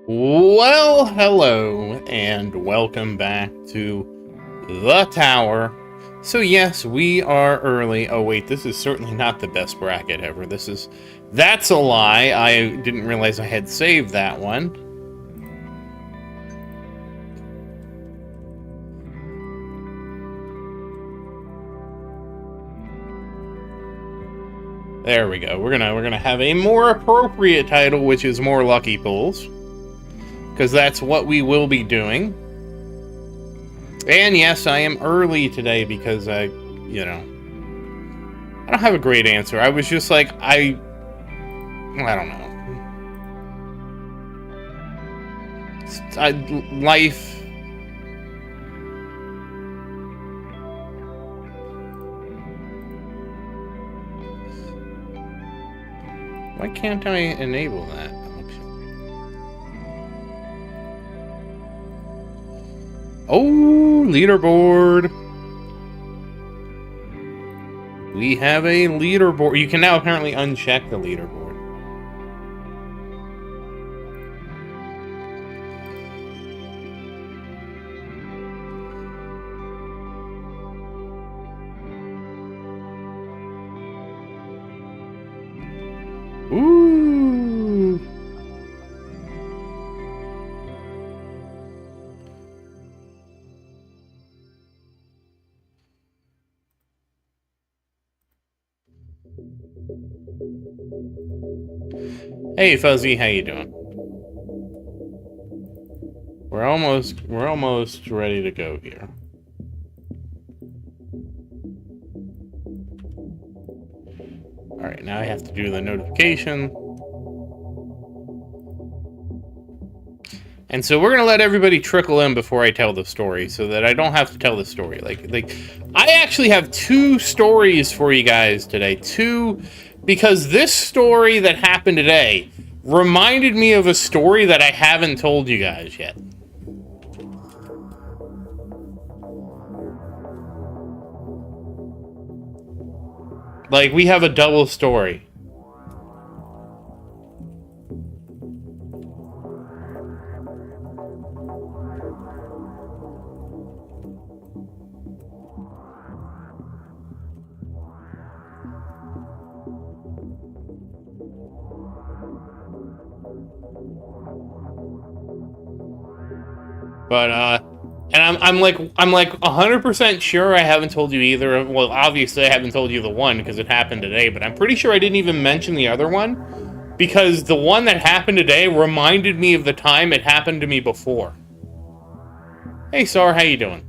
Well, hello, and welcome back to the tower. So yes, we are early. Oh wait, this is certainly not the best bracket ever. That's a lie. I didn't realize I had saved that one. There we go. We're gonna have a more appropriate title, which is more lucky pulls, because that's what we will be doing. And yes, I am early today because I don't have a great answer. I was just like, I don't know. Life. Why can't I enable that? Oh, leaderboard. We have a leaderboard. You can now apparently uncheck the leaderboard. Ooh. Hey Fuzzy, how you doing? We're almost ready to go here. Alright, now I have to do the notification. And so we're gonna let everybody trickle in before I tell the story, so that I don't have to tell the story. Like I actually have 2 stories for you guys today. 2, because this story that happened today reminded me of a story that I haven't told you guys yet. Like, we have a double story. But, and I'm like 100% sure I haven't told you either. Well, obviously I haven't told you the one because it happened today, but I'm pretty sure I didn't even mention the other one because the one that happened today reminded me of the time it happened to me before. Hey, Sar, how you doing?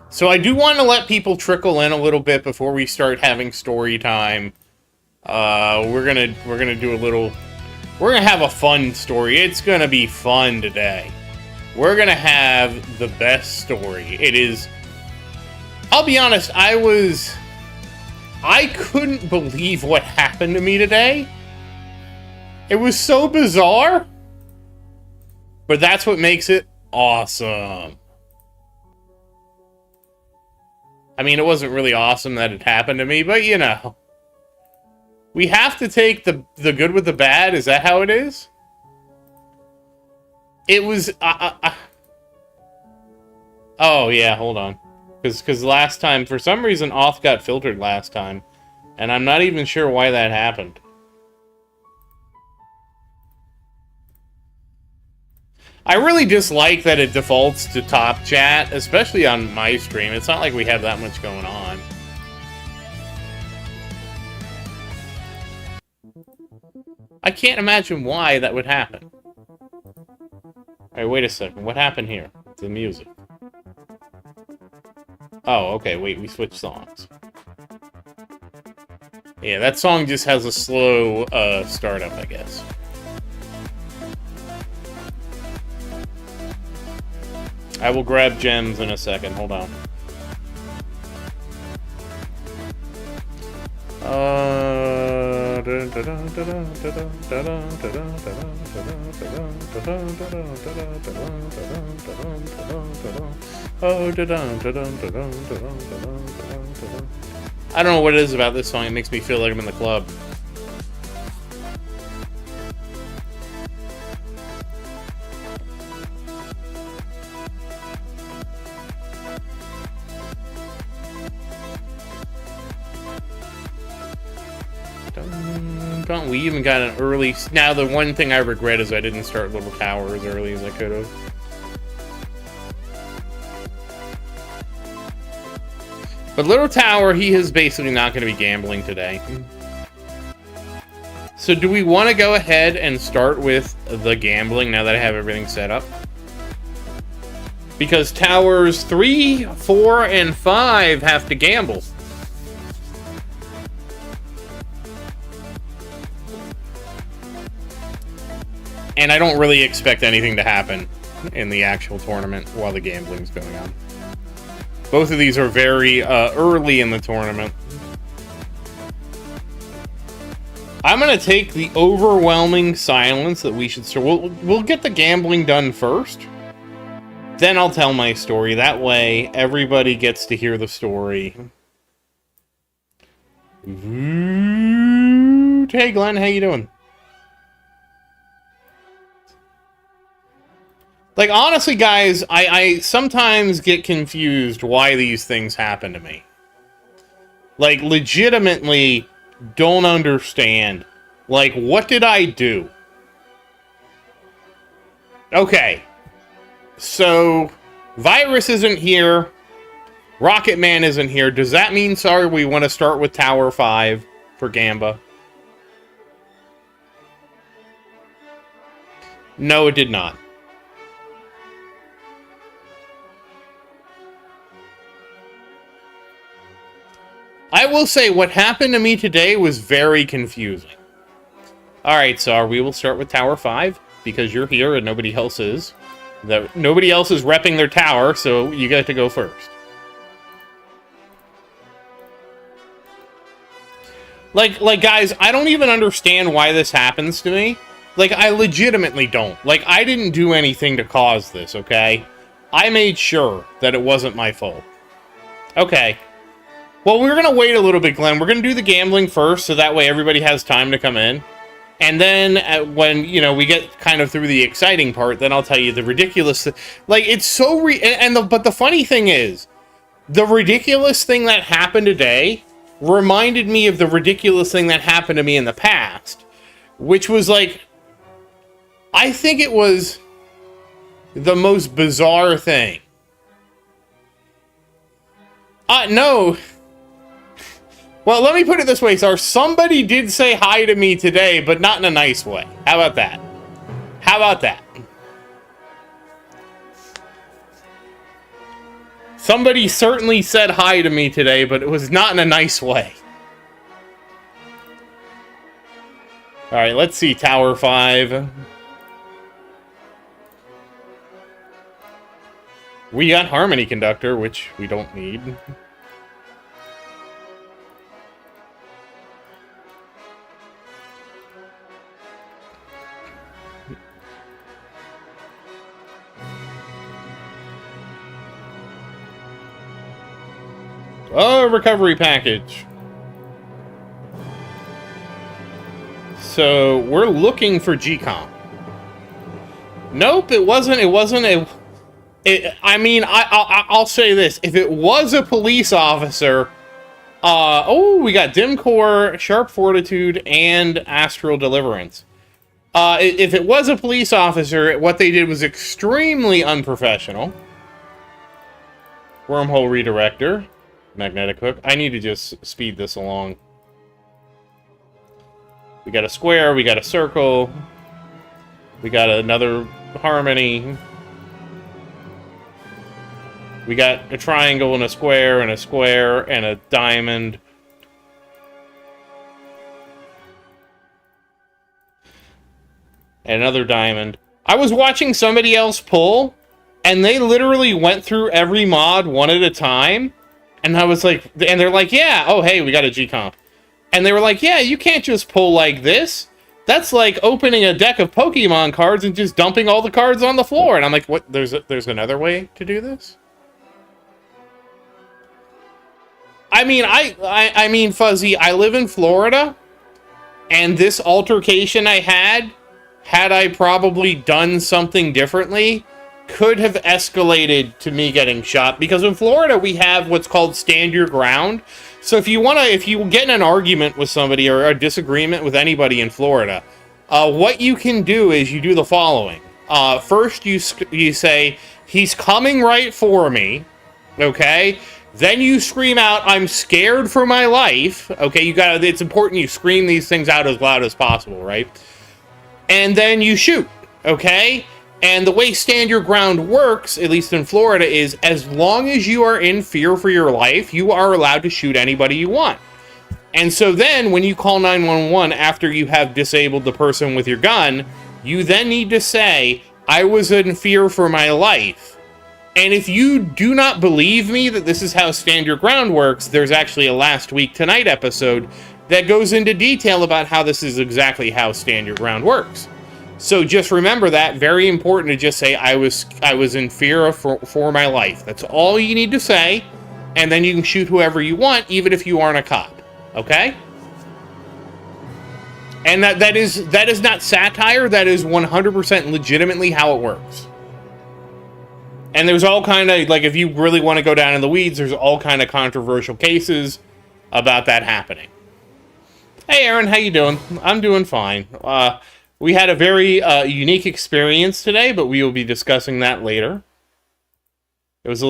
So I do want to let people trickle in a little bit before we start having story time. We're gonna do a little. We're gonna have a fun story. It's gonna be fun today. We're gonna have the best story. It is. I'll be honest. I couldn't believe what happened to me today. It was so bizarre. But that's what makes it awesome. I mean, it wasn't really awesome that it happened to me, but you know. We have to take the good with the bad. Is that how it is? It was... Oh, yeah, hold on. Because last time, for some reason, auth got filtered last time. And I'm not even sure why that happened. I really dislike that it defaults to top chat, especially on my stream. It's not like we have that much going on. I can't imagine why that would happen. Alright, wait a second. What happened here? The music. Oh, okay, wait, we switched songs. Yeah, that song just has a slow startup, I guess. I will grab gems in a second, hold on. I don't know what it is about this song. It makes me feel like I'm in the club. We even got an early... Now, the one thing I regret is I didn't start Little Tower as early as I could have. But Little Tower, he is basically not going to be gambling today. So do we want to go ahead and start with the gambling now that I have everything set up? Because Towers 3, 4, and 5 have to gamble. And I don't really expect anything to happen in the actual tournament while the gambling's going on. Both of these are very early in the tournament. I'm going to take the overwhelming silence that we should start. We'll get the gambling done first. Then I'll tell my story. That way, everybody gets to hear the story. Hey, Glenn, how you doing? Like, honestly, guys, I sometimes get confused why these things happen to me. Like, legitimately don't understand. Like, what did I do? Okay. So, Virus isn't here. Rocket Man isn't here. Does that mean, sorry, we want to start with Tower 5 for Gamba? No, it did not. I will say, what happened to me today was very confusing. Alright, so we will start with Tower 5, because you're here and nobody else is. Nobody else is repping their tower, so you get to go first. Like, guys, I don't even understand why this happens to me. Like, I legitimately don't. Like, I didn't do anything to cause this, okay? I made sure that it wasn't my fault. Okay. Well, we're going to wait a little bit, Glenn. We're going to do the gambling first, so that way everybody has time to come in. And then when, you know, we get kind of through the exciting part, then I'll tell you the ridiculous... Like, it's so... But the funny thing is, the ridiculous thing that happened today reminded me of the ridiculous thing that happened to me in the past. Which was, like... I think it was the most bizarre thing. No... Well, let me put it this way, sir. Somebody did say hi to me today, but not in a nice way. How about that? How about that? Somebody certainly said hi to me today, but it was not in a nice way. Alright, let's see. Tower 5. We got Harmony Conductor, which we don't need. Oh, recovery package. So, we're looking for GCOM. Nope, it wasn't a... I mean, I'll say this. If it was a police officer... oh, we got Dim Core, Sharp Fortitude, and Astral Deliverance. If it was a police officer, what they did was extremely unprofessional. Wormhole Redirector. Magnetic Hook. I need to just speed this along. We got a square, we got a circle, we got another harmony, we got a triangle and a square and a diamond. And another diamond. I was watching somebody else pull, and they literally went through every mod one at a time. And I was like, and they're like, yeah, oh, hey, we got a G-Comp. And they were like, yeah, you can't just pull like this. That's like opening a deck of Pokemon cards and just dumping all the cards on the floor. And I'm like, what? There's another way to do this? I mean, Fuzzy, I live in Florida, and this altercation I had I probably done something differently, could have escalated to me getting shot. Because in Florida, we have what's called stand your ground. So if you get in an argument with somebody or a disagreement with anybody in Florida, what you can do is you do the following. First, you say, he's coming right for me, okay? Then you scream out, I'm scared for my life, okay? It's important you scream these things out as loud as possible, right? And then you shoot, okay? And the way stand your ground works, at least in Florida, is as long as you are in fear for your life, you are allowed to shoot anybody you want. And so then, when you call 911 after you have disabled the person with your gun, you then need to say, I was in fear for my life. And if you do not believe me that this is how stand your ground works, there's actually a Last Week Tonight episode that goes into detail about how this is exactly how stand your ground works. So just remember that, very important to just say, I was in fear for my life. That's all you need to say, and then you can shoot whoever you want, even if you aren't a cop. Okay? And that is not satire, that is 100% legitimately how it works. And there's all kind of, like, if you really want to go down in the weeds, there's all kind of controversial cases about that happening. Hey Aaron, how you doing? I'm doing fine. We had a very unique experience today, but we will be discussing that later. It was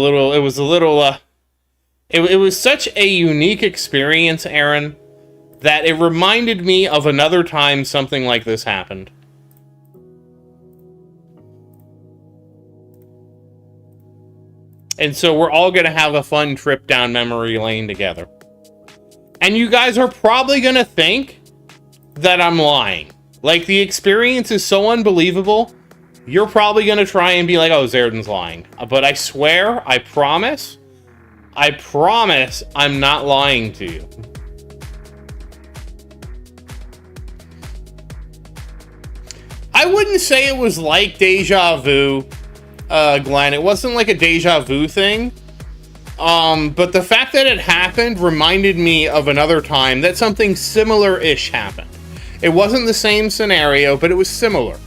such a unique experience, Aaron, that it reminded me of another time something like this happened. And so we're all going to have a fun trip down memory lane together. And you guys are probably going to think that I'm lying. Like, the experience is so unbelievable, you're probably going to try and be like, oh, Zaerdin's lying. But I swear, I promise I'm not lying to you. I wouldn't say it was like deja vu, Glenn. It wasn't like a deja vu thing. But the fact that it happened reminded me of another time that something similar-ish happened. It wasn't the same scenario, but it was similar.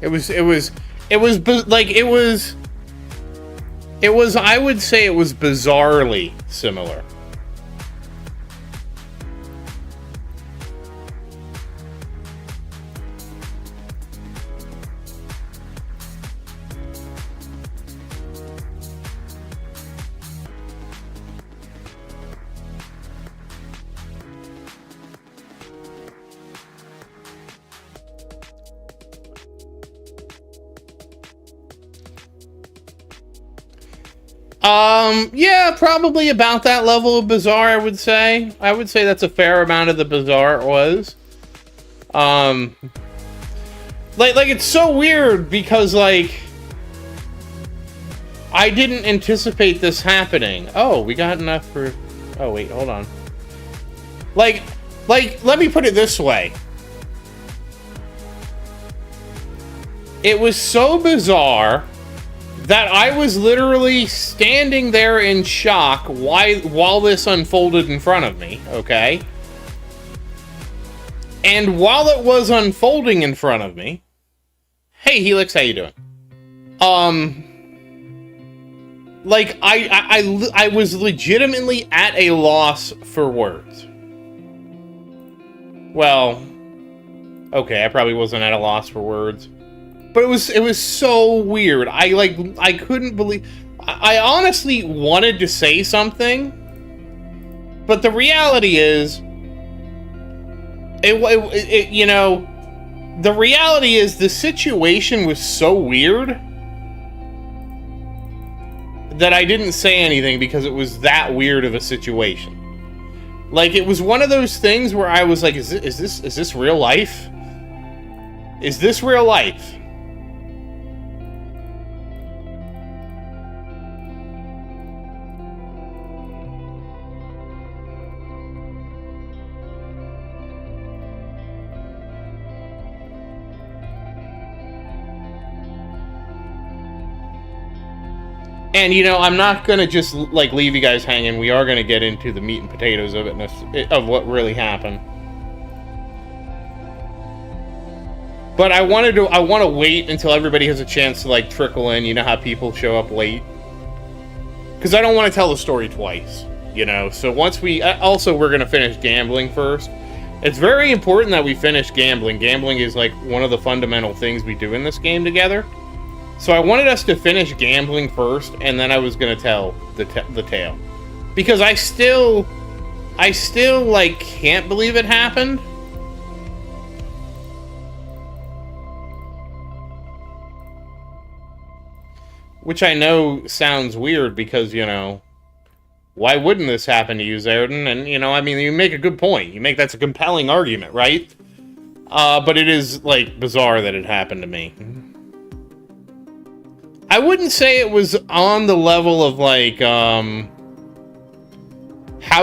I would say it was bizarrely similar. Yeah, probably about that level of bizarre, I would say. I would say that's a fair amount of the bizarre it was. Like it's so weird because, like, I didn't anticipate this happening. Oh, we got enough for... Oh, wait, hold on. Like, let me put it this way. It was so bizarre that I was literally standing there in shock while this unfolded in front of me, okay? And while it was unfolding in front of me... Hey, Helix, how you doing? Like, I was legitimately at a loss for words. Well, okay, I probably wasn't at a loss for words. But it was so weird. I couldn't believe... I honestly wanted to say something, but the reality is... you know... The reality is the situation was so weird that I didn't say anything because it was that weird of a situation. Like, it was one of those things where I was like, is this real life? Is this real life? And, you know, I'm not going to just, like, leave you guys hanging. We are going to get into the meat and potatoes of it, of what really happened. But I want to wait until everybody has a chance to, like, trickle in. You know how people show up late? Because I don't want to tell the story twice, you know? So once we... Also, we're going to finish gambling first. It's very important that we finish gambling. Gambling is, like, one of the fundamental things we do in this game together. So I wanted us to finish gambling first, and then I was going to tell the tale. Because I still, like, can't believe it happened. Which I know sounds weird because, you know, why wouldn't this happen to you, Zaerdin? And, you know, I mean, you make a good point. That's a compelling argument, right? But it is, like, bizarre that it happened to me. I wouldn't say it was on the level of, like, how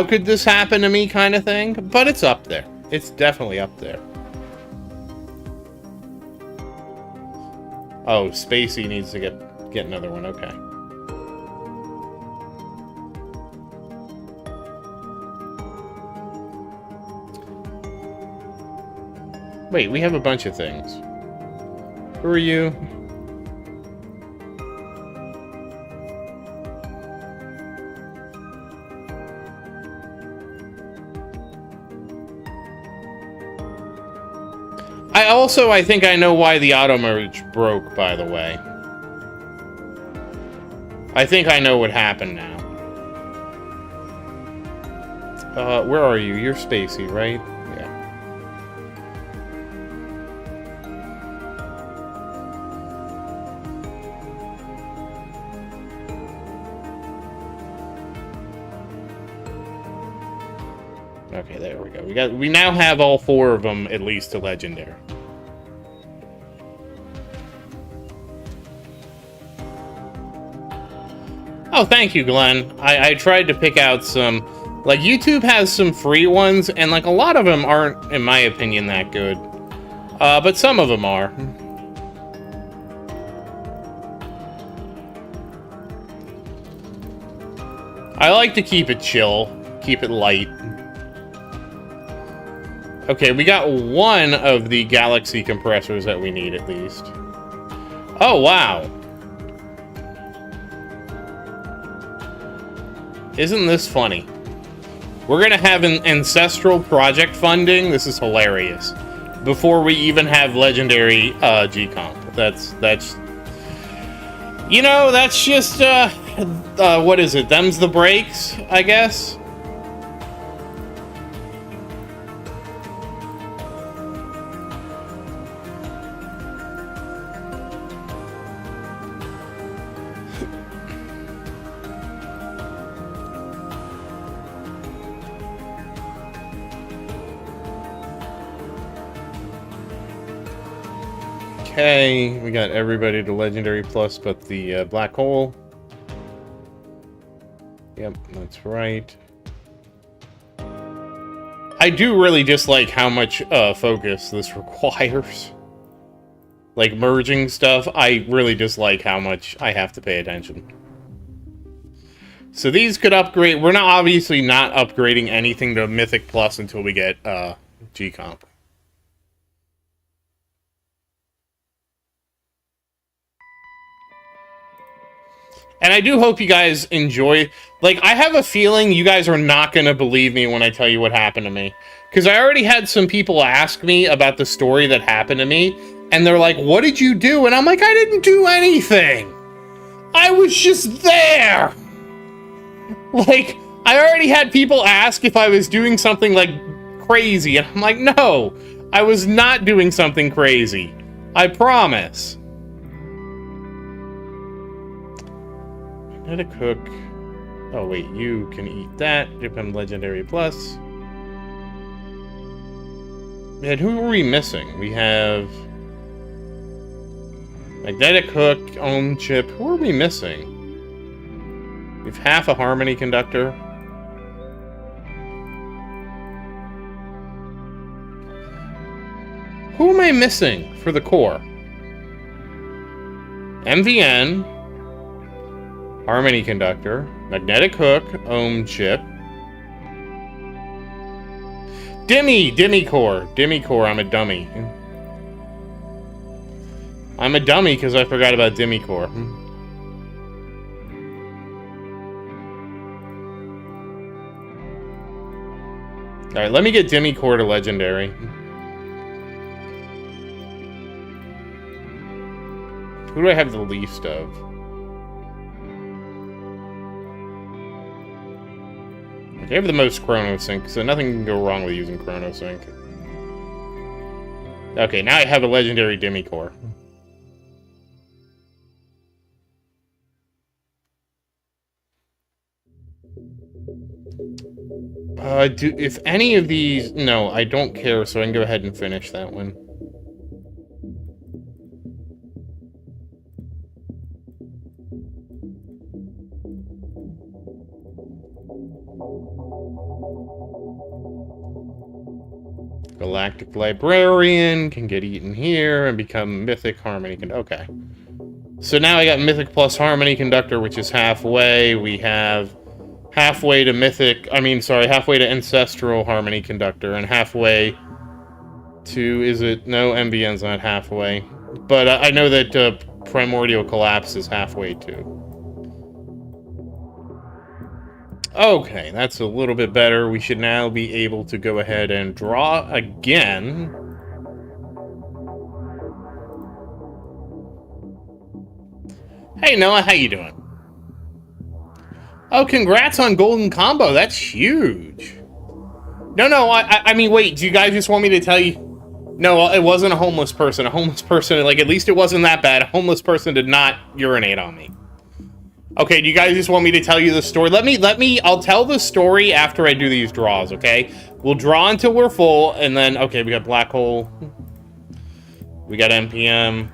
could this happen to me kind of thing, but it's up there. It's definitely up there. Oh, Spacey needs to get another one, okay. Wait, we have a bunch of things. Who are you? I think I know why the auto merge broke, by the way. I think I know what happened now. Where are you? You're Spacey, right? Yeah. Okay, there we go. We now have all 4 of them, at least, to Legendary. Oh, thank you, Glenn. I tried to pick out some... Like, YouTube has some free ones, and, like, a lot of them aren't, in my opinion, that good. But some of them are. I like to keep it chill. Keep it light. Okay, we got one of the galaxy compressors that we need, at least. Oh, wow. Isn't this funny? We're gonna have an ancestral project funding. This is hilarious. Before we even have legendary G-Comp. That's... You know, that's just, what is it? Them's the breaks, I guess? Okay, we got everybody to Legendary Plus but the Black Hole. Yep, that's right. I do really dislike how much focus this requires. Like, merging stuff, I really dislike how much I have to pay attention. So these could upgrade. We're not obviously not upgrading anything to Mythic Plus until we get G-Comp. And I do hope you guys enjoy... Like, I have a feeling you guys are not going to believe me when I tell you what happened to me. Because I already had some people ask me about the story that happened to me. And they're like, what did you do? And I'm like, I didn't do anything. I was just there. Like, I already had people ask if I was doing something, like, crazy. And I'm like, no, I was not doing something crazy. I promise. How to cook. Oh, wait, you can eat that. Give him Legendary Plus. And who are we missing? We have Magnetic hook, ohm chip. Who are we missing? We've half a harmony conductor. Who am I missing for the core? MVN, harmony conductor, magnetic hook, ohm chip. Dimmy core, I'm a dummy. I'm a dummy because I forgot about Dimmy core. Alright, let me get Dimmy core to legendary. Who do I have the least of? I have the most Chrono Sync, so nothing can go wrong with using Chrono Sync. Okay, now I have a legendary Dimmy core. If any of these... No, I don't care, so I can go ahead and finish that one. Galactic Librarian can get eaten here and become Mythic Harmony Conductor. Okay. So now I got Mythic plus Harmony Conductor, which is halfway. We have halfway to Mythic... halfway to Ancestral Harmony Conductor, and halfway to... Is it... No, MVN's not halfway. But I know that Primordial Collapse is halfway, too. Okay, that's a little bit better. We should now be able to go ahead and draw again. Hey, Noah, how you doing? Oh, congrats on Golden Combo. That's huge. No, I mean, wait, do you guys just want me to tell you? No, it wasn't a homeless person. A homeless person, like, at least it wasn't that bad. A homeless person did not urinate on me. Okay, do you guys just want me to tell you the story? I'll tell the story after I do these draws, okay? We'll draw until we're full, and then, okay, we got Black Hole. We got NPM.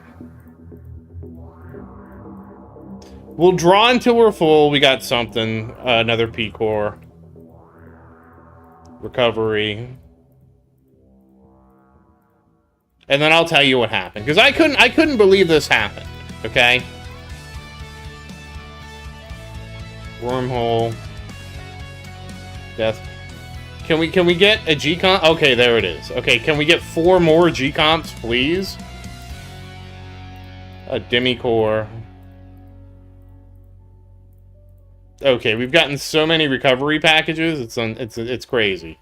We'll draw until we're full. We got something. Another P-Core. Recovery. And then I'll tell you what happened. Because I couldn't believe this happened, okay? Wormhole. Death. Can we get a G-Comp? Okay, there it is. Okay, can we get 4 more G-Comps, please? A Dimmy core. Okay, we've gotten so many recovery packages. It's crazy.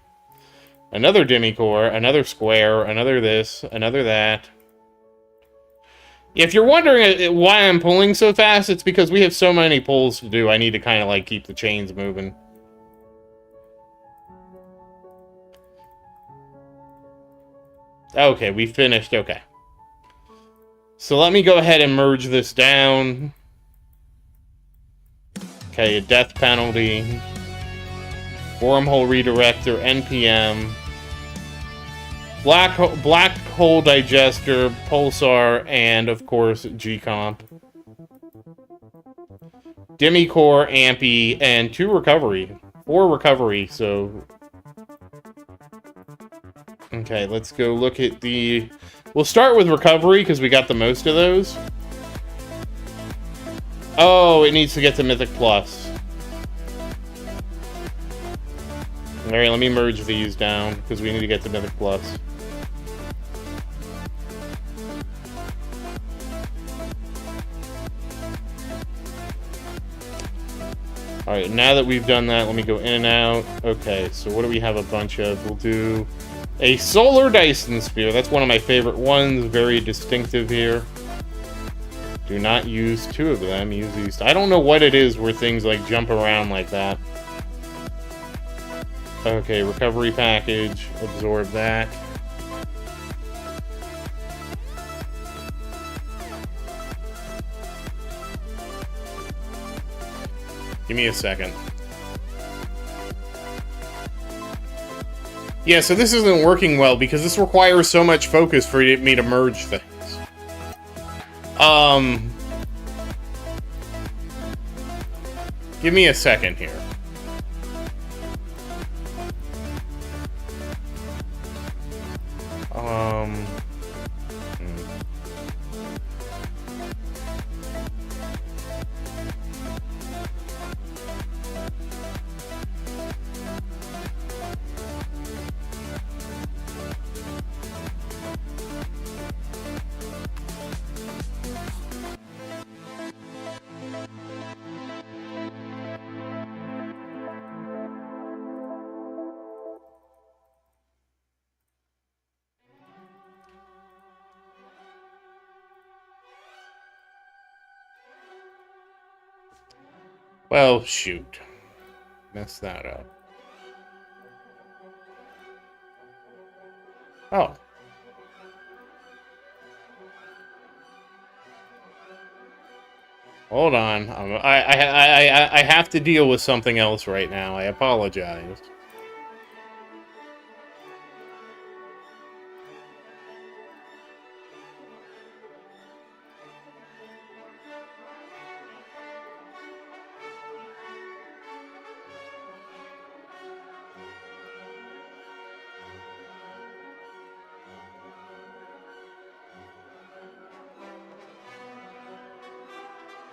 Another Dimmy core, another square, another this, another that. If you're wondering why I'm pulling so fast, it's because we have so many pulls to do. I need to kind of, like, keep the chains moving. Okay, we finished. Okay. So let me go ahead and merge this down. Okay, a death penalty. Wormhole redirector, NPM. Black hole digester, pulsar, and of course G-Comp. Dimmy core, Ampy, and 2 recovery. 4 recovery, so... Okay, let's go look at the... We'll start with recovery, because we got the most of those. Oh, it needs to get to Mythic Plus. Alright, let me merge these down, because we need to get to Mythic Plus. Alright, now that we've done that, let me go in and out. Okay, so what do we have a bunch of? We'll do a Solar Dyson Sphere. That's one of my favorite ones. Very distinctive here. Do not use 2 of them. Use these. I don't know what it is where things like jump around like that. Okay, recovery package. Absorb that. Give me a second. Yeah, so this isn't working well because this requires so much focus for me to merge things. Um, give me a second here. Well, shoot. Messed that up. Oh. Hold on. I have to deal with something else right now. I apologize.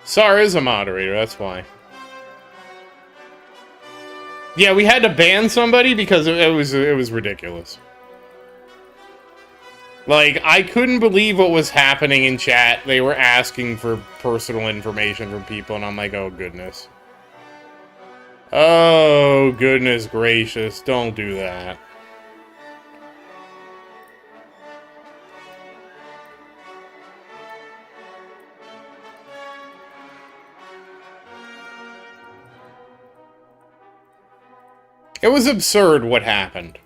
Sar is a moderator, that's why. Yeah, we had to ban somebody because it was ridiculous. Like, I couldn't believe what was happening in chat. They were asking for personal information from people, and I'm like, oh goodness. Oh, goodness gracious, don't do that. It was absurd what happened.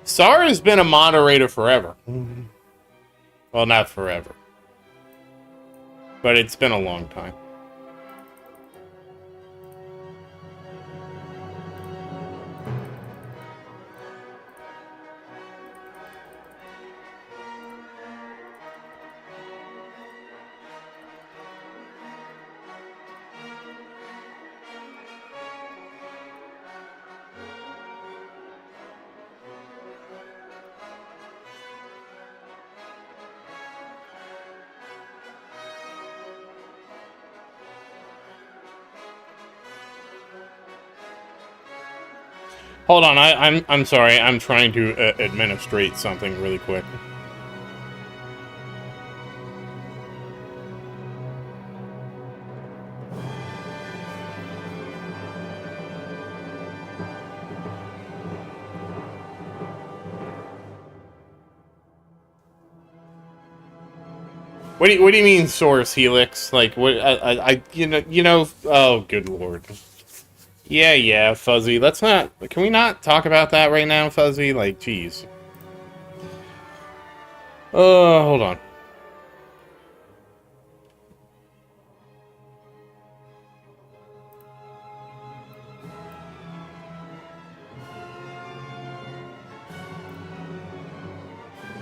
Sar has been a moderator forever. Well, not forever. But it's been a long time. Hold on, I'm sorry. I'm trying to administrate something really quick. What do you mean source Helix? Like what? You know. Oh, good lord. Yeah, Fuzzy. Let's not. Can we not talk about that right now, Fuzzy? Like, jeez. Hold on.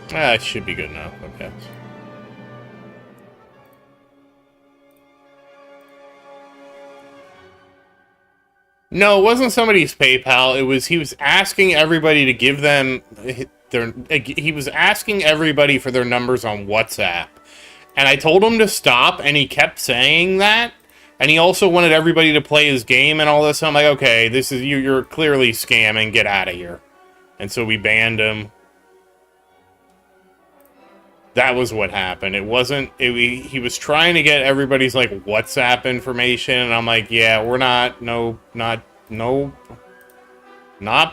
It should be good enough. Okay. No, it wasn't somebody's PayPal. It was he was asking everybody to give them their. He was asking everybody for their numbers on WhatsApp, and I told him to stop, and he kept saying that. And he also wanted everybody to play his game and all this. I'm like, okay, this is you. You're clearly scamming. Get out of here. And so we banned him. That was what happened. It wasn't. He was trying to get everybody's like WhatsApp information, and I'm like, yeah, we're not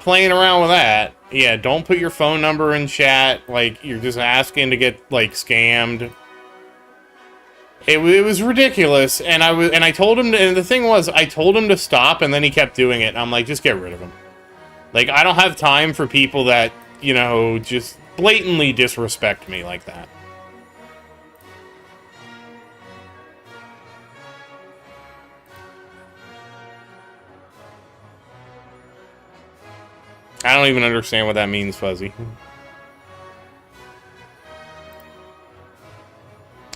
playing around with that. Yeah, don't put your phone number in chat. Like you're just asking to get like scammed. It was ridiculous, and I told him to, and the thing was, I told him to stop, and then he kept doing it. And I'm like, just get rid of him. Like I don't have time for people that just blatantly disrespect me like that. I don't even understand what that means, Fuzzy.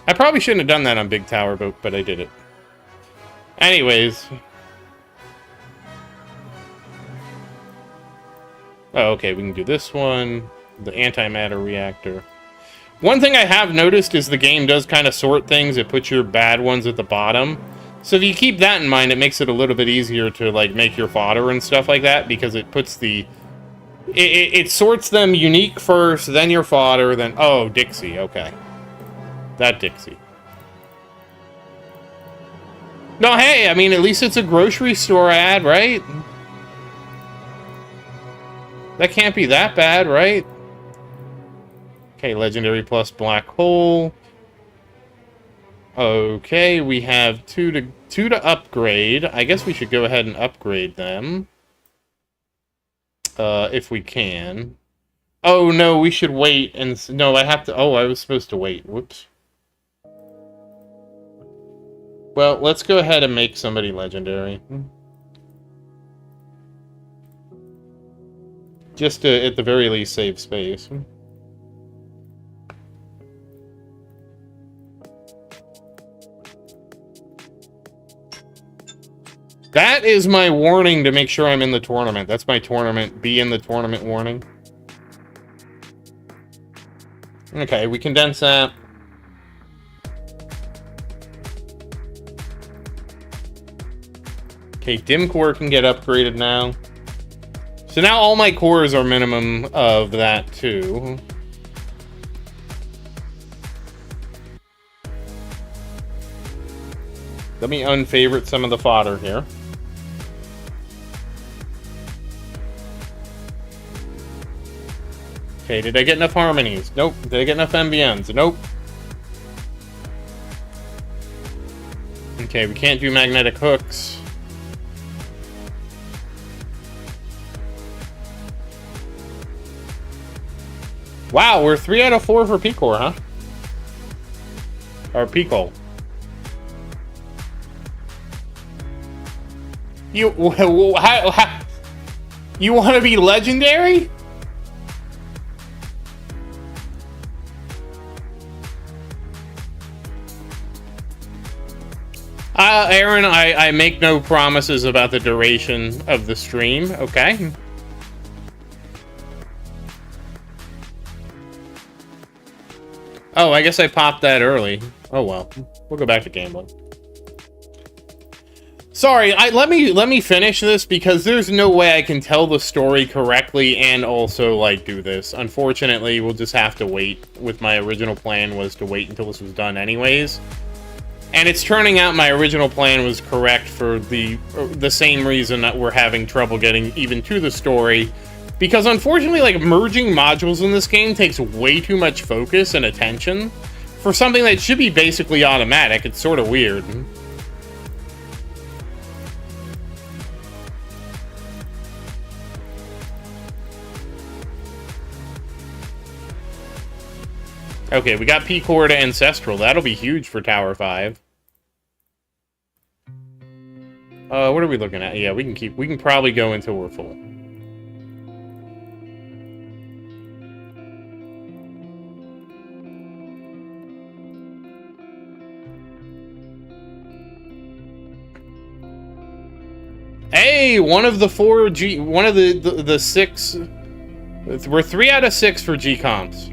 I probably shouldn't have done that on Big Tower, but I did it. Anyways. Oh, okay, we can do this one. The antimatter reactor. One thing I have noticed is the game does kind of sort things. It puts your bad ones at the bottom. So if you keep that in mind, it makes it a little bit easier to, like, make your fodder and stuff like that, because it puts the... It sorts them unique first, then your fodder, then... Oh, Dixie, okay. That Dixie. No, hey, I mean, at least it's a grocery store ad, right? That can't be that bad, right? Okay, Legendary plus Black Hole. Okay, we have two to upgrade. I guess we should go ahead and upgrade them. If we can. Oh, no, we should wait and... No, I have to... Oh, I was supposed to wait. Whoops. Well, let's go ahead and make somebody legendary. Just to, at the very least, save space. That is my warning to make sure I'm in the tournament. That's my tournament. Be in the tournament warning. Okay, we condense that. Okay, dim core can get upgraded now. So now all my cores are minimum of that too. Let me unfavorite some of the fodder here. Okay, did I get enough harmonies? Nope. Did I get enough MBNs? Nope. Okay, we can't do magnetic hooks. Wow, we're 3 out of 4 for P-Core, huh? Or P-Cole. You want to be legendary? Aaron, I make no promises about the duration of the stream, okay? Oh, I guess I popped that early. Oh well, we'll go back to gambling. Sorry, let me finish this because there's no way I can tell the story correctly and also like do this. Unfortunately, we'll just have to wait. With my original plan was to wait until this was done anyways. And it's turning out my original plan was correct for the same reason that we're having trouble getting even to the story. Because unfortunately, like, merging modules in this game takes way too much focus and attention for something that should be basically automatic. It's sort of weird. Okay, we got P-Core to Ancestral. That'll be huge for Tower 5. What are we looking at? Yeah, we can probably go until we're full. Hey, one of the 6. We're 3 out of 6 for G comps.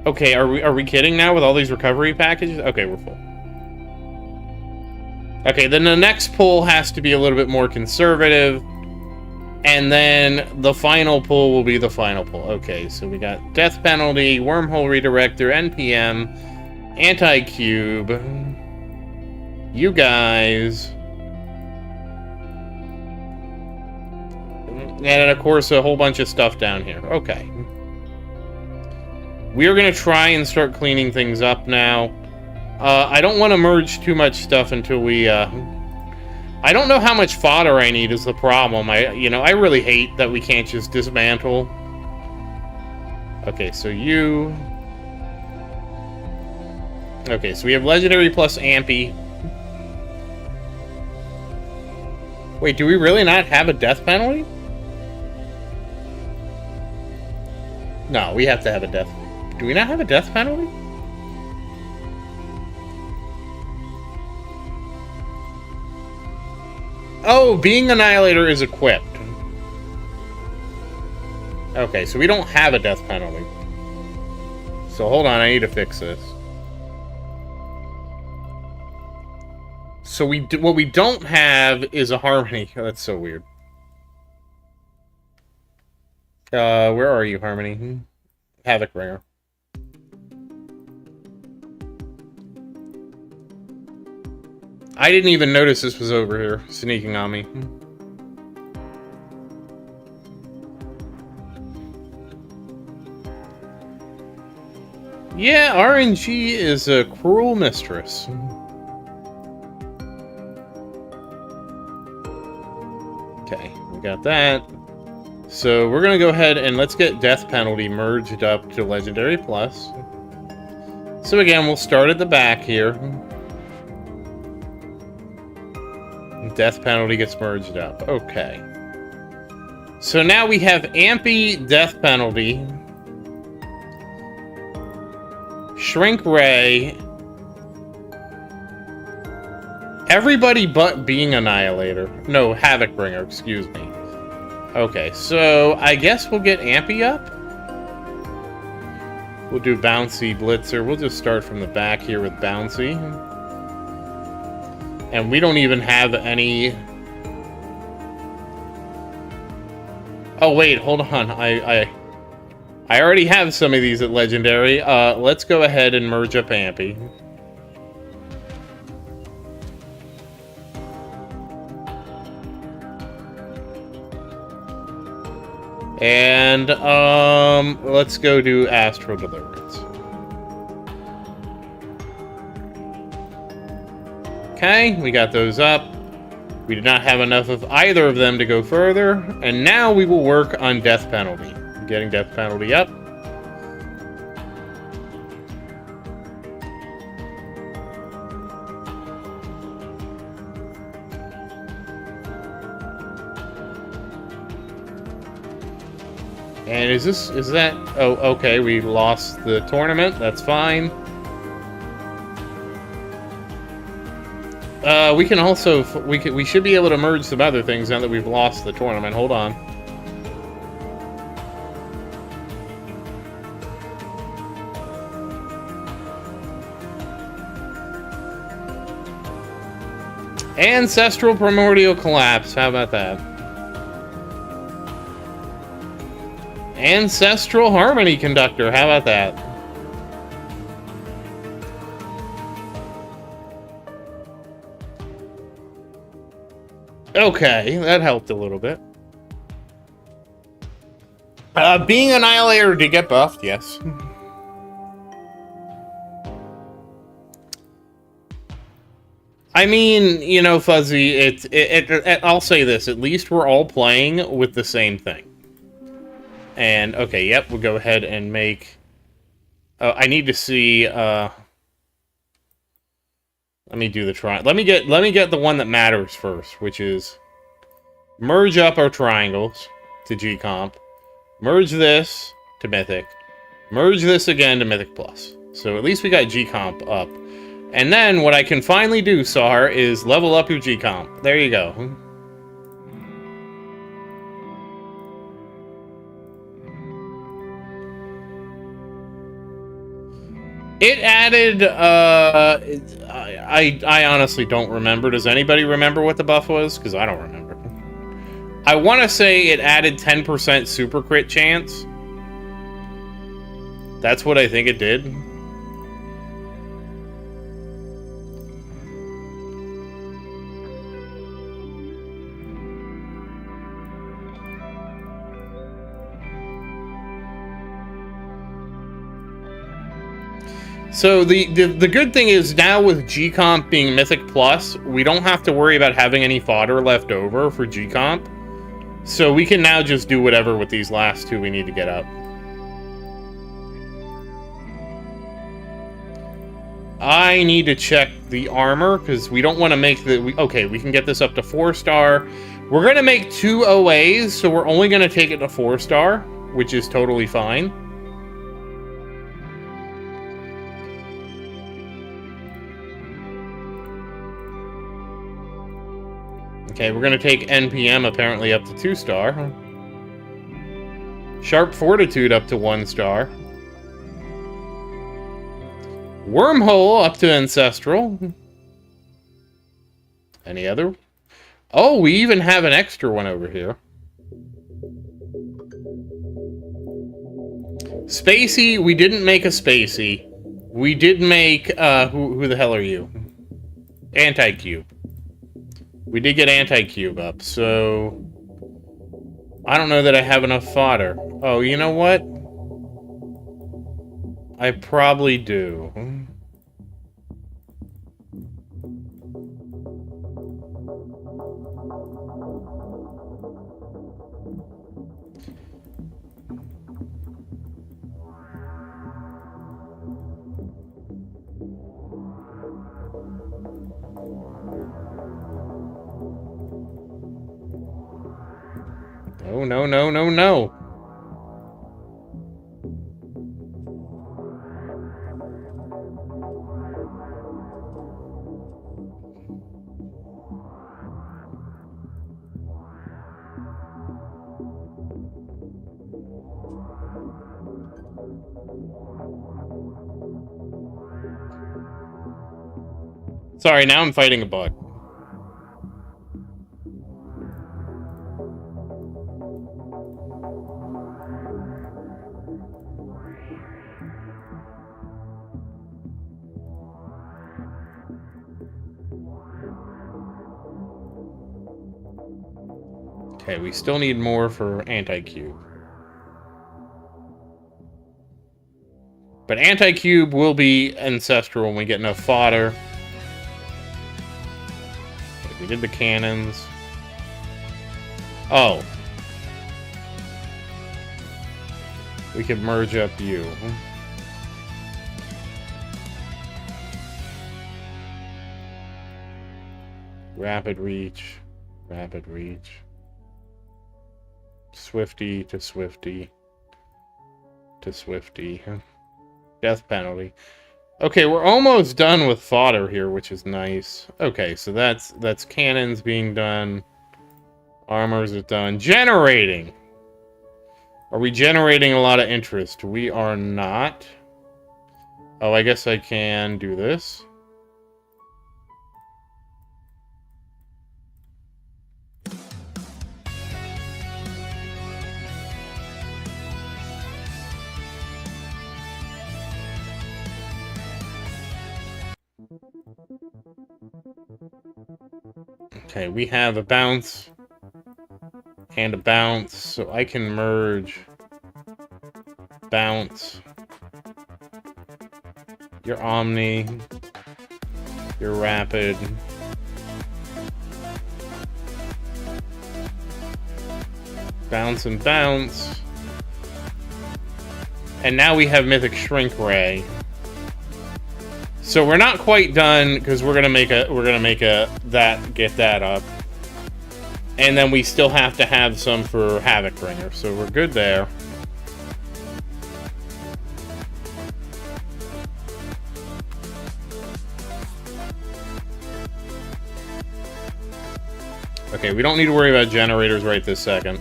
Okay, are we kidding now with all these recovery packages? Okay, we're full. Okay, then the next pull has to be a little bit more conservative. And then the final pull will be the final pull. Okay, so we got Death Penalty, Wormhole Redirector, NPM, Anti-Cube, you guys, and then, of course, a whole bunch of stuff down here. Okay. We are going to try and start cleaning things up now. I don't want to merge too much stuff until we, I don't know how much fodder I need is the problem. I really hate that we can't just dismantle. Okay, so you... Okay, so we have Legendary plus Ampy. Wait, do we really not have a death penalty? No, we have to have a death. Do we not have a death penalty? Oh, being Annihilator is equipped. Okay, so we don't have a death penalty. So hold on, I need to fix this. So what we don't have is a Harmony. Oh, that's so weird. Where are you, Harmony? Havoc Bringer. I didn't even notice this was over here, sneaking on me. Yeah, RNG is a cruel mistress. Okay, we got that. So we're gonna go ahead and let's get Death Penalty merged up to Legendary Plus. So again, we'll start at the back here. Death Penalty gets merged up. Okay. So now we have Ampy Death Penalty, Shrink Ray, everybody but being Annihilator. No, Havoc Bringer, excuse me. Okay, so I guess we'll get Ampy up. We'll do Bouncy Blitzer. We'll just start from the back here with Bouncy. And we don't even have any... Oh, wait, hold on. I already have some of these at Legendary. Let's go ahead and merge up Ampy. And, let's go do Astral Deliverance. Okay, we got those up. We did not have enough of either of them to go further. And now we will work on Death Penalty. Getting Death Penalty up. And is that... Oh, okay, we lost the tournament. That's fine. We can also... We should be able to merge some other things now that we've lost the tournament. Hold on. Ancestral Primordial Collapse. How about that? Ancestral Harmony Conductor. How about that? Okay, that helped a little bit. Being Annihilator did get buffed, yes. I mean, you know, Fuzzy, I'll say this. At least we're all playing with the same thing. And, okay, yep, we'll go ahead and make... I need to see, let me do the try. Let me get the one that matters first, which is merge up our triangles to G-Comp. Merge this to Mythic. Merge this again to Mythic Plus. So at least we got G-Comp up. And then what I can finally do, Sar, is level up your G-Comp. There you go. It added, I honestly don't remember. Does anybody remember what the buff was? Because I don't remember. I want to say it added 10% super crit chance. That's what I think it did. So the good thing is now with G-Comp being Mythic Plus, we don't have to worry about having any fodder left over for G-Comp. So we can now just do whatever with these last two we need to get up. I need to check the armor, because we don't want to make the... Okay, we can get this up to 4-star. We're going to make 2 OAs, so we're only going to take it to 4-star, which is totally fine. Okay, we're gonna take NPM apparently up to 2-star. Sharp Fortitude up to 1-star. Wormhole up to Ancestral. Any other? Oh, we even have an extra one over here. Spacey, we didn't make a Spacey. We did make, who the hell are you? Anti-Cube. We did get Anti-Cube up, so... I don't know that I have enough fodder. Oh, you know what? I probably do. Oh, no, no, no, no. Sorry, now I'm fighting a bug. Okay, we still need more for Anti-Cube. But Anti-Cube will be Ancestral when we get enough fodder. Okay, we did the cannons. Oh. We could merge up you. Rapid reach. Rapid reach. Swifty to Swifty. To Swifty. Death penalty. Okay, we're almost done with fodder here, which is nice. Okay, so that's cannons being done. Armors is done. Generating! Are we generating a lot of interest? We are not. Oh, I guess I can do this. Okay, we have a bounce and a bounce, so I can merge bounce, your Omni, your Rapid, bounce and bounce, and now we have Mythic Shrink Ray. So we're not quite done because we're gonna make a get that up, and then we still have to have some for Havoc Bringer. So we're good there. Okay, we don't need to worry about generators right this second.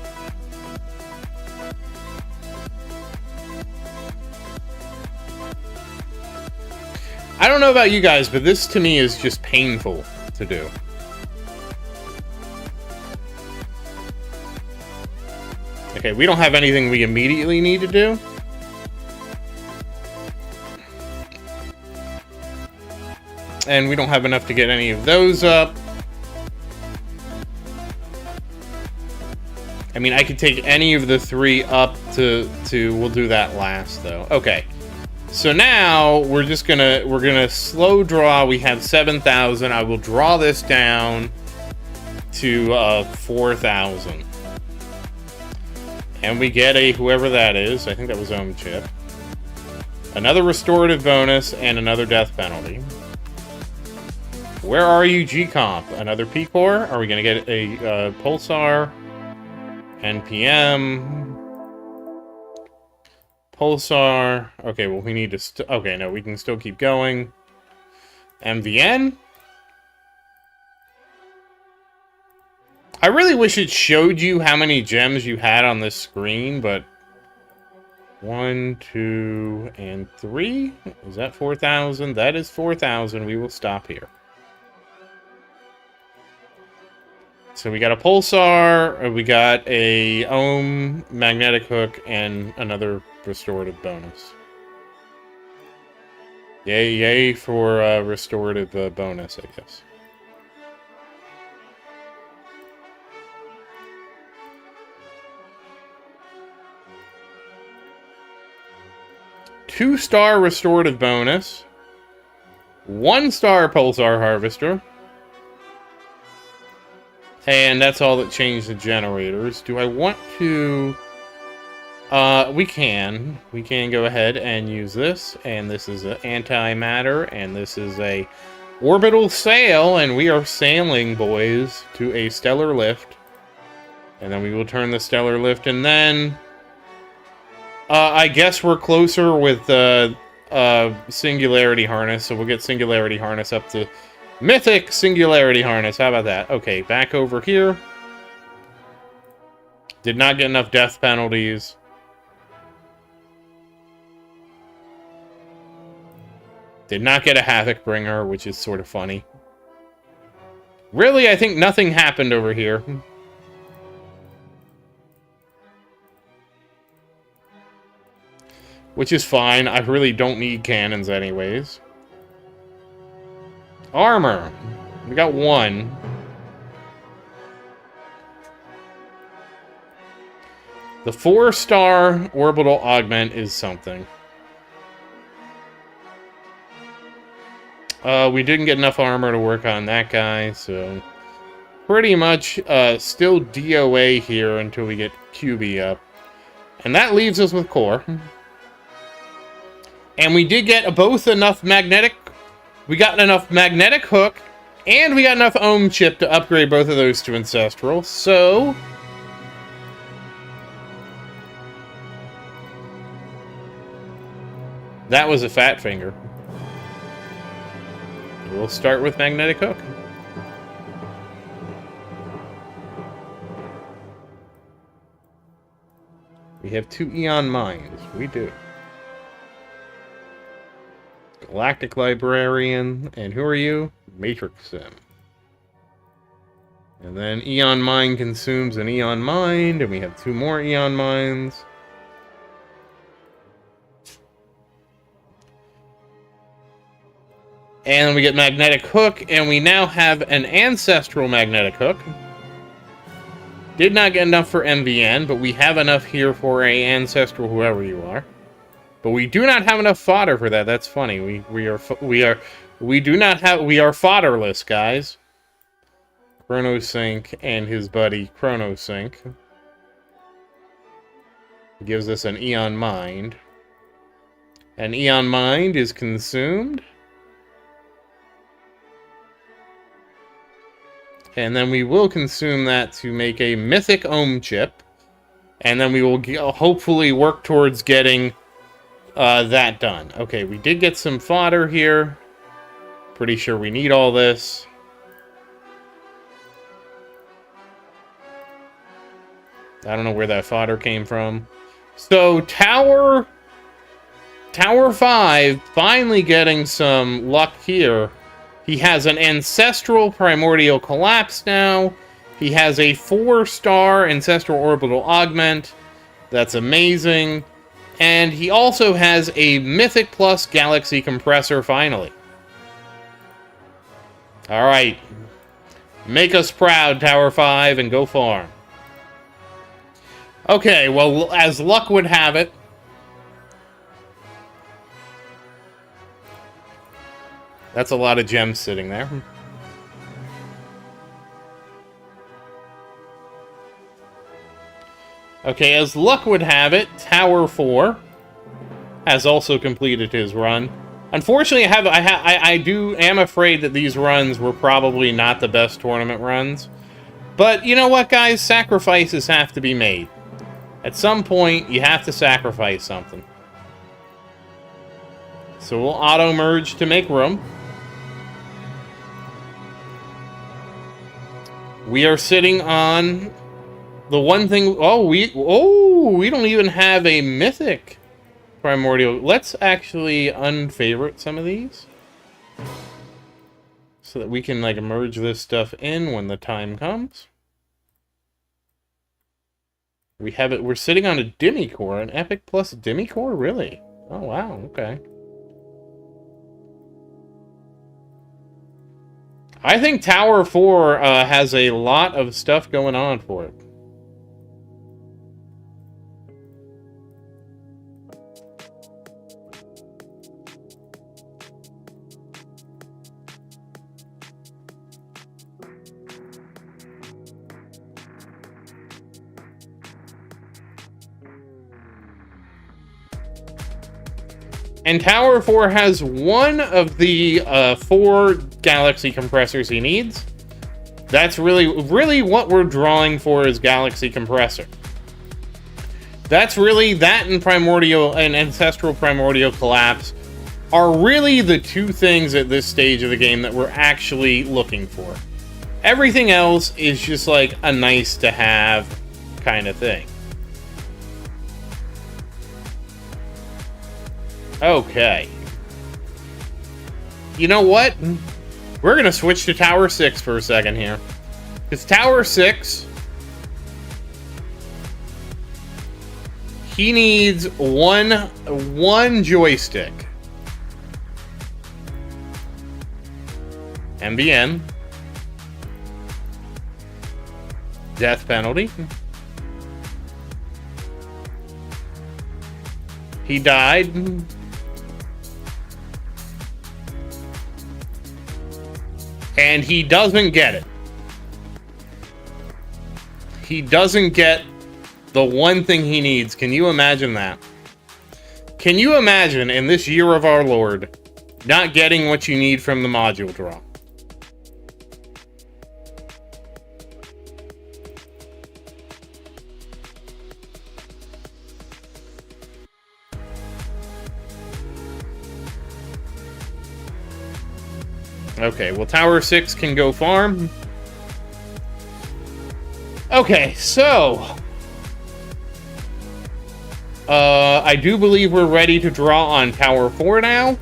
I don't know about you guys, but this to me is just painful to do. Okay, we don't have anything we immediately need to do. And we don't have enough to get any of those up. I mean, I could take any of the three up to we'll do that last, though. Okay. So now we're gonna slow draw. We have 7,000. I will draw this down to 4,000, and we get a whoever that is. I think that was Chip. Another restorative bonus and another death penalty. Where are you, G-Comp? Another P-Core? Are we gonna get a Pulsar? NPM. Pulsar. Okay, well, we need to... okay, no, we can still keep going. MVN? I really wish it showed you how many gems you had on this screen, but 1, 2, and 3? Is that 4,000? That is 4,000. We will stop here. So we got a pulsar, we got a ohm, magnetic hook, and another restorative bonus. Yay for restorative bonus, I guess. Two-star restorative bonus. 1-star pulsar harvester. And that's all that changed the generators. Do I want to... we can. We can go ahead and use this. And this is an antimatter. And this is a orbital sail. And we are sailing, boys, to a stellar lift. And then we will turn the stellar lift. And then... I guess we're closer with Singularity Harness. So we'll get Singularity Harness up to... Mythic Singularity Harness. How about that? Okay, back over here. Did not get enough death penalties. Did not get a Havoc Bringer, which is sort of funny. Really, I think nothing happened over here. Which is fine. I really don't need cannons anyways. Armor. We got 1. The 4-star orbital augment is something. We didn't get enough armor to work on that guy, so... Pretty much still DOA here until we get QB up. And that leaves us with core. And we did get both enough magnetic... We got enough magnetic hook, and we got enough ohm chip to upgrade both of those to ancestral, so... That was a fat finger. We'll start with magnetic hook. We have 2 Eon Mines. We do. Galactic Librarian. And who are you? Matrix Sim. And then Eon Mine consumes an Eon Mind, and we have 2 more Eon Mines. And we get Magnetic Hook, and we now have an Ancestral Magnetic Hook. Did not get enough for MVN, but we have enough here for a Ancestral whoever you are. But we do not have enough fodder for that. That's funny. We are fodderless, guys. Chronosync and his buddy Chronosync gives us an Eon Mind. An Eon Mind is consumed. And then we will consume that to make a Mythic Ohm Chip. And then we will hopefully work towards getting that done. Okay, we did get some fodder here. Pretty sure we need all this. I don't know where that fodder came from. So, Tower 5 finally getting some luck here. He has an Ancestral Primordial Collapse now. He has a 4-star Ancestral Orbital Augment. That's amazing. And he also has a Mythic Plus Galaxy Compressor, finally. Alright. Make us proud, Tower 5, and go farm. Okay, well, as luck would have it, that's a lot of gems sitting there. Okay, as luck would have it, Tower 4 has also completed his run. Unfortunately, I am afraid that these runs were probably not the best tournament runs. But you know what, guys? Sacrifices have to be made. At some point, you have to sacrifice something. So we'll auto-merge to make room. We are sitting on the one thing... we don't even have a mythic primordial. Let's actually unfavorite some of these, so that we can, like, merge this stuff in when the time comes. We have it. We're sitting on a Demi-Core, an Epic plus Demi-Core? Really? Oh, wow. Okay. I think Tower 4 has a lot of stuff going on for it. And Tower 4 has one of the 4 galaxy compressors he needs. That's really what we're drawing for is galaxy compressor. That's really, that and primordial and ancestral primordial collapse are really the 2 things at this stage of the game that we're actually looking for. Everything else is just like a nice to have kind of thing. Okay. You know what? We're going to switch to Tower 6 for a second here. Because Tower 6... he needs one joystick. MBN. Death penalty. He died. And he doesn't get it. He doesn't get the one thing he needs. Can you imagine that? Can you imagine, in this year of our Lord, not getting what you need from the module draw? Okay, well, Tower 6 can go farm. Okay, so... I do believe we're ready to draw on Tower 4 now.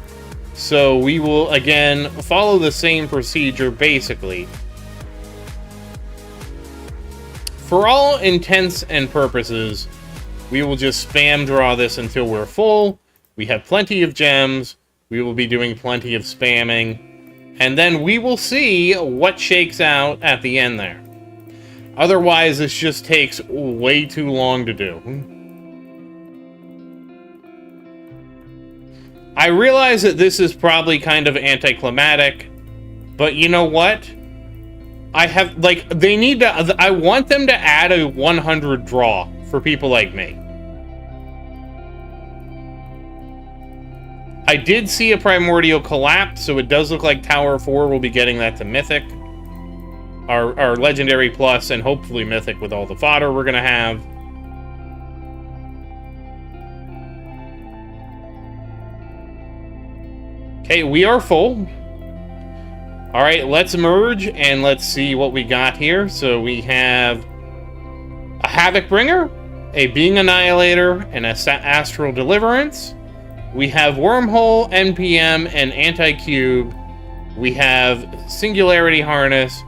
So we will, again, follow the same procedure, basically. For all intents and purposes, we will just spam draw this until we're full. We have plenty of gems. We will be doing plenty of spamming. And then we will see what shakes out at the end there. Otherwise, this just takes way too long to do. I realize that this is probably kind of anticlimactic, but you know what? I have, like, they need to, I want them to add a 100 draw for people like me. I did see a primordial collapse, so it does look like Tower 4 will be getting that to Mythic. Our Legendary Plus, and hopefully Mythic with all the fodder we're going to have. Okay, we are full. Alright, let's merge, and let's see what we got here. So we have a Havoc Bringer, a Being Annihilator, and a Astral Deliverance. We have Wormhole, NPM, and Anti-Cube. We have Singularity Harness,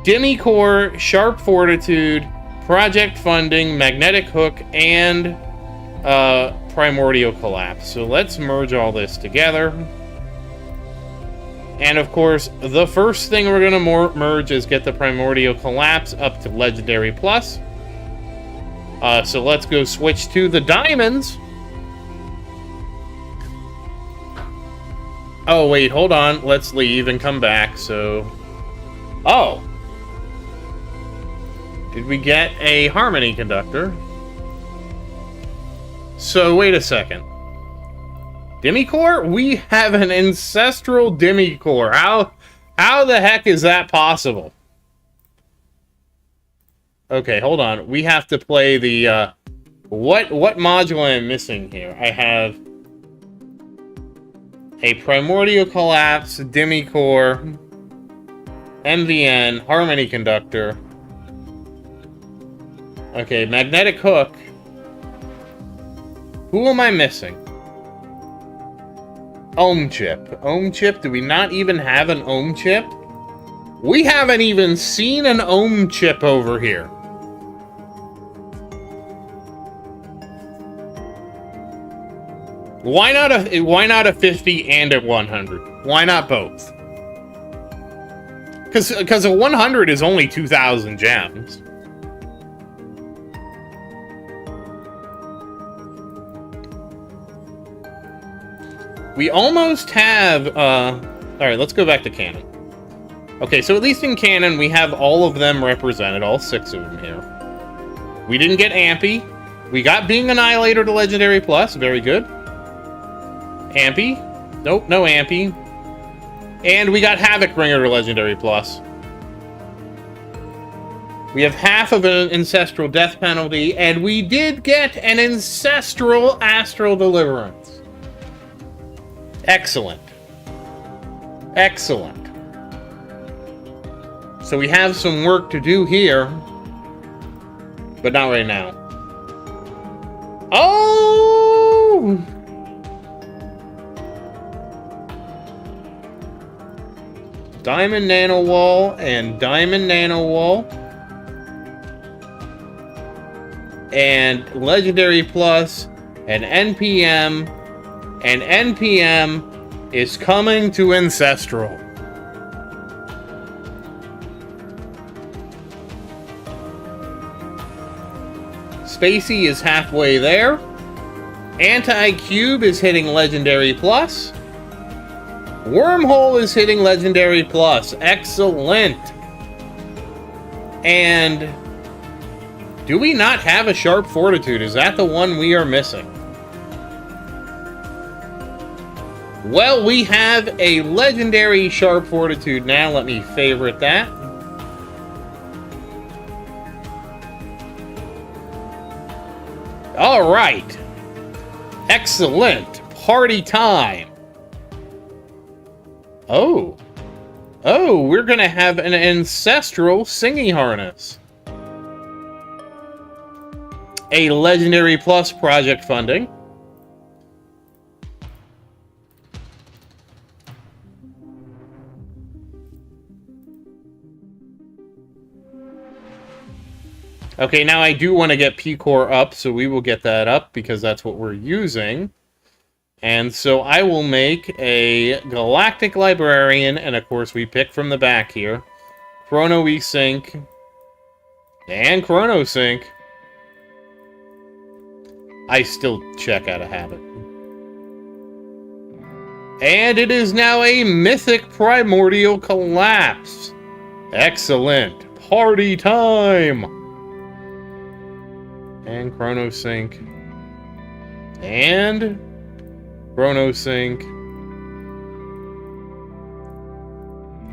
Demi-Core, Sharp Fortitude, Project Funding, Magnetic Hook, and Primordial Collapse. So let's merge all this together. And of course, the first thing we're going to merge is get the Primordial Collapse up to Legendary Plus. So let's go switch to the Diamonds. Oh, wait, hold on. Let's leave and come back, so... Oh! Did we get a Harmony Conductor? So, wait a second. Demi-Core? We have an Ancestral Demi-Core. How the heck is that possible? Okay, hold on. We have to play the, What module am I missing here? I have... a Primordial Collapse, Demi-Core, MVN, Harmony Conductor. Okay, Magnetic Hook. Who am I missing? Ohm Chip. Ohm Chip? Do we not even have an Ohm Chip? We haven't even seen an Ohm Chip over here. Why not a 50 and a 100? Why not both? Because a 100 is only 2,000 gems. We almost have, alright, let's go back to canon. Okay, so at least in canon, we have all of them represented, all 6 of them here. We didn't get Ampy. We got Being Annihilator to Legendary Plus, very good. Ampy. Nope, no Ampy. And we got Havoc Bringer to Legendary Plus. We have half of an Ancestral Death Penalty, and we did get an Ancestral Astral Deliverance. Excellent. Excellent. So we have some work to do here, but not right now. Oh! Diamond Nano Wall and Diamond Nano Wall. And Legendary Plus and NPM. And NPM is coming to Ancestral. Spacey is halfway there. Anti-Cube is hitting Legendary Plus. Wormhole is hitting Legendary Plus. Excellent. And do we not have a Sharp Fortitude? Is that the one we are missing? Well, we have a Legendary Sharp Fortitude now. Let me favorite that. All right. Excellent. Party time. Oh. Oh, we're going to have an Ancestral Singing Harness. A Legendary Plus project funding. Okay, now I do want to get P-Core up, so we will get that up because that's what we're using. And so I will make a Galactic Librarian, and of course we pick from the back here. Chrono E-Sync. And Chrono Sync. I still check out of habit. And it is now a Mythic Primordial Collapse. Excellent. Party time! And Chrono Sync. And Chrono Sync.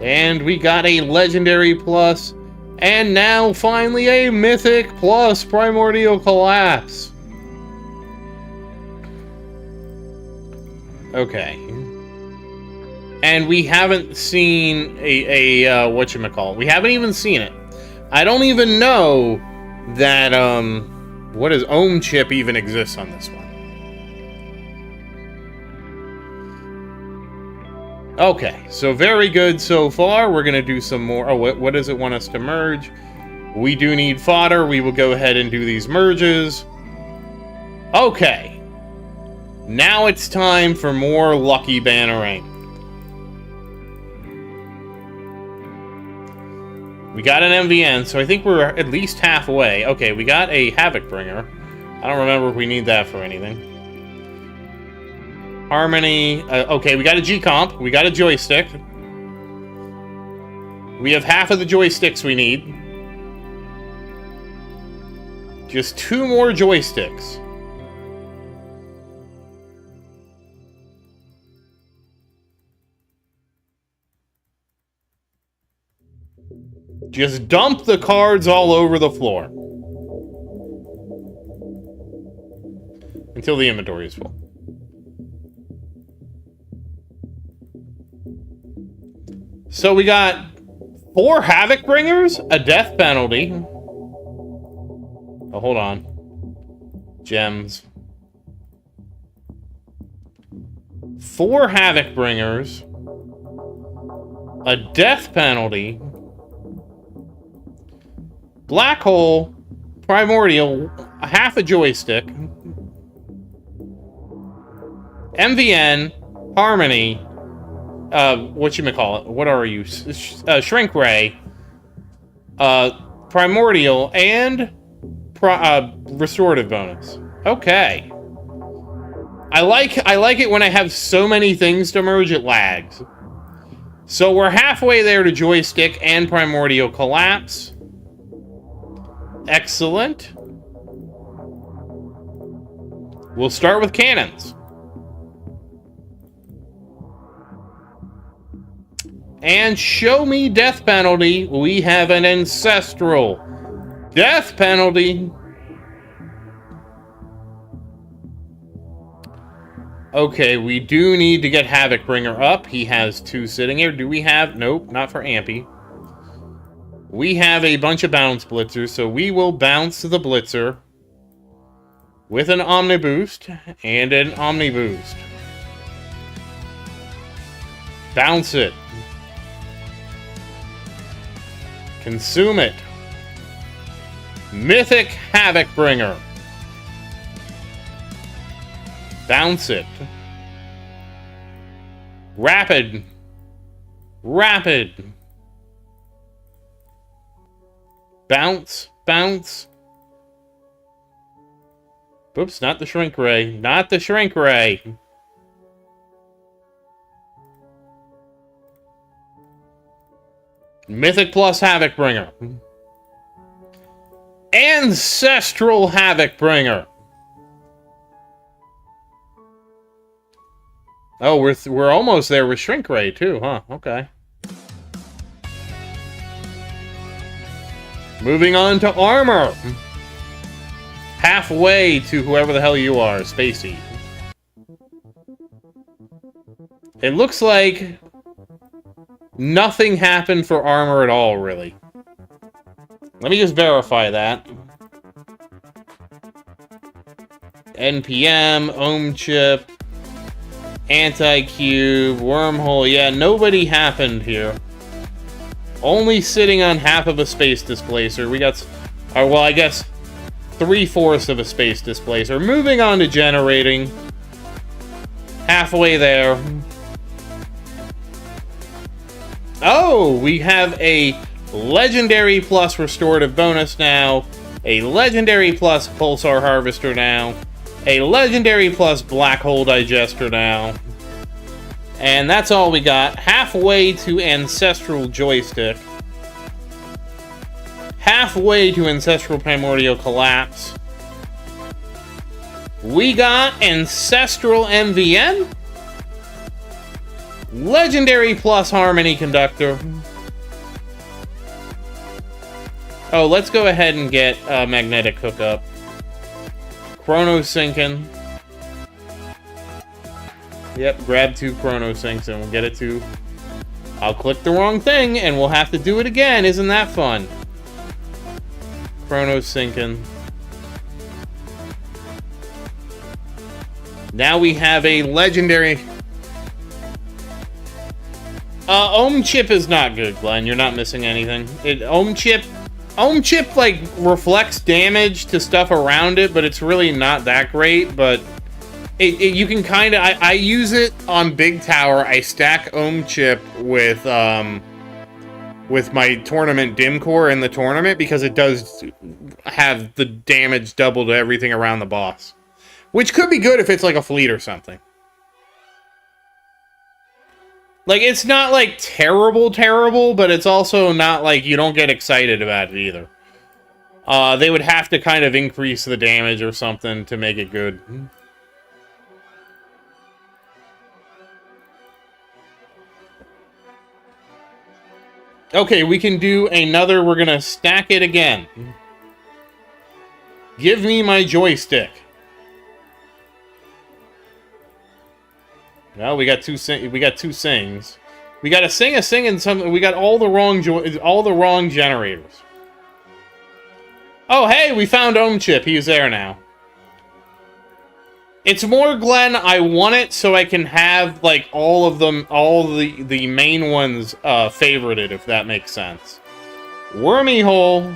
And we got a Legendary Plus. And now, finally, a Mythic Plus Primordial Collapse. Okay. And we haven't seen a whatchamacallit. We haven't even seen it. I don't even know that, what is Ohm Chip even exists on this one? Okay, so very good so far. We're going to do some more. Oh, what does it want us to merge? We do need fodder. We will go ahead and do these merges. Okay. Now it's time for more Lucky Bannering. We got an MVN, so I think we're at least halfway. Okay, we got a Havoc Bringer. I don't remember if we need that for anything. Harmony. Okay, we got a G-Comp. We got a joystick. We have half of the joysticks we need. Just 2 more joysticks. Just dump the cards all over the floor. Until the inventory is full. So we got 4 Havoc Bringers? A death penalty. Oh, hold on. Gems. 4 Havoc Bringers. A death penalty. Black Hole. Primordial. Half a joystick. MVN. Harmony. Whatchamacallit? What are you? Shrink Ray. Primordial. And restorative bonus. Okay. I like it when I have so many things to merge, it lags. So we're halfway there to joystick and primordial collapse. Excellent. We'll start with cannons. And show me death penalty. We have an ancestral death penalty. Okay, we do need to get Havoc Bringer up. He has 2 sitting here. Do we have... Nope, not for Ampy. We have a bunch of bounce blitzers, so we will bounce the blitzer with an Omni Boost and an Omni Boost. Bounce it. Consume it. Mythic Havoc Bringer. Bounce it. Rapid. Rapid. Bounce. Bounce. Oops, not the Shrink Ray. Not the Shrink Ray. Mythic plus Havoc Bringer. Ancestral Havoc Bringer. Oh, we're almost there with Shrink Ray too, huh? Okay. Moving on to armor. Halfway to whoever the hell you are, Spacey. It looks like nothing happened for armor at all, really. Let me just verify that. NPM, Ohm Chip, Anti-Cube, Wormhole. Yeah, nobody happened here. Only sitting on half of a space displacer. We got... well, I guess 3/4 of a space displacer. Moving on to generating. Halfway there. Oh, we have a legendary plus restorative bonus now, a legendary plus pulsar harvester now, a legendary plus black hole digester now, and that's all we got. Halfway to ancestral joystick, halfway to ancestral primordial collapse. We got ancestral MVN. Legendary plus Harmony Conductor. Oh, let's go ahead and get Magnetic Hookup. Chrono Syncing. Yep, grab 2 Chrono Syncs and we'll get it to... I'll click the wrong thing and we'll have to do it again. Isn't that fun? Chrono Syncing. Now we have a legendary... Ohm Chip is not good, Glenn. You're not missing anything. Ohm Chip, like, reflects damage to stuff around it, but it's really not that great, but you can kind of... I use it on Big Tower. I stack Ohm Chip with my tournament Dim Core in the tournament because it does have the damage double to everything around the boss. Which could be good if it's like a fleet or something. Like, it's not, like, terrible, but it's also not, like, you don't get excited about it either. They would have to kind of increase the damage or something to make it good. Okay, we can do another, we're gonna stack it again. Give me my joystick. Well, we got two sings. We got a sing and some. We got all the wrong generators. Oh, hey, we found Ohm Chip. He's there now. It's more, Glenn, I want it so I can have, like, all of them, all the main ones favorited, if that makes sense. Wormy Hole.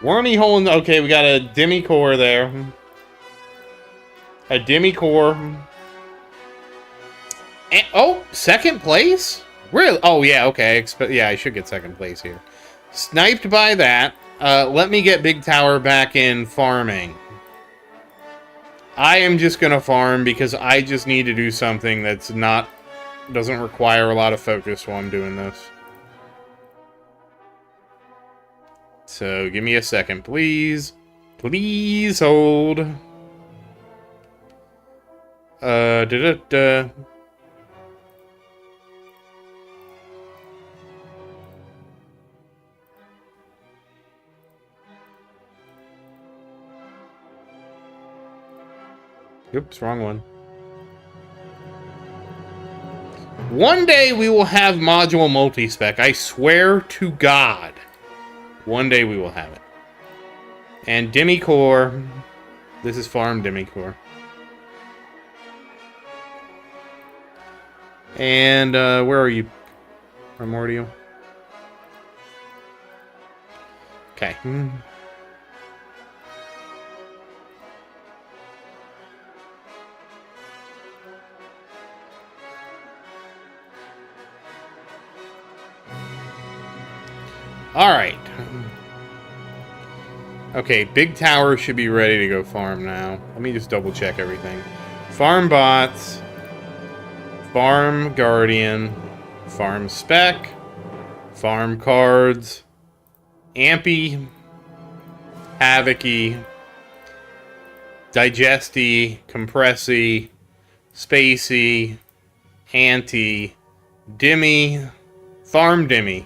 Wormy Hole, okay, we got a Demi Core there. A Demi Core. And, oh, second place? Really? Oh, yeah, okay, yeah, I should get second place here. Sniped by that. Let me get Big Tower back in farming. I am just gonna farm because I just need to do something that's doesn't require a lot of focus while I'm doing this. So, give me a second, please. Please hold. Oops, wrong one. One day we will have module multi-spec. I swear to God. One day we will have it. And Demi Core. This is farm Demi Core. And, where are you? Primordial. Okay. Alright. Okay, Big Tower should be ready to go farm now. Let me just double check everything. Farm bots. Farm Guardian. Farm Spec. Farm Cards. Ampy. Havocy. Digesty. Compressy. Spacey. Anti. Demi. Farm Demi.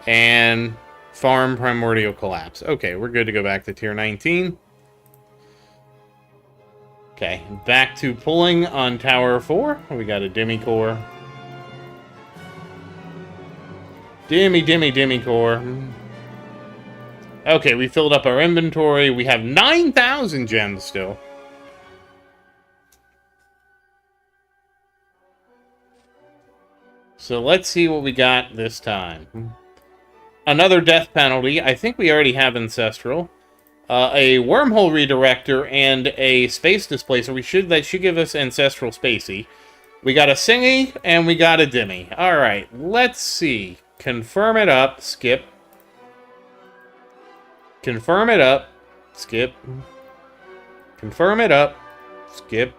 And farm Primordial Collapse. Okay, we're good to go back to tier 19. Okay, back to pulling on Tower 4. We got a Demi Core. Demi Core. Okay, we filled up our inventory. We have 9,000 gems still. So let's see what we got this time. Another death penalty. I think we already have Ancestral. A wormhole redirector and a space displacer. That should give us Ancestral Spacey. We got a Singy and we got a Demi. Alright, let's see. Confirm it up. Skip. Confirm it up. Skip. Confirm it up. Skip.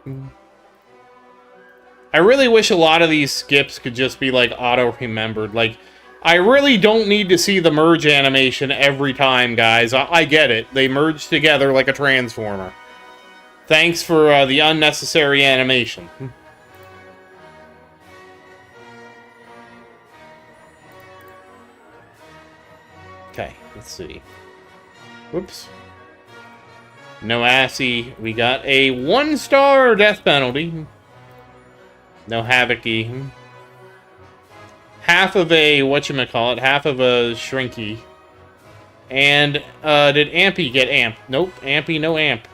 I really wish a lot of these skips could just be, like, auto-remembered. Like, I really don't need to see the merge animation every time, guys. I get it. They merge together like a transformer. Thanks for the unnecessary animation. Okay, let's see. Whoops. No Assy. We got a 1-star death penalty. No Havocy. Half of a, whatchamacallit, half of a Shrinky. And, did Ampy get Amp? Nope, Ampy, no Amp.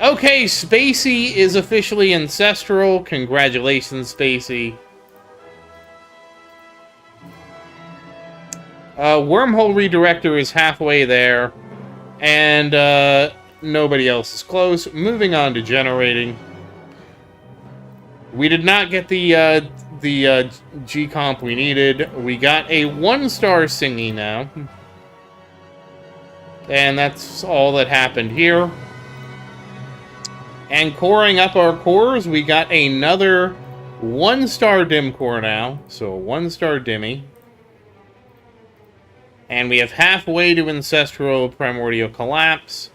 Okay, Spacey is officially Ancestral. Congratulations, Spacey. Wormhole Redirector is halfway there. And, nobody else is close. Moving on to generating. We did not get the G-Comp we needed. We got a 1-star Singy now. And that's all that happened here. And coring up our cores, we got another 1-star Dim Core now. So a 1-star Dimmy. And we have halfway to Ancestral Primordial Collapse.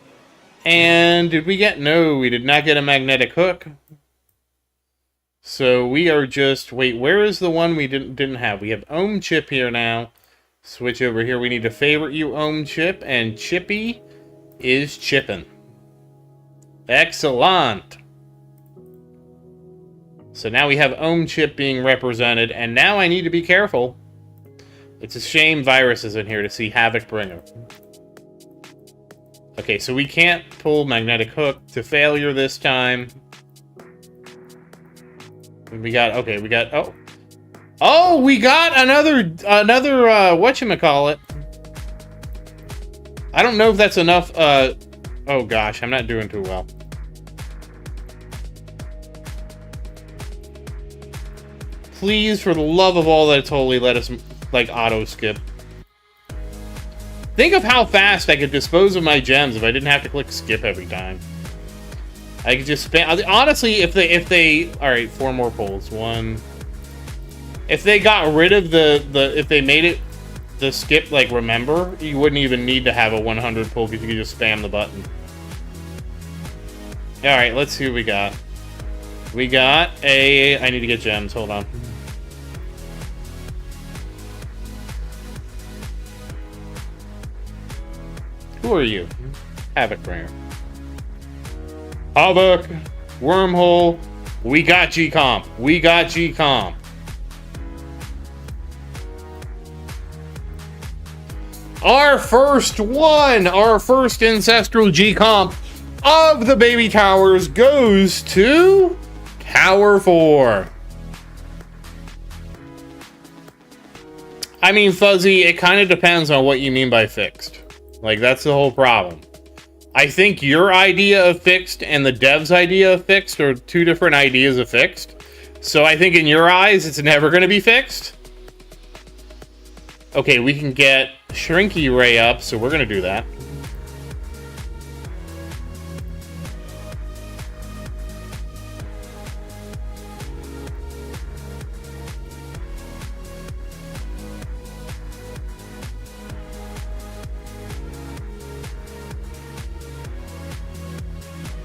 And did we get... No, we did not get a Magnetic Hook. So we are just... Wait, where is the one we didn't have? We have Ohm Chip here now. Switch over here. We need to favorite you, Ohm Chip. And Chippy is chippin'. Excellent. So now we have Ohm chip being represented, and now I need to be careful. It's a shame Virus is in here to see Havoc Bringer. Okay, so we can't pull Magnetic Hook to failure this time. We got, okay, we got, oh, we got another, whatchamacallit. I don't know if that's enough, oh gosh, I'm not doing too well. Please, for the love of all that's holy, let us, like, auto-skip. Think of how fast I could dispose of my gems if I didn't have to click skip every time. I could just spam. Honestly, if they, all right, 4 more pulls. 1. If they got rid of if they made it the skip, like, remember, you wouldn't even need to have a 100 pull because you could just spam the button. All right, let's see what we got. We got I need to get gems. Hold on. Who are you? Havoc Bringer. Havoc! Wormhole! We got G-Comp! We got G-Comp! Our first one! Our first Ancestral G-Comp of the Baby Towers goes to Tower 4. I mean, Fuzzy, it kind of depends on what you mean by fixed. Like, that's the whole problem. I think your idea of fixed and the dev's idea of fixed are 2 different ideas of fixed. So I think in your eyes, it's never going to be fixed. Okay, we can get Shrinky Ray up, so we're going to do that.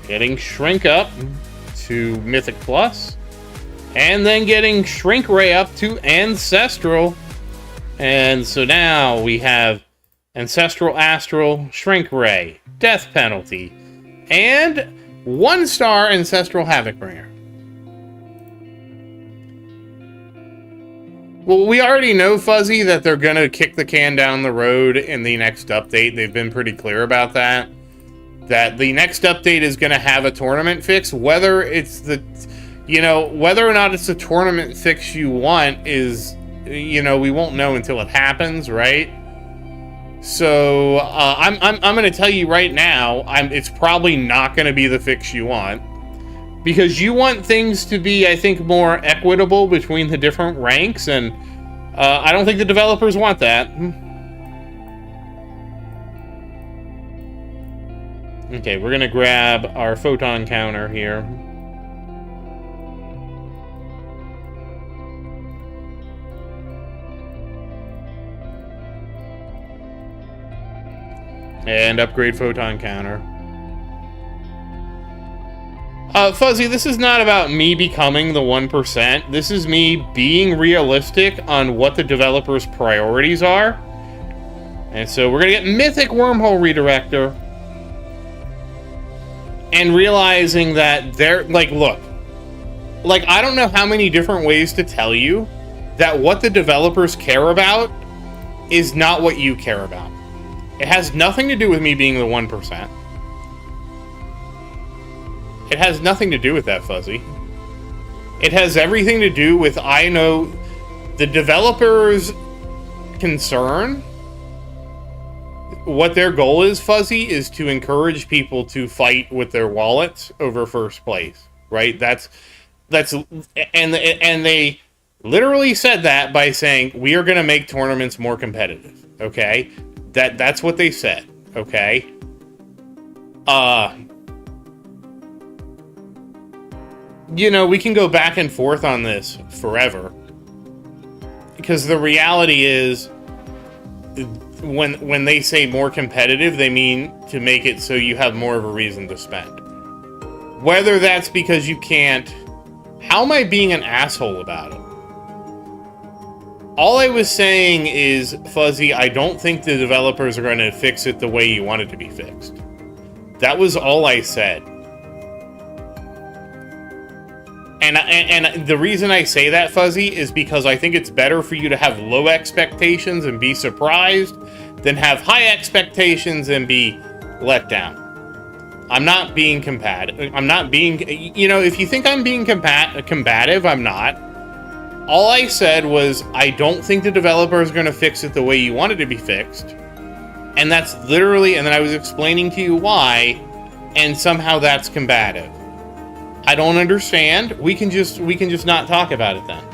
Getting Shrink up to Mythic Plus. And then getting Shrink Ray up to Ancestral. And so now we have Ancestral Astral, Shrink Ray, Death Penalty, and 1-star Ancestral Havoc Bringer. Well, we already know, Fuzzy, that they're going to kick the can down the road in the next update. They've been pretty clear about that. That the next update is going to have a tournament fix. Whether it's the, whether or not it's the tournament fix you want is, we won't know until it happens, right? So I'm going to tell you right now, it's probably not going to be the fix you want, because you want things to be, I think, more equitable between the different ranks, and I don't think the developers want that. Okay, we're gonna grab our photon counter here. And upgrade photon counter. Fuzzy, this is not about me becoming the 1%. This is me being realistic on what the developers' priorities are. And so we're gonna get Mythic Wormhole Redirector. And realizing that they're, like, look. Like, I don't know how many different ways to tell you that what the developers care about is not what you care about. It has nothing to do with me being the 1%. It has nothing to do with that, Fuzzy. It has everything to do with, I know, the developers' concern. What their goal is, Fuzzy, is to encourage people to fight with their wallets over first place, right? And they literally said that by saying, we are going to make tournaments more competitive, okay? That's what they said, okay? We can go back and forth on this forever, because the reality is, when they say more competitive, they mean to make it so you have more of a reason to spend. Whether that's because you can't... How am I being an asshole about it? All I was saying is, Fuzzy, I don't think the developers are going to fix it the way you want it to be fixed. That was all I said. And the reason I say that, Fuzzy, is because I think it's better for you to have low expectations and be surprised than have high expectations and be let down. I'm not being combative. I'm not being, you know, if you think I'm being combative, I'm not. All I said was, I don't think the developer is going to fix it the way you want it to be fixed. And that's literally, and then I was explaining to you why, and somehow that's combative. I don't understand. We can just not talk about it then.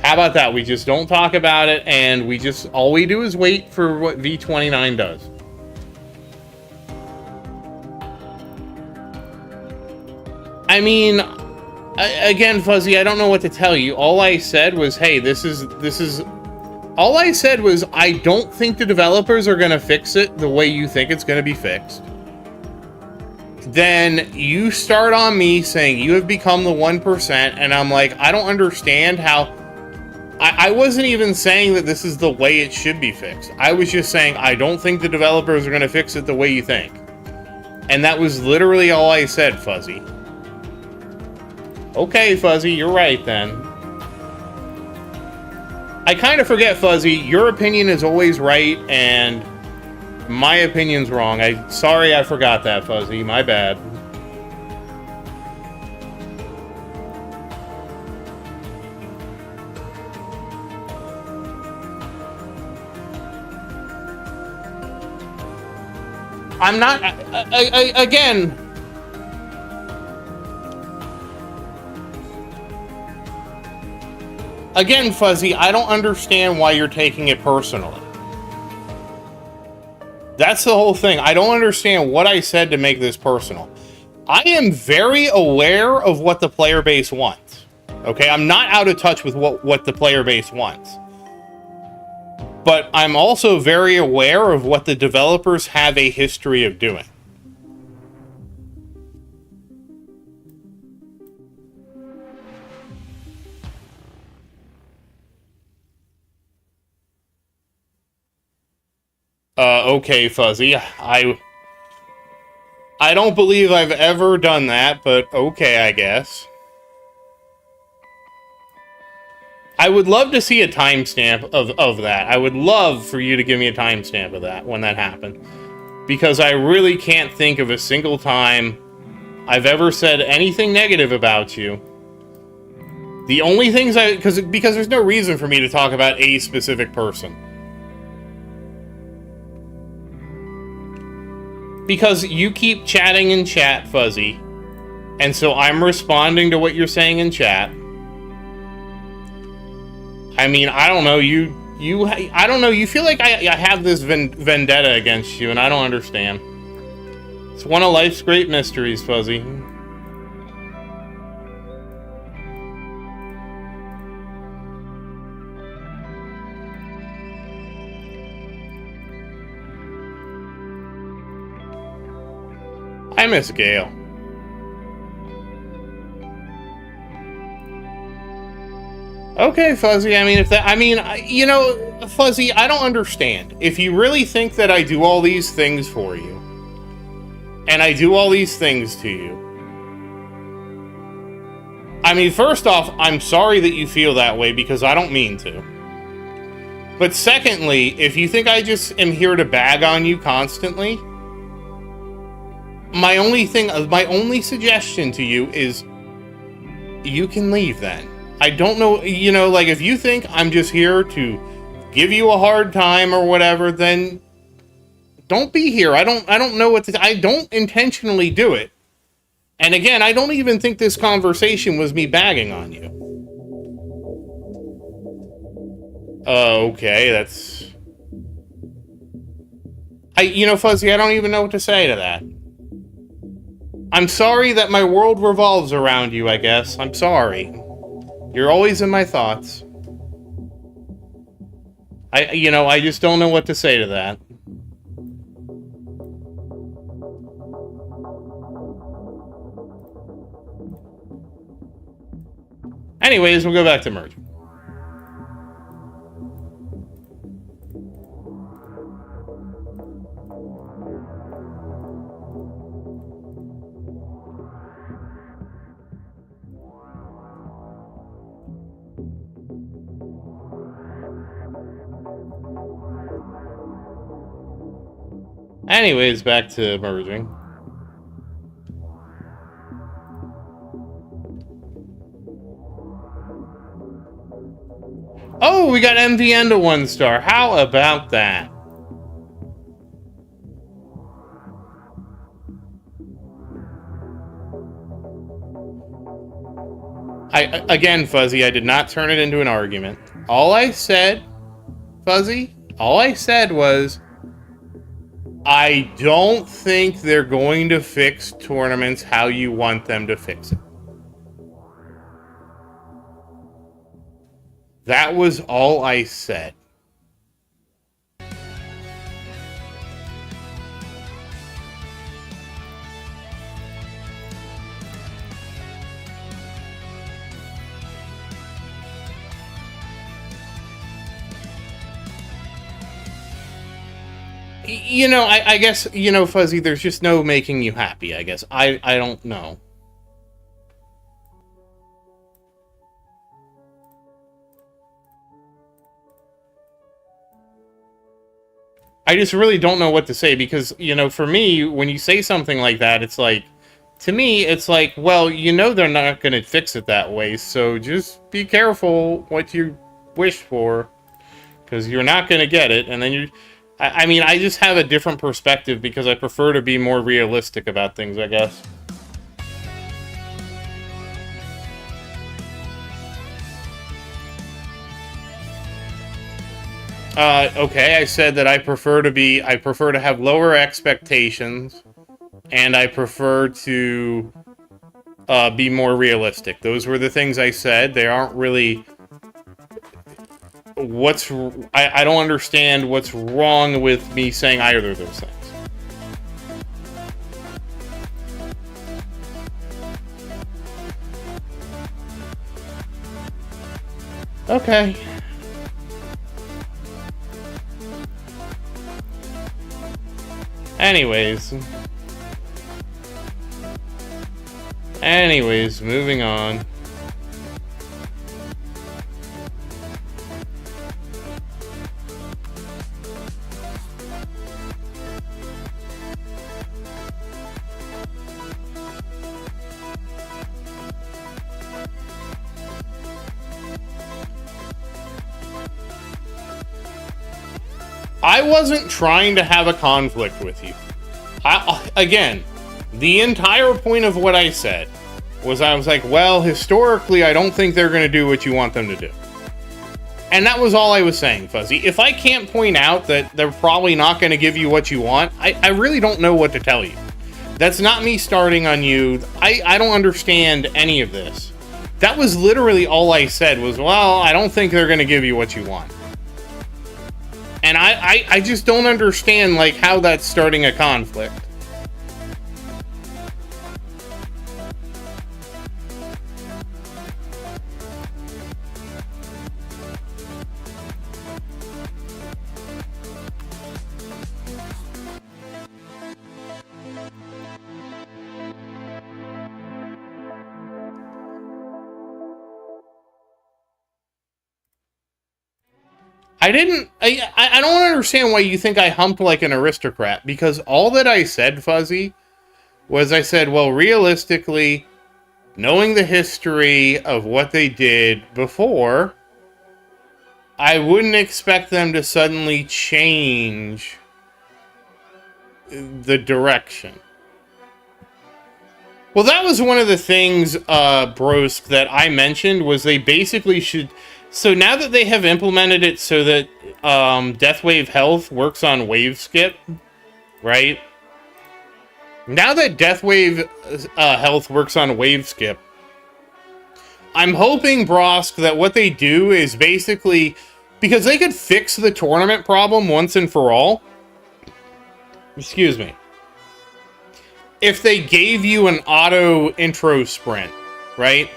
How about that? We just don't talk about it, and we just, all we do is wait for what V29 does. I mean, again, Fuzzy, I don't know what to tell you. All I said was, hey, this is... All I said was, I don't think the developers are going to fix it the way you think it's going to be fixed. Then you start on me saying you have become the 1%, and I'm like, I don't understand how... I wasn't even saying that this is the way it should be fixed. I was just saying, I don't think the developers are going to fix it the way you think. And that was literally all I said, Fuzzy. Okay, Fuzzy, you're right then. I kind of forget, Fuzzy, your opinion is always right, and my opinion's wrong. Sorry I forgot that, Fuzzy. My bad. I'm not... again... Again, Fuzzy, I don't understand why you're taking it personally. That's the whole thing. I don't understand what I said to make this personal. I am very aware of what the player base wants. Okay, I'm not out of touch with what the player base wants. But I'm also very aware of what the developers have a history of doing. Okay, Fuzzy. I don't believe I've ever done that, but okay, I guess. I would love to see a timestamp of that. I would love for you to give me a timestamp of that, when that happened. Because I really can't think of a single time I've ever said anything negative about you. The only things because there's no reason for me to talk about a specific person. Because you keep chatting in chat, Fuzzy, and so I'm responding to what you're saying in chat. I mean, I don't know, I don't know, you feel like I have this vendetta against you, and I don't understand. It's one of life's great mysteries, Fuzzy. I miss Gale. Okay, Fuzzy, I mean, you know, Fuzzy, I don't understand. If you really think that I do all these things for you, and I do all these things to you, I mean, first off, I'm sorry that you feel that way, because I don't mean to. But secondly, if you think I just am here to bag on you constantly, my only suggestion to you is you can leave then. I don't know, you know, like, if you think I'm just here to give you a hard time or whatever, then don't be here. I don't know what to... I don't intentionally do it. And again, I don't even think this conversation was me bagging on you. Okay, that's... You know, Fuzzy, I don't even know what to say to that. I'm sorry that my world revolves around you, I guess. I'm sorry. You're always in my thoughts. You know, I just don't know what to say to that. Anyways, we'll go back to merge. Anyways, back to merging. Oh, we got MVN to 1 star. How about that? Again, Fuzzy, I did not turn it into an argument. All I said, Fuzzy, all I said was, I don't think they're going to fix tournaments how you want them to fix it. That was all I said. You know, I guess, you know, Fuzzy, there's just no making you happy, I guess. I don't know. I just really don't know what to say because, you know, for me, when you say something like that, it's like, to me, it's like, well, you know they're not going to fix it that way, so just be careful what you wish for, because you're not going to get it, and then you... I mean, I just have a different perspective because I prefer to be more realistic about things, I guess. Okay, I said that I prefer to have lower expectations, and I prefer to be more realistic. Those were the things I said. They aren't really... I don't understand what's wrong with me saying either of those things. Okay. Anyways, moving on. I wasn't trying to have a conflict with you. Again, the entire point of what I said was I was like, well, historically, I don't think they're going to do what you want them to do. And that was all I was saying, Fuzzy. If I can't point out that they're probably not going to give you what you want, I really don't know what to tell you. That's not me starting on you. I don't understand any of this. That was literally all I said was, well, I don't think they're going to give you what you want. And I just don't understand, like, how that's starting a conflict. I don't understand why you think I humped like an aristocrat, because all that I said, Fuzzy, was I said, well, realistically, knowing the history of what they did before, I wouldn't expect them to suddenly change the direction. Well, that was one of the things, Brosk, that I mentioned, was they basically should... So now that they have implemented it so that Deathwave Health works on wave skip, right? Now that Deathwave Health works on wave skip, I'm hoping, Brosk, that what they do is basically... Because they could fix the tournament problem once and for all. Excuse me. If they gave you an auto intro sprint, right?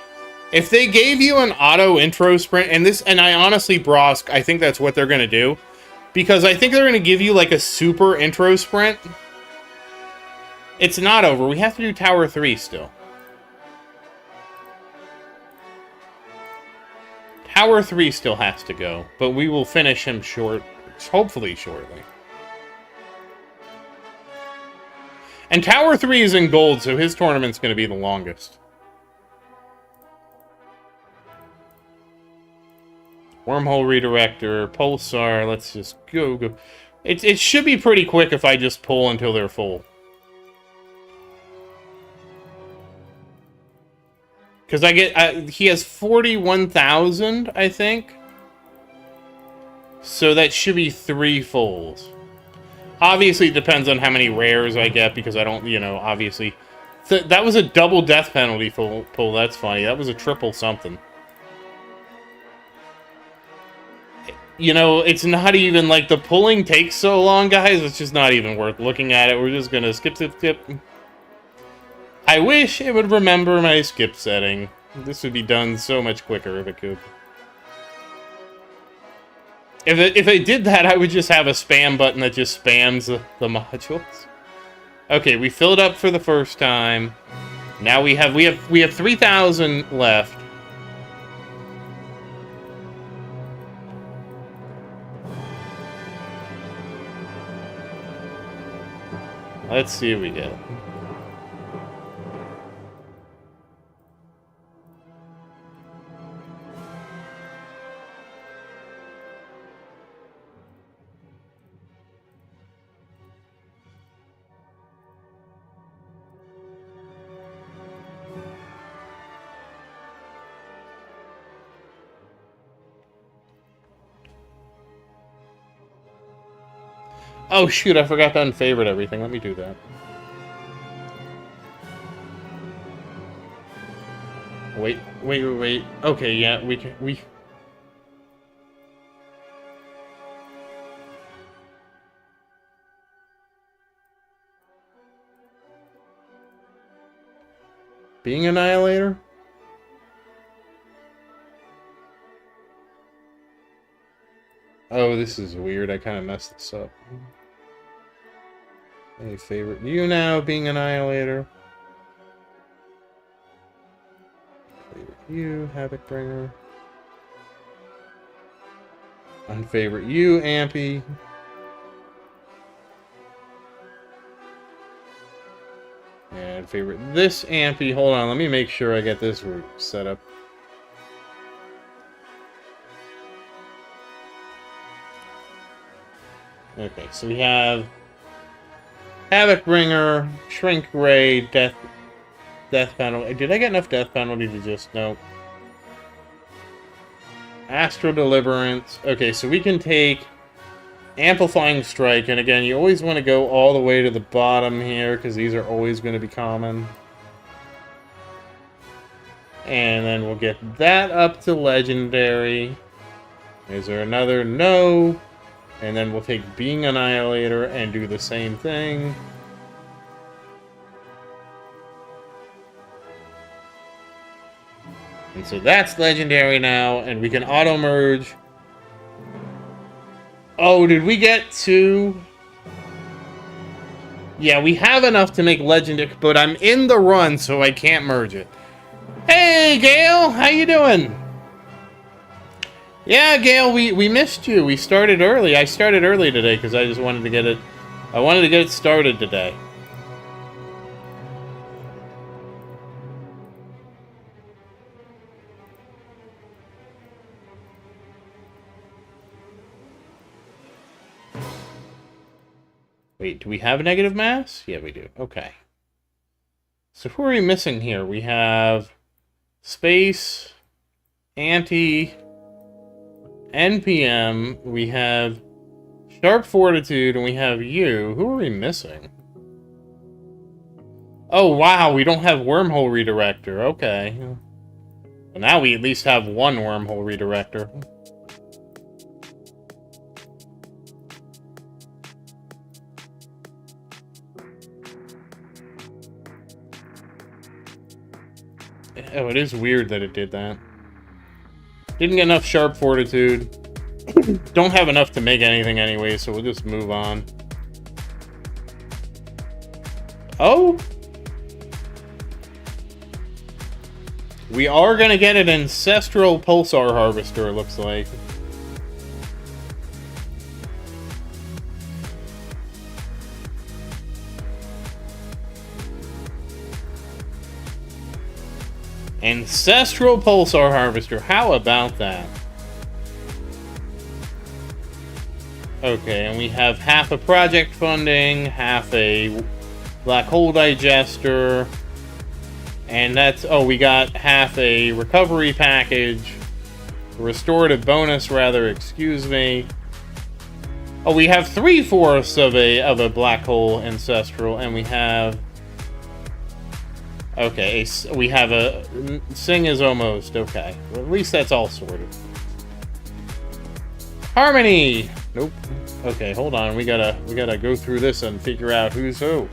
If they gave you an auto intro sprint, and I honestly, Brosk, I think that's what they're going to do. Because I think they're going to give you like a super intro sprint. It's not over. We have to do Tower 3 still. Tower 3 still has to go, but we will finish him hopefully shortly. And Tower 3 is in gold, so his tournament's going to be the longest. Wormhole Redirector, Pulsar, let's just go. It should be pretty quick if I just pull until they're full. Because he has 41,000, I think. So that should be 3 fulls. Obviously, it depends on how many rares I get, because I don't, obviously. That was a double death penalty pull, that's funny. That was a triple something. It's not even, like, the pulling takes so long, guys, it's just not even worth looking at it. We're just gonna skip. I wish it would remember my skip setting. This would be done so much quicker if it could. If it did that, I would just have a spam button that just spams the modules. Okay, we filled up for the first time. Now we have 3,000 left. Let's see what we get. Oh shoot, I forgot to unfavorite everything. Let me do that. Wait. Okay, yeah, we... Being Annihilator? Oh, this is weird. I kind of messed this up. Any favorite you now, Being Annihilator? Favorite you, Havoc Bringer. Unfavorite you, Ampy. And favorite this Ampy. Hold on, let me make sure I get this route set up. Okay, so we have Havoc Bringer, Shrink Ray, Death Penalty. Did I get enough Death Penalty to just... Nope. Astral Deliverance. Okay, so we can take Amplifying Strike, and again, you always want to go all the way to the bottom here, because these are always going to be common. And then we'll get that up to Legendary. Is there another? No. And then we'll take Being Annihilator and do the same thing. And so that's Legendary now, and we can auto-merge. Oh, did we get 2? Yeah, we have enough to make Legendary, but I'm in the run, so I can't merge it. Hey, Gail! How you doing? Yeah, Gail, we missed you. We started early. I started early today because I just wanted to get it... I wanted to get it started today. Wait, do we have negative mass? Yeah, we do. Okay. So who are we missing here? We have Space, Anti... NPM, we have Sharp Fortitude, and we have you. Who are we missing? Oh, wow, we don't have Wormhole Redirector. Okay. Well, now we at least have one Wormhole Redirector. Oh, it is weird that it did that. Didn't get enough Sharp Fortitude. Don't have enough to make anything anyway, so we'll just move on. Oh! We are gonna get an Ancestral Pulsar Harvester, it looks like. Ancestral Pulsar Harvester. How about that? Okay, and we have half a project funding, half a black hole digester, and that's, oh, we got half a recovery package, restorative bonus, rather, excuse me. Oh, we have 3/4 of a black hole ancestral, and we have, okay, we have a, Sing is almost, okay. Well, at least that's all sorted. Harmony! Nope. Okay, hold on. We gotta go through this and figure out who's who.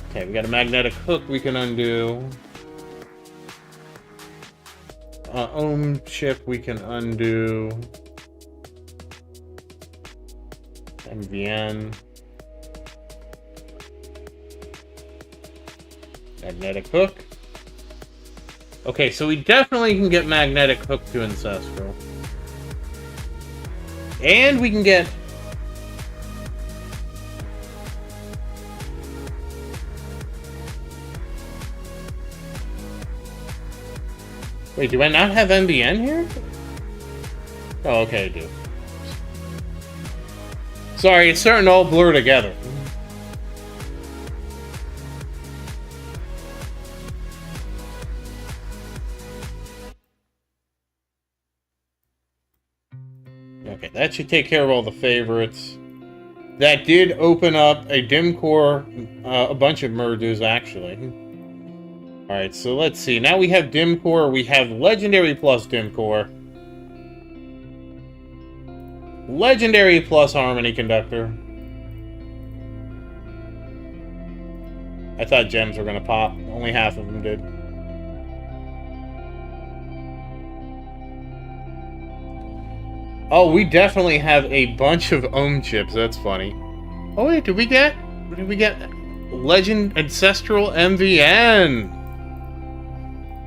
Okay, we got a magnetic hook we can undo. Ohm chip we can undo. MVN. Magnetic hook. Okay, so we definitely can get magnetic hook to ancestral. And we can get... Wait, do I not have MBN here? Oh, okay, I do. Sorry, it's starting to all blur together. Okay, that should take care of all the favorites. That did open up a dim core, a bunch of merges, actually. Alright, so let's see. Now we have dim core, we have legendary plus dim core. Legendary plus harmony conductor. I thought gems were gonna pop. Only half of them did. Oh, we definitely have a bunch of ohm chips. That's funny. Oh wait, did we get Legend Ancestral MVN?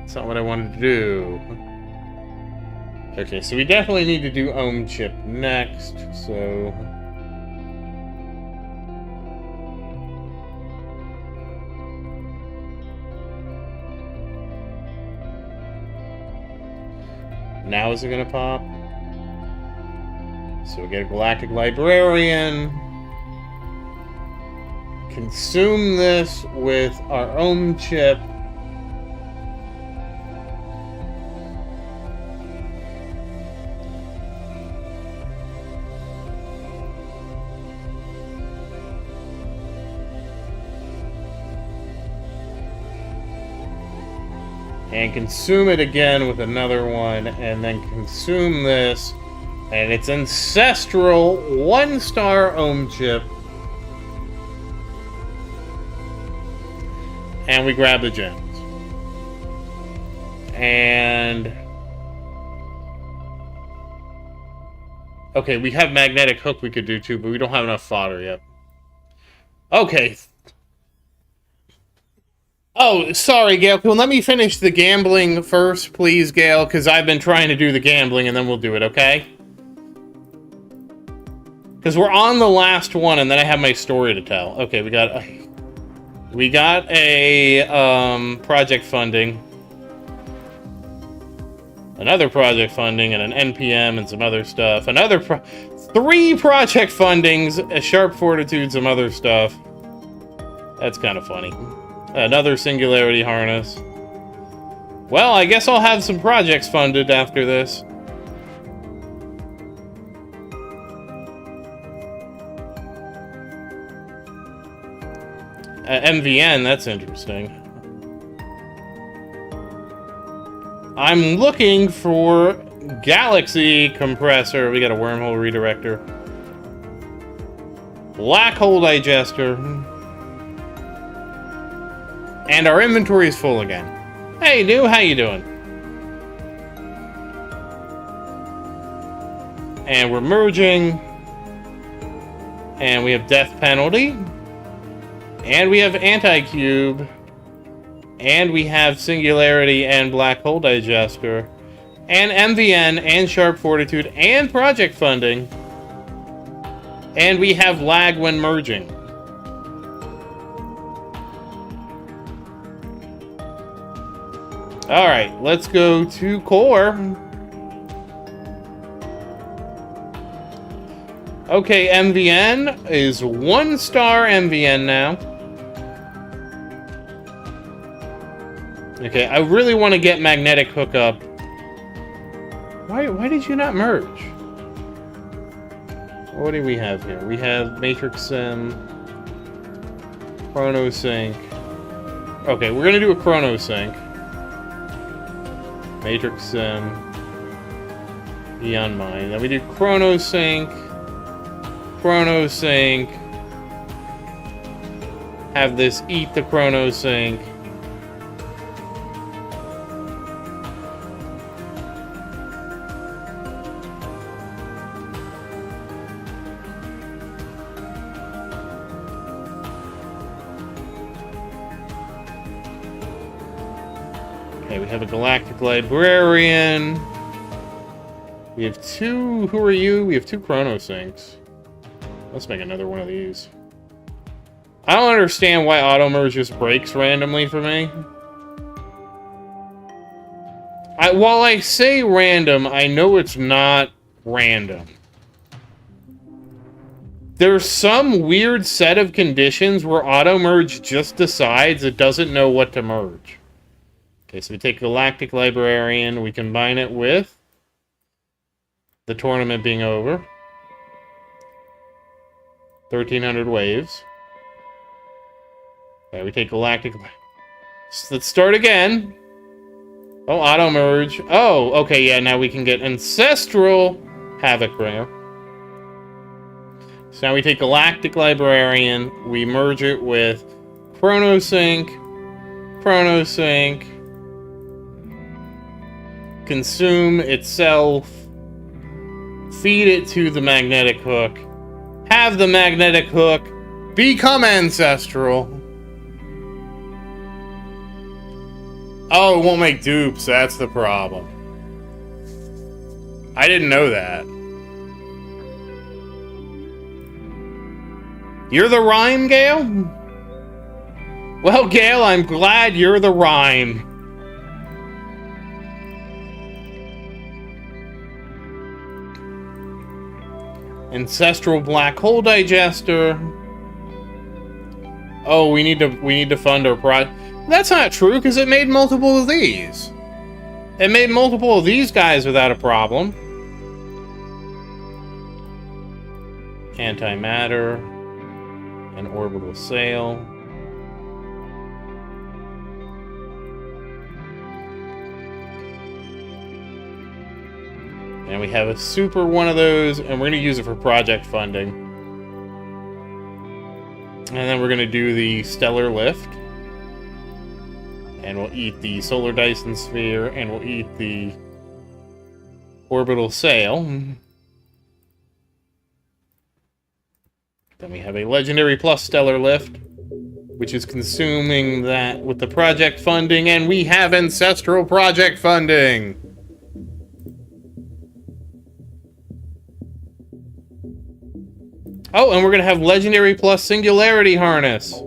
That's not what I wanted to do. Okay, so we definitely need to do ohm chip next, so... Now is it gonna pop? So we get a Galactic Librarian. Consume this with our own chip. And consume it again with another one, and then consume this. And it's ancestral 1-star ohm chip. And we grab the gems. And... okay, we have magnetic hook we could do too, but we don't have enough fodder yet. Okay. Oh, sorry, Gail. Well, let me finish the gambling first, please, Gail, because I've been trying to do the gambling, and then we'll do it, okay? Because we're on the last one, and then I have my story to tell. Okay, we got a project funding, another project funding, and an NPM, and some other stuff. Three project fundings, a sharp fortitude, some other stuff. That's kind of funny. Another singularity harness. Well, I guess I'll have some projects funded after this. MVN, that's interesting. I'm looking for Galaxy Compressor. We got a wormhole redirector. Black hole digester. And our inventory is full again. Hey, New, how you doing? And we're merging. And we have death penalty. And we have anti-cube. And we have singularity and black hole digester. And MVN and sharp fortitude and project funding. And we have lag when merging. Alright, let's go to core. Okay, MVN is 1-star MVN now. Okay, I really want to get magnetic hookup. Why did you not merge? What do we have here? We have Matrix Sim, Chrono Sync. Okay, we're gonna do a Chrono Sync. Matrix Sim, Beyond Mind. Then we do Chrono Sync, Chrono Sync. Have this eat the Chrono Sync. Okay, we have a Galactic Librarian. We have two... Who are you? We have two Chrono Syncs. Let's make another one of these. I don't understand why auto merge just breaks randomly for me. While I say random, I know it's not random. There's some weird set of conditions where auto merge just decides it doesn't know what to merge. Okay, so we take Galactic Librarian, we combine it with the tournament being over. 1,300 waves. Okay, we take Galactic... So let's start again. Oh, auto merge. Oh, okay, yeah, now we can get Ancestral Havoc Bringer. So now we take Galactic Librarian, we merge it with Chrono Sync, consume itself, feed it to the magnetic hook, have the magnetic hook become ancestral. Oh, it won't make dupes, that's the problem. I didn't know that. You're the rhyme, Gale? Well, Gale, I'm glad you're the rhyme. Ancestral Black Hole Digester. Oh, we need to fund our project. That's not true, because it made multiple of these. It made multiple of these guys without a problem. Antimatter. An orbital sail. And we have a super one of those, and we're going to use it for project funding. And then we're going to do the Stellar Lift. And we'll eat the Solar Dyson Sphere, and we'll eat the Orbital Sail. Then we have a Legendary plus Stellar Lift, which is consuming that with the project funding, and we have Ancestral project funding! Oh, and we're gonna have Legendary plus Singularity Harness.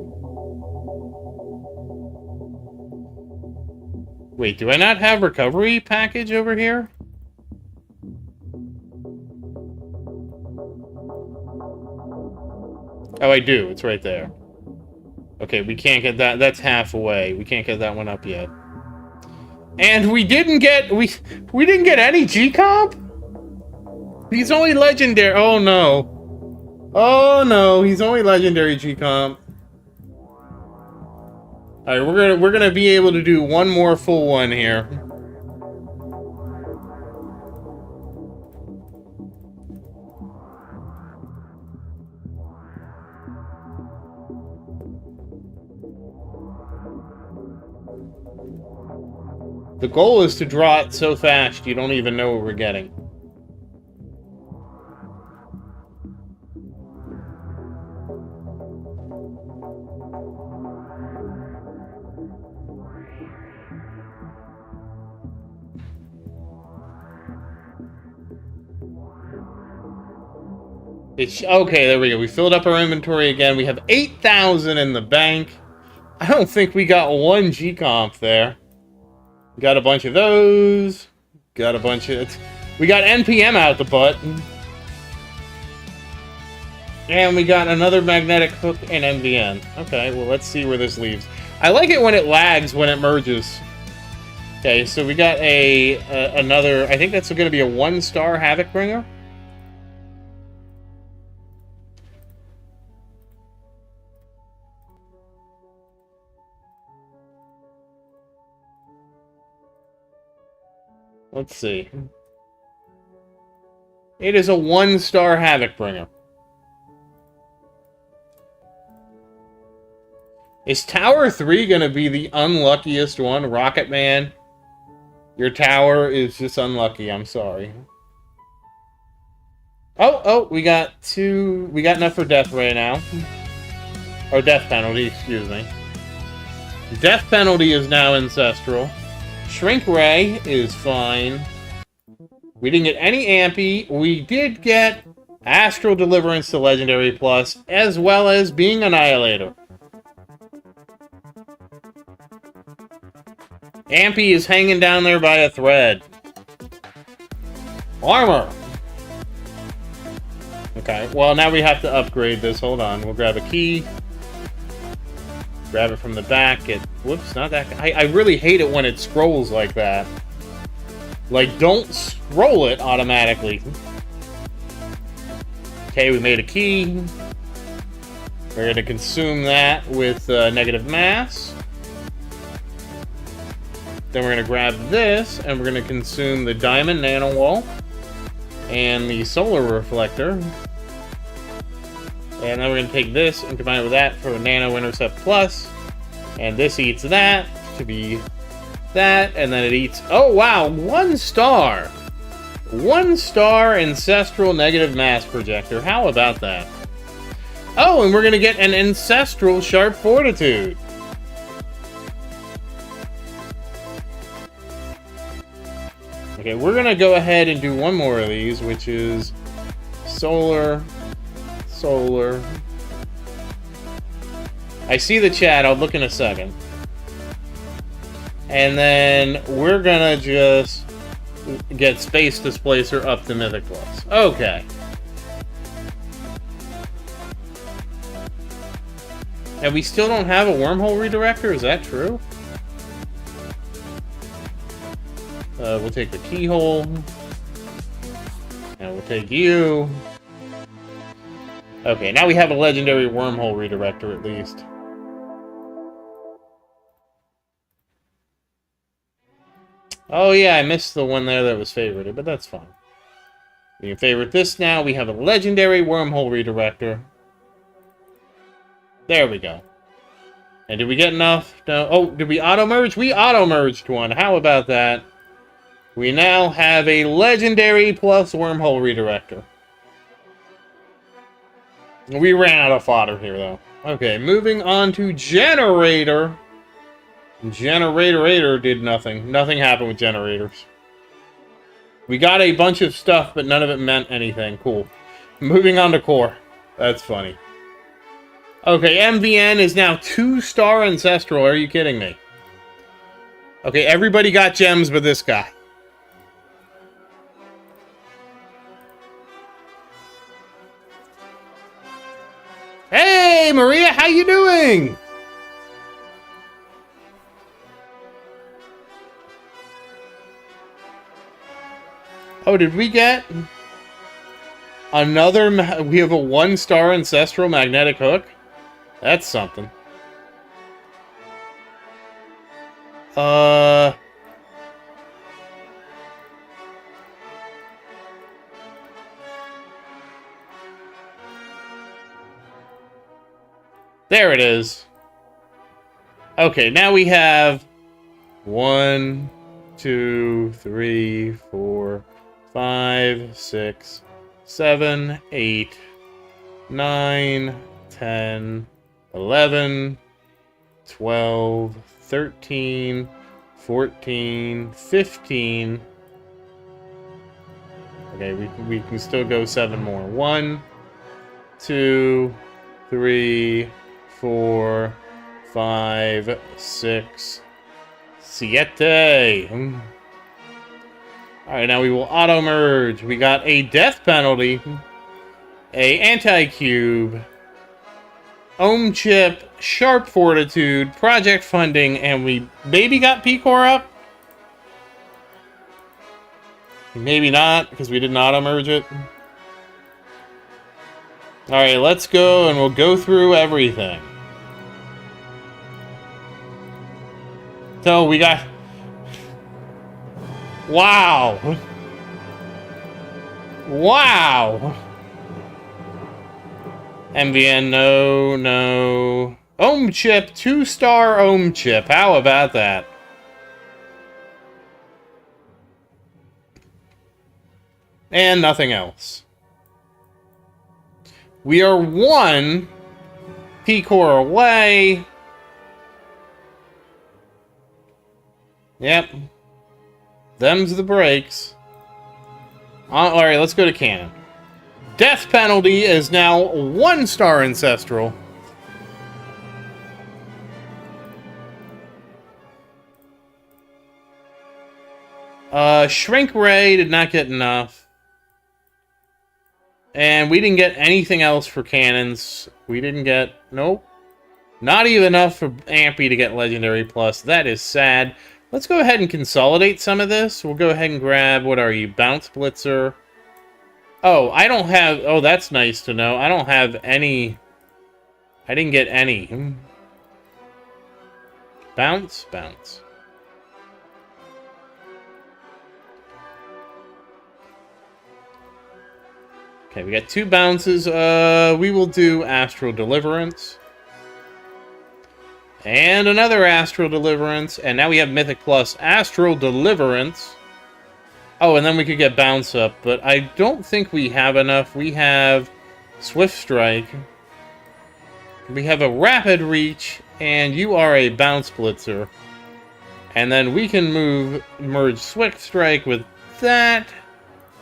Wait, do I not have Recovery package over here? Oh, I do. It's right there. Okay, we can't get that. That's half away. We can't get that one up yet. And we didn't get... We didn't get any G-Comp? He's only Legendary. Oh, no. Oh no, he's only Legendary G-Comp. Alright, we're gonna be able to do one more full one here. The goal is to draw it so fast you don't even know what we're getting. Okay, there we go. We filled up our inventory again. We have 8,000 in the bank. I don't think we got one G-Comp there. Got a bunch of those. Got a bunch of... We got NPM out the butt. And we got another magnetic hook and MVN. Okay, well, let's see where this leaves. I like it when it lags when it merges. Okay, so we got another... I think that's going to be a 1-star Havoc Bringer. Let's see. It is a 1-star Havoc Bringer. Is Tower 3 gonna be the unluckiest one? Rocket Man, your tower is just unlucky. I'm sorry. Oh, we got enough for death right now. Or death penalty, excuse me. Death penalty is now ancestral. Shrink Ray is fine. We didn't get any Ampy. We did get Astral Deliverance to Legendary Plus, as well as Being Annihilator. Ampy is hanging down there by a thread. Armor! Okay, well now we have to upgrade this. Hold on, we'll grab a key. Grab it from the back. Whoops, not that. I really hate it when it scrolls like that. Like, don't scroll it automatically. Okay, we made a key. We're going to consume that with negative mass. Then we're going to grab this, and we're going to consume the diamond nano wall and the solar reflector. And then we're going to take this and combine it with that for a Nano Intercept Plus. And this eats that to be that. And then it eats... Oh, wow! 1-star! 1-star Ancestral Negative Mass Projector. How about that? Oh, and we're going to get an Ancestral Sharp Fortitude. Okay, we're going to go ahead and do one more of these, which is Solar... I see the chat, I'll look in a second. And then we're gonna just get Space Displacer up to Mythic Plus. Okay. And we still don't have a Wormhole Redirector, is that true? We'll take the Keyhole. And we'll take you. Okay, now we have a legendary Wormhole Redirector, at least. Oh yeah, I missed the one there that was favorited, but that's fine. We can favorite this now. We have a legendary Wormhole Redirector. There we go. And did we get enough? No. Oh, did we auto-merge? We auto-merged one. How about that? We now have a legendary plus Wormhole Redirector. We ran out of fodder here, though. Okay, moving on to Generator. Generator did nothing. Nothing happened with generators. We got a bunch of stuff, but none of it meant anything. Cool. Moving on to Core. That's funny. Okay, MVN is now 2-star Ancestral. Are you kidding me? Okay, everybody got gems but this guy. Hey, Maria, how you doing? Oh, did we get another? We have a 1-star Ancestral Magnetic Hook? That's something. There it is. Okay, now we have 1, 2, 3, 4, 5, 6, 7, 8, 9, 10, 11, 12, 13, 14, 15. Okay, we can still go 7 more. 1, 2, 3, 4, 5, 6, Siete. Alright, now we will auto-merge. We got a death penalty, a anti-cube, ohm chip, sharp fortitude, project funding, and we maybe got P-Core up? Maybe not, because we didn't auto-merge it. Alright, let's go, and we'll go through everything. So, we got... Wow! Wow! MVN, no. Ohm chip, 2-star ohm chip. How about that? And nothing else. We are 1 P-Core away. Yep. Them's the breaks. Alright, let's go to Cannon. Death penalty is now 1-star Ancestral. Shrink Ray did not get enough. And we didn't get anything else for cannons. We didn't get... Nope. Not even enough for Ampy to get Legendary Plus. That is sad. Let's go ahead and consolidate some of this. We'll go ahead and grab... What are you? Bounce Blitzer. Oh, I don't have... Oh, that's nice to know. I don't have any... I didn't get any. Bounce? Bounce. Okay, we got 2 bounces. We will do Astral Deliverance. And another Astral Deliverance. And now we have Mythic Plus Astral Deliverance. Oh, and then we could get Bounce Up. But I don't think we have enough. We have Swift Strike. We have a Rapid Reach. And you are a Bounce Blitzer. And then we can merge Swift Strike with that.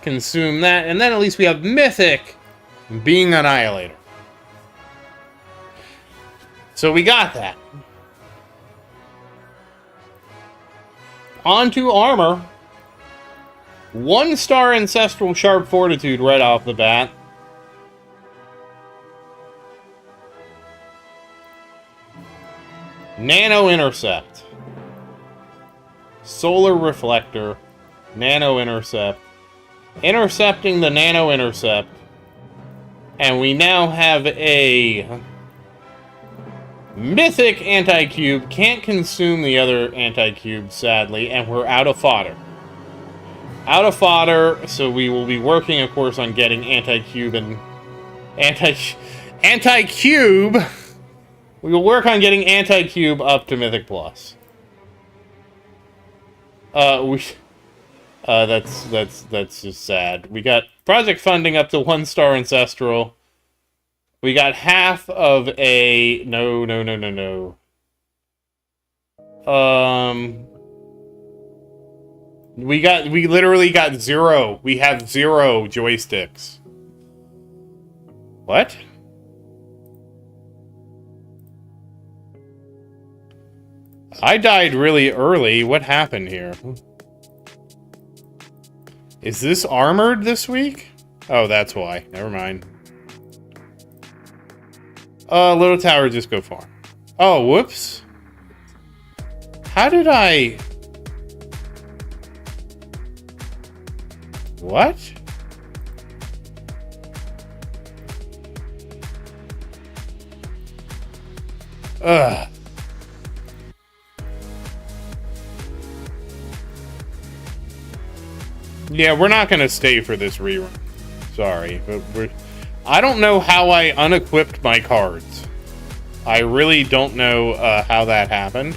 Consume that. And then at least we have Mythic being Annihilator. So we got that. On to armor. 1-star Ancestral Sharp Fortitude right off the bat. Nano Intercept. Solar Reflector. Nano Intercept. Intercepting the Nano Intercept. And we now have a Mythic Anti-Cube. Can't consume the other Anti-Cube, sadly, and we're out of fodder. Out of fodder, so we will be working, of course, on getting Anti-Cube and... Anti-Cube! We will work on getting Anti-Cube up to Mythic Plus. That's just sad. We got project funding up to 1-star Ancestral. We got half of a... No. We literally got 0. We have 0 joysticks. What? I died really early. What happened here? Is this armored this week? Oh, that's why. Never mind. Little tower, just go far. Oh, whoops. How did I... What? Ugh. Yeah, we're not gonna stay for this rerun. Sorry, but I don't know how I unequipped my cards. I really don't know how that happened.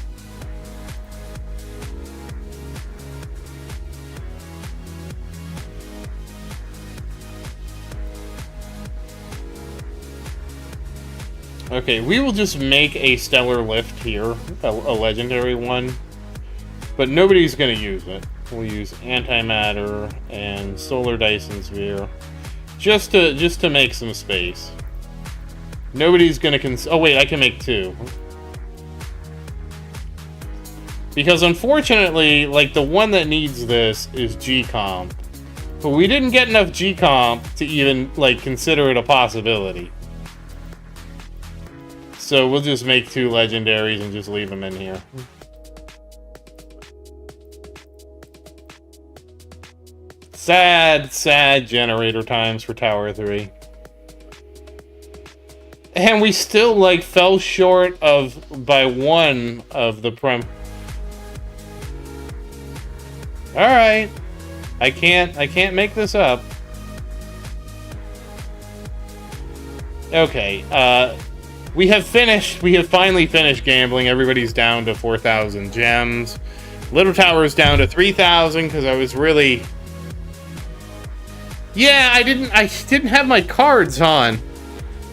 Okay, we will just make a Stellar Lift here, a legendary one, but nobody's gonna use it. We'll use Antimatter and Solar Dyson Sphere just to make some space. Nobody's gonna oh wait, I can make 2. Because unfortunately, like, the one that needs this is G-Comp. But we didn't get enough G-Comp to even, like, consider it a possibility. So we'll just make 2 legendaries and just leave them in here. Sad, sad generator times for Tower 3. And we still, like, fell short of, by 1 of the Alright. I can't make this up. Okay, we have finally finished gambling. Everybody's down to 4,000 gems. Little Tower's down to 3,000, because I was really... Yeah, I didn't have my cards on.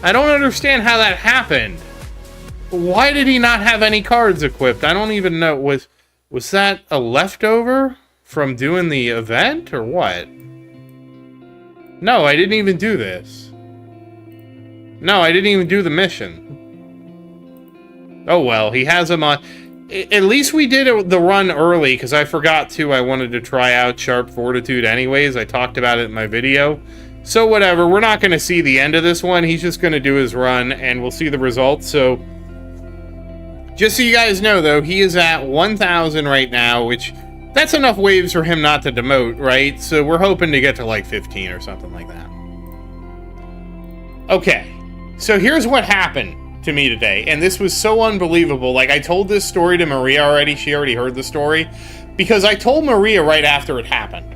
I don't understand how that happened. Why did he not have any cards equipped? I don't even know. Was that a leftover from doing the event, or what? No, I didn't even do this. No, I didn't even do the mission. Oh well, he has them on. At least we did the run early, because I forgot to. I wanted to try out Sharp Fortitude anyways. I talked about it in my video. So whatever, we're not going to see the end of this one. He's just going to do his run, and we'll see the results. So, just so you guys know, though, he is at 1,000 right now, which, that's enough waves for him not to demote, right? So we're hoping to get to, like, 15 or something like that. Okay, so here's what happened to me today, and this was so unbelievable. Like, I told this story to Maria already. She already heard the story, because I told Maria right after it happened.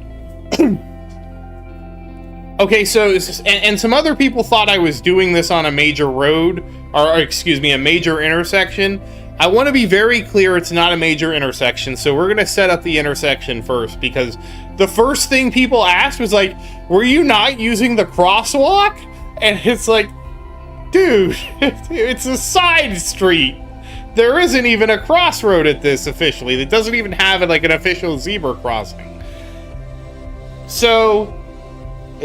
Okay, so, and some other people thought I was doing this on a major road, or excuse me, a major intersection. I want to be very clear, it's not a major intersection, so we're going to set up the intersection first, because the first thing people asked was like, were you not using the crosswalk? And it's like, dude, it's a side street. There isn't even a crossroad at this officially. It doesn't even have like an official zebra crossing. So...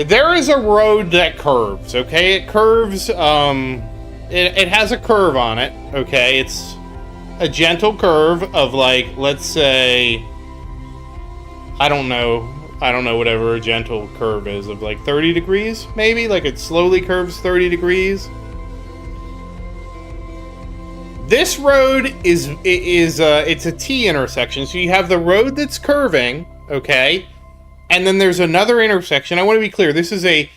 there is a road that curves, okay? It curves, it has a curve on it, okay? It's a gentle curve of, like, let's say, I don't know whatever a gentle curve is, of like 30 degrees, maybe? Like it slowly curves 30 degrees. This road it's a T intersection, so you have the road that's curving, okay? And then there's another intersection. I want to be clear. This is a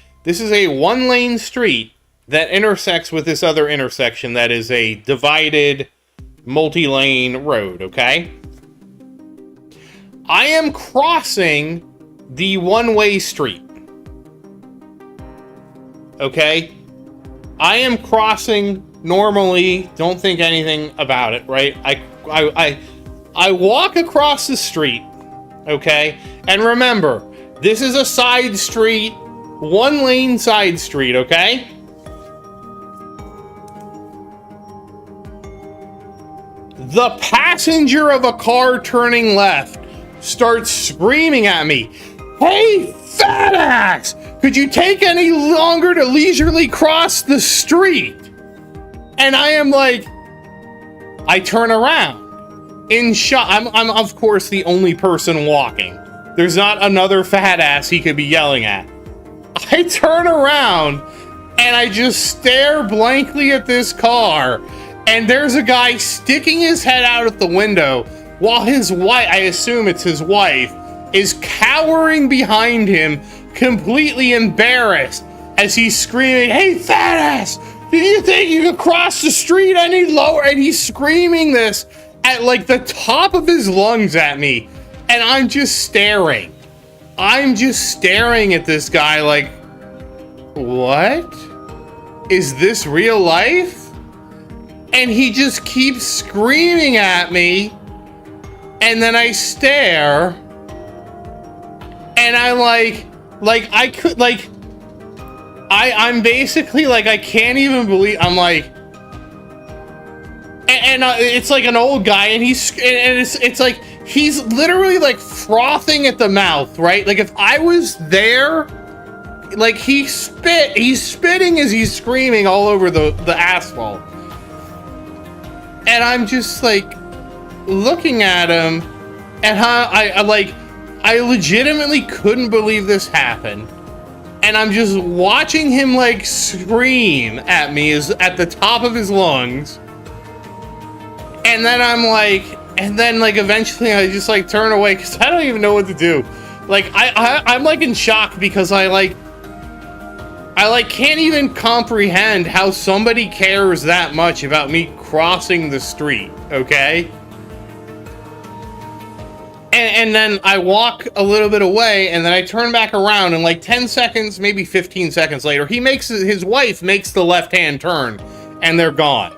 one-lane street that intersects with this other intersection that is a divided multi-lane road, okay? I am crossing the one-way street. Okay? I am crossing normally, don't think anything about it, right? I walk across the street. Okay, and remember, this is a side street, one-lane side street, okay? The passenger of a car turning left starts screaming at me, "Hey, fat ass! Could you take any longer to leisurely cross the street?" And I am like, I turn around. In shock. I'm of course the only person walking. There's not another fat ass he could be yelling at. I turn around and I just stare blankly at this car, and there's a guy sticking his head out at the window while his wife, I assume it's his wife, is cowering behind him, completely embarrassed as he's screaming, "Hey, fat ass! Do you think you could cross the street any lower?" And he's screaming this at like the top of his lungs at me, and I'm just staring. I'm just staring at this guy like, what? Is this real life? And he just keeps screaming at me, and then I stare, and I'm I'm basically like, I can't even believe, I'm like, and it's like an old guy, and it's like he's literally like frothing at the mouth, right? Like if I was there, like he's spitting as he's screaming all over the asphalt, and I'm just like, looking at him, and I legitimately couldn't believe this happened. And I'm just watching him, like, scream at me at the top of his lungs. And then eventually I just, like, turn away, because I don't even know what to do. Like, I'm, like, in shock, because I can't even comprehend how somebody cares that much about me crossing the street, okay? And then I walk a little bit away, and then I turn back around, and like 10 seconds, maybe 15 seconds later, his wife makes the left-hand turn, and they're gone.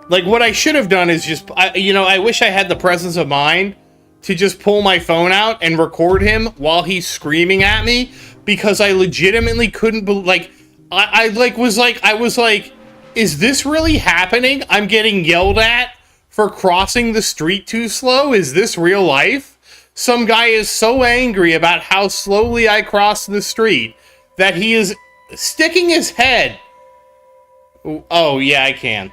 Like, what I should have done is just, I wish I had the presence of mind to just pull my phone out and record him while he's screaming at me, because I legitimately couldn't believe, I was like, is this really happening? I'm getting yelled at for crossing the street too slow? Is this real life? Some guy is so angry about how slowly I cross the street that he is sticking his head. Oh, yeah, I can.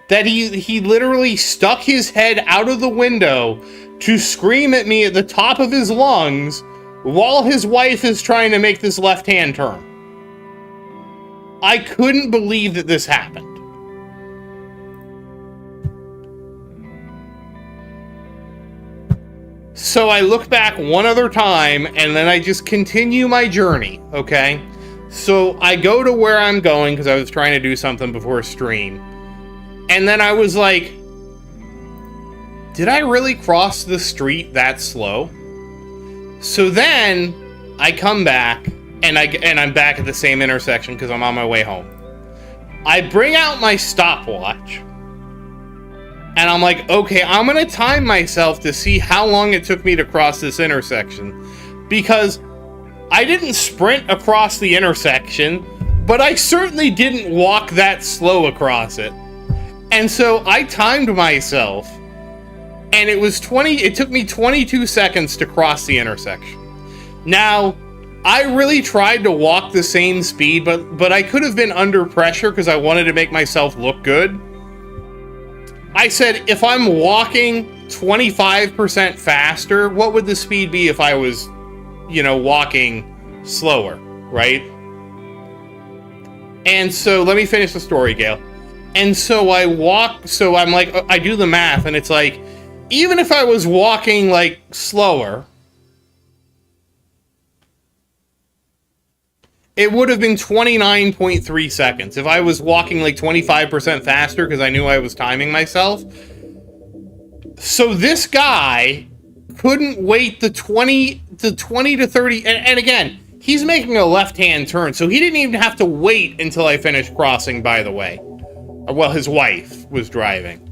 That he literally stuck his head out of the window to scream at me at the top of his lungs while his wife is trying to make this left-hand turn. I couldn't believe that this happened. So I look back one other time, and then I just continue my journey, okay? So I go to where I'm going, because I was trying to do something before stream. And then I was like, did I really cross the street that slow? So then I come back, and I'm back at the same intersection because I'm on my way home. I bring out my stopwatch, and I'm like, okay, I'm gonna time myself to see how long it took me to cross this intersection, because I didn't sprint across the intersection, but I certainly didn't walk that slow across it. And so I timed myself, and it took me 22 seconds to cross the intersection. Now, I really tried to walk the same speed, but I could have been under pressure because I wanted to make myself look good. I said, if I'm walking 25% faster, what would the speed be if I was, walking slower, right? And so, let me finish the story, Gail. And so I'm like, I do the math, and it's like, even if I was walking, like, slower, it would have been 29.3 seconds. If I was walking like 25% faster because I knew I was timing myself. So this guy couldn't wait the 20 to 30. And again, he's making a left-hand turn. So he didn't even have to wait until I finished crossing, by the way. Well, his wife was driving.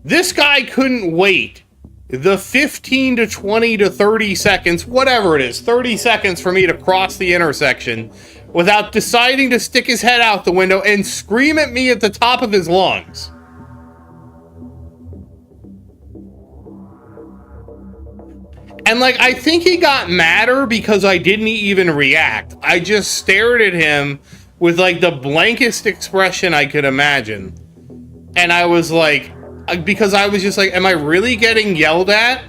This guy couldn't wait the 15 to 20 to 30 seconds, whatever it is, 30 seconds for me to cross the intersection without deciding to stick his head out the window and scream at me at the top of his lungs. And, like, I think he got madder because I didn't even react. I just stared at him with, like, the blankest expression I could imagine. And I was like, because I was just like, am I really getting yelled at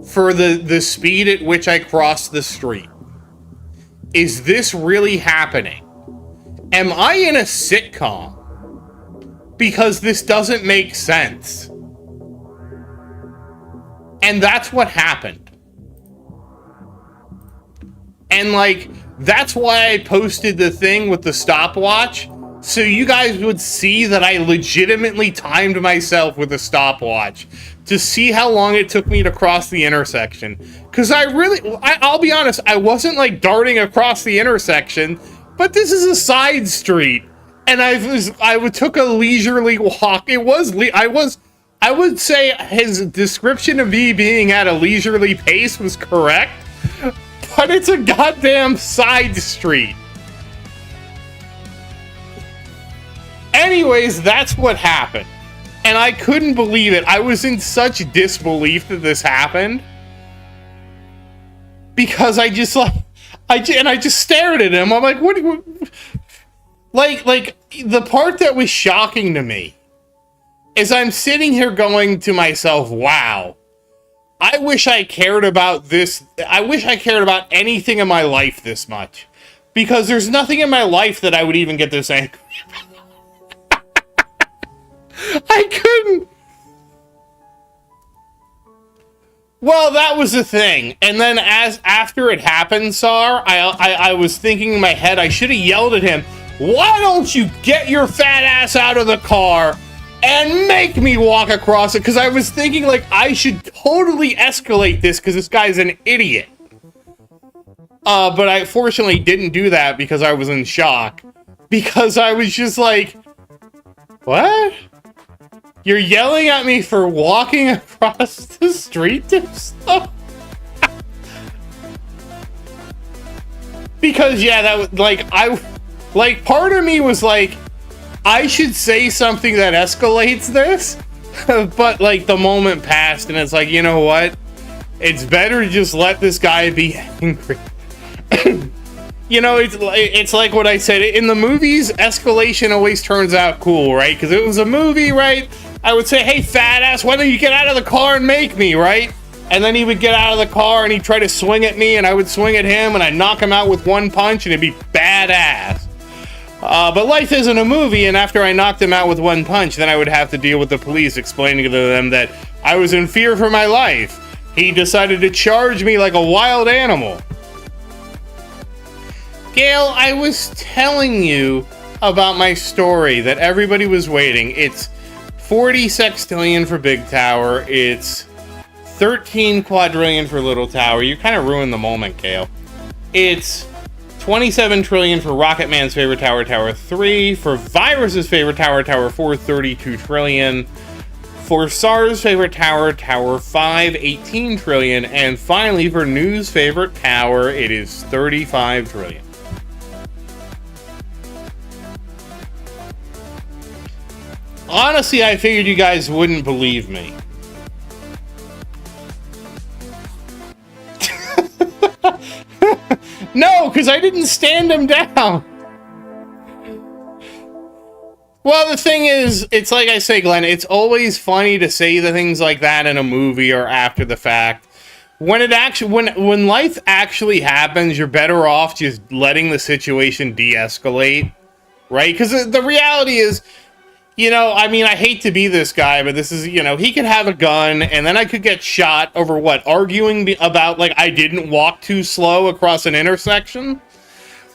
for the speed at which I crossed the street? Is this really happening? Am I in a sitcom? Because this doesn't make sense. And that's what happened. And, like, that's why I posted the thing with the stopwatch, so you guys would see that I legitimately timed myself with a stopwatch to see how long it took me to cross the intersection. Because I'll be honest, I wasn't, like, darting across the intersection, but this is a side street, and I took a leisurely walk. I would say his description of me being at a leisurely pace was correct, but it's a goddamn side street. Anyways, that's what happened. And I couldn't believe it. I was in such disbelief that this happened. Because I just stared at him. I'm like, what? Like, the part that was shocking to me is I'm sitting here going to myself, wow, I wish I cared about this. I wish I cared about anything in my life this much. Because there's nothing in my life that I would even get this angry about. I couldn't. Well, that was the thing. And then after it happened, Sar, I was thinking in my head, I should have yelled at him, why don't you get your fat ass out of the car and make me walk across it? Because I was thinking, like, I should totally escalate this because this guy's an idiot. But I fortunately didn't do that because I was in shock. Because I was just like, what? You're yelling at me for walking across the street to stuff? Because, yeah, that was, like, part of me was like, I should say something that escalates this. But, like, the moment passed and it's like, you know what? It's better to just let this guy be angry. You know, it's like what I said in the movies. Escalation always turns out cool, right? Because it was a movie, right? I would say, hey, fat ass, why don't you get out of the car and make me, right? And then he would get out of the car and he'd try to swing at me, and I would swing at him, and I'd knock him out with one punch, and it'd be badass. But life isn't a movie, and after I knocked him out with one punch, then I would have to deal with the police explaining to them that I was in fear for my life. He decided to charge me like a wild animal. Gail, I was telling you about my story that everybody was waiting. It's 40 sextillion for Big Tower. It's 13 quadrillion for Little Tower. You kind of ruined the moment, Gail. It's 27 trillion for Rocket Man's favorite tower, Tower 3. For Virus's favorite tower, Tower 4, 32 trillion. For SAR's favorite tower, Tower 5, 18 trillion. And finally, for New's favorite tower, it is 35 trillion. Honestly, I figured you guys wouldn't believe me. No, because I didn't stand him down. Well, the thing is, it's like I say, Glenn, it's always funny to say the things like that in a movie or after the fact. When it actually, when life actually happens, you're better off just letting the situation de-escalate, right? Because the reality is, you know, I mean, I hate to be this guy, but this is, you know, he could have a gun, and then I could get shot over what? Arguing about, like, I didn't walk too slow across an intersection?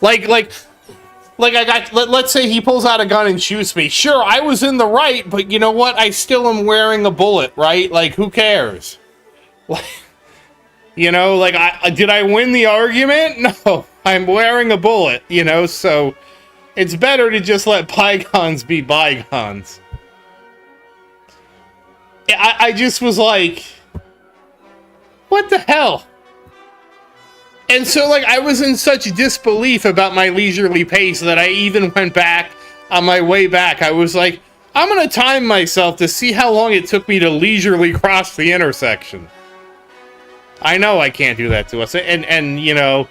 Like I got, let's say he pulls out a gun and shoots me. Sure, I was in the right, but you know what? I still am wearing a bullet, right? Like, who cares? Like, you know, like, did I win the argument? No, I'm wearing a bullet, you know, so it's better to just let bygones be bygones. I just was like, what the hell? And so, like, I was in such disbelief about my leisurely pace that I even went back on my way back. I was like, I'm going to time myself to see how long it took me to leisurely cross the intersection. I know I can't do that to us. And you know,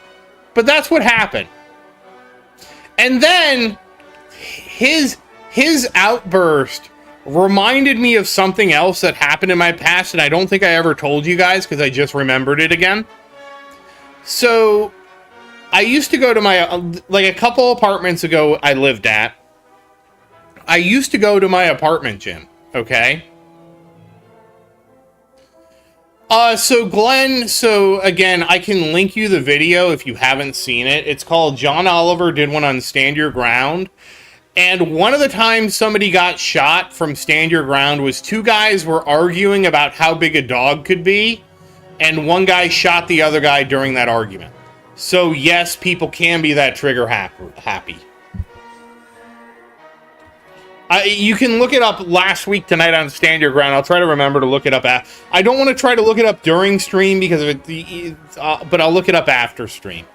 but that's what happened. And then his outburst reminded me of something else that happened in my past, and I don't think I ever told you guys because I just remembered it again. So I used to go to my, like a couple apartments ago I lived at, I used to go to my apartment gym, okay? So Glenn, so again, I can link you the video if you haven't seen it. It's called John Oliver Did One on Stand Your Ground. And one of the times somebody got shot from Stand Your Ground was two guys were arguing about how big a dog could be. And one guy shot the other guy during that argument. So yes, people can be that trigger happy. You can look it up last week tonight on Stand Your Ground. I'll try to remember to look it up. I don't want to try to look it up during stream because of it, but I'll look it up after stream.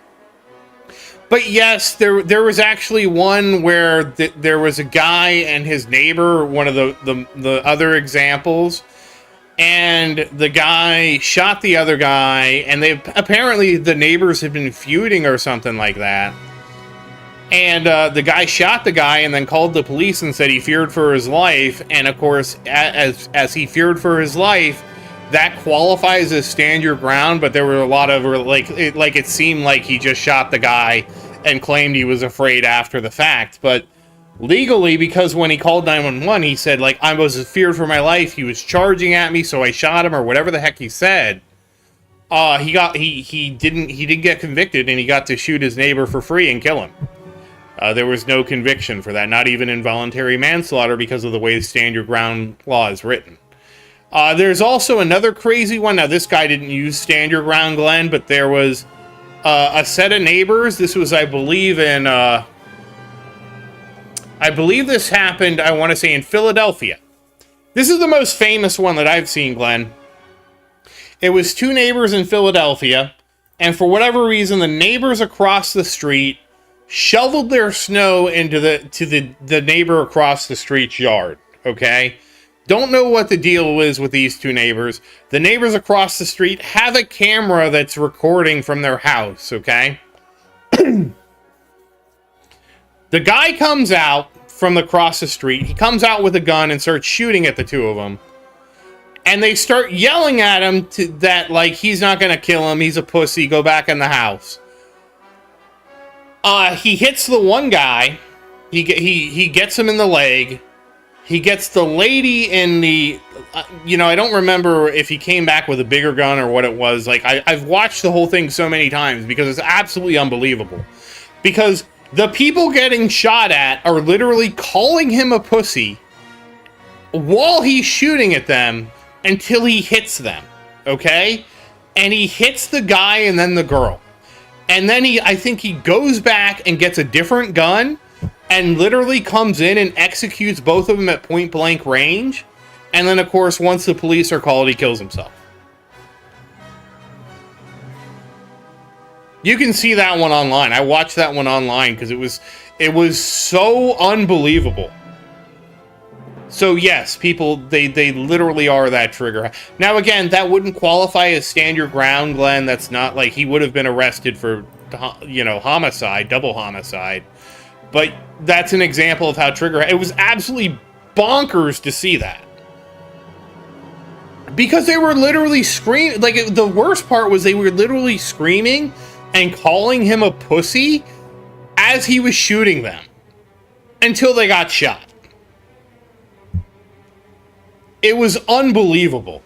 But yes, there was actually one where there was a guy and his neighbor, one of the other examples, and the guy shot the other guy, and they apparently the neighbors had been feuding or something like that. And the guy shot the guy and then called the police and said he feared for his life. And of course, as he feared for his life, that qualifies as stand your ground. But there were a lot of it seemed like he just shot the guy and claimed he was afraid after the fact. But legally, because when he called 911, he said, like, I was feared for my life. He was charging at me, so I shot him, or whatever the heck he said. He didn't get convicted, and he got to shoot his neighbor for free and kill him. There was no conviction for that, not even involuntary manslaughter, because of the way the stand your ground law is written. There's also another crazy one. Now, this guy didn't use stand your ground, Glenn, but there was a set of neighbors. This was, I believe, this happened, I want to say, in Philadelphia. This is the most famous one that I've seen, Glenn. It was two neighbors in Philadelphia, and for whatever reason, the neighbors across the street shoveled their snow into the neighbor across the street's yard, okay? Don't know what the deal is with these two neighbors. The neighbors across the street have a camera that's recording from their house, okay? The guy comes out from across the street. He comes out with a gun and starts shooting at the two of them. And they start yelling at him that, like, he's not going to kill him. He's a pussy. Go back in the house. He hits the one guy. He gets him in the leg. He gets the lady in the... I don't remember if he came back with a bigger gun or what it was. Like, I've watched the whole thing so many times because it's absolutely unbelievable. Because the people getting shot at are literally calling him a pussy while he's shooting at them until he hits them, okay? And he hits the guy and then the girl. And then I think he goes back and gets a different gun and literally comes in and executes both of them at point blank range. And then, of course, once the police are called, he kills himself. You can see that one online. I watched that one online because it was so unbelievable. So yes, people, they literally are that trigger. Now again, that wouldn't qualify as stand your ground, Glenn. That's not like he would have been arrested for, homicide, double homicide. But that's an example of how trigger, it was absolutely bonkers to see that. Because they were literally screaming, like the worst part was they were literally screaming and calling him a pussy as he was shooting them until they got shot. It was unbelievable.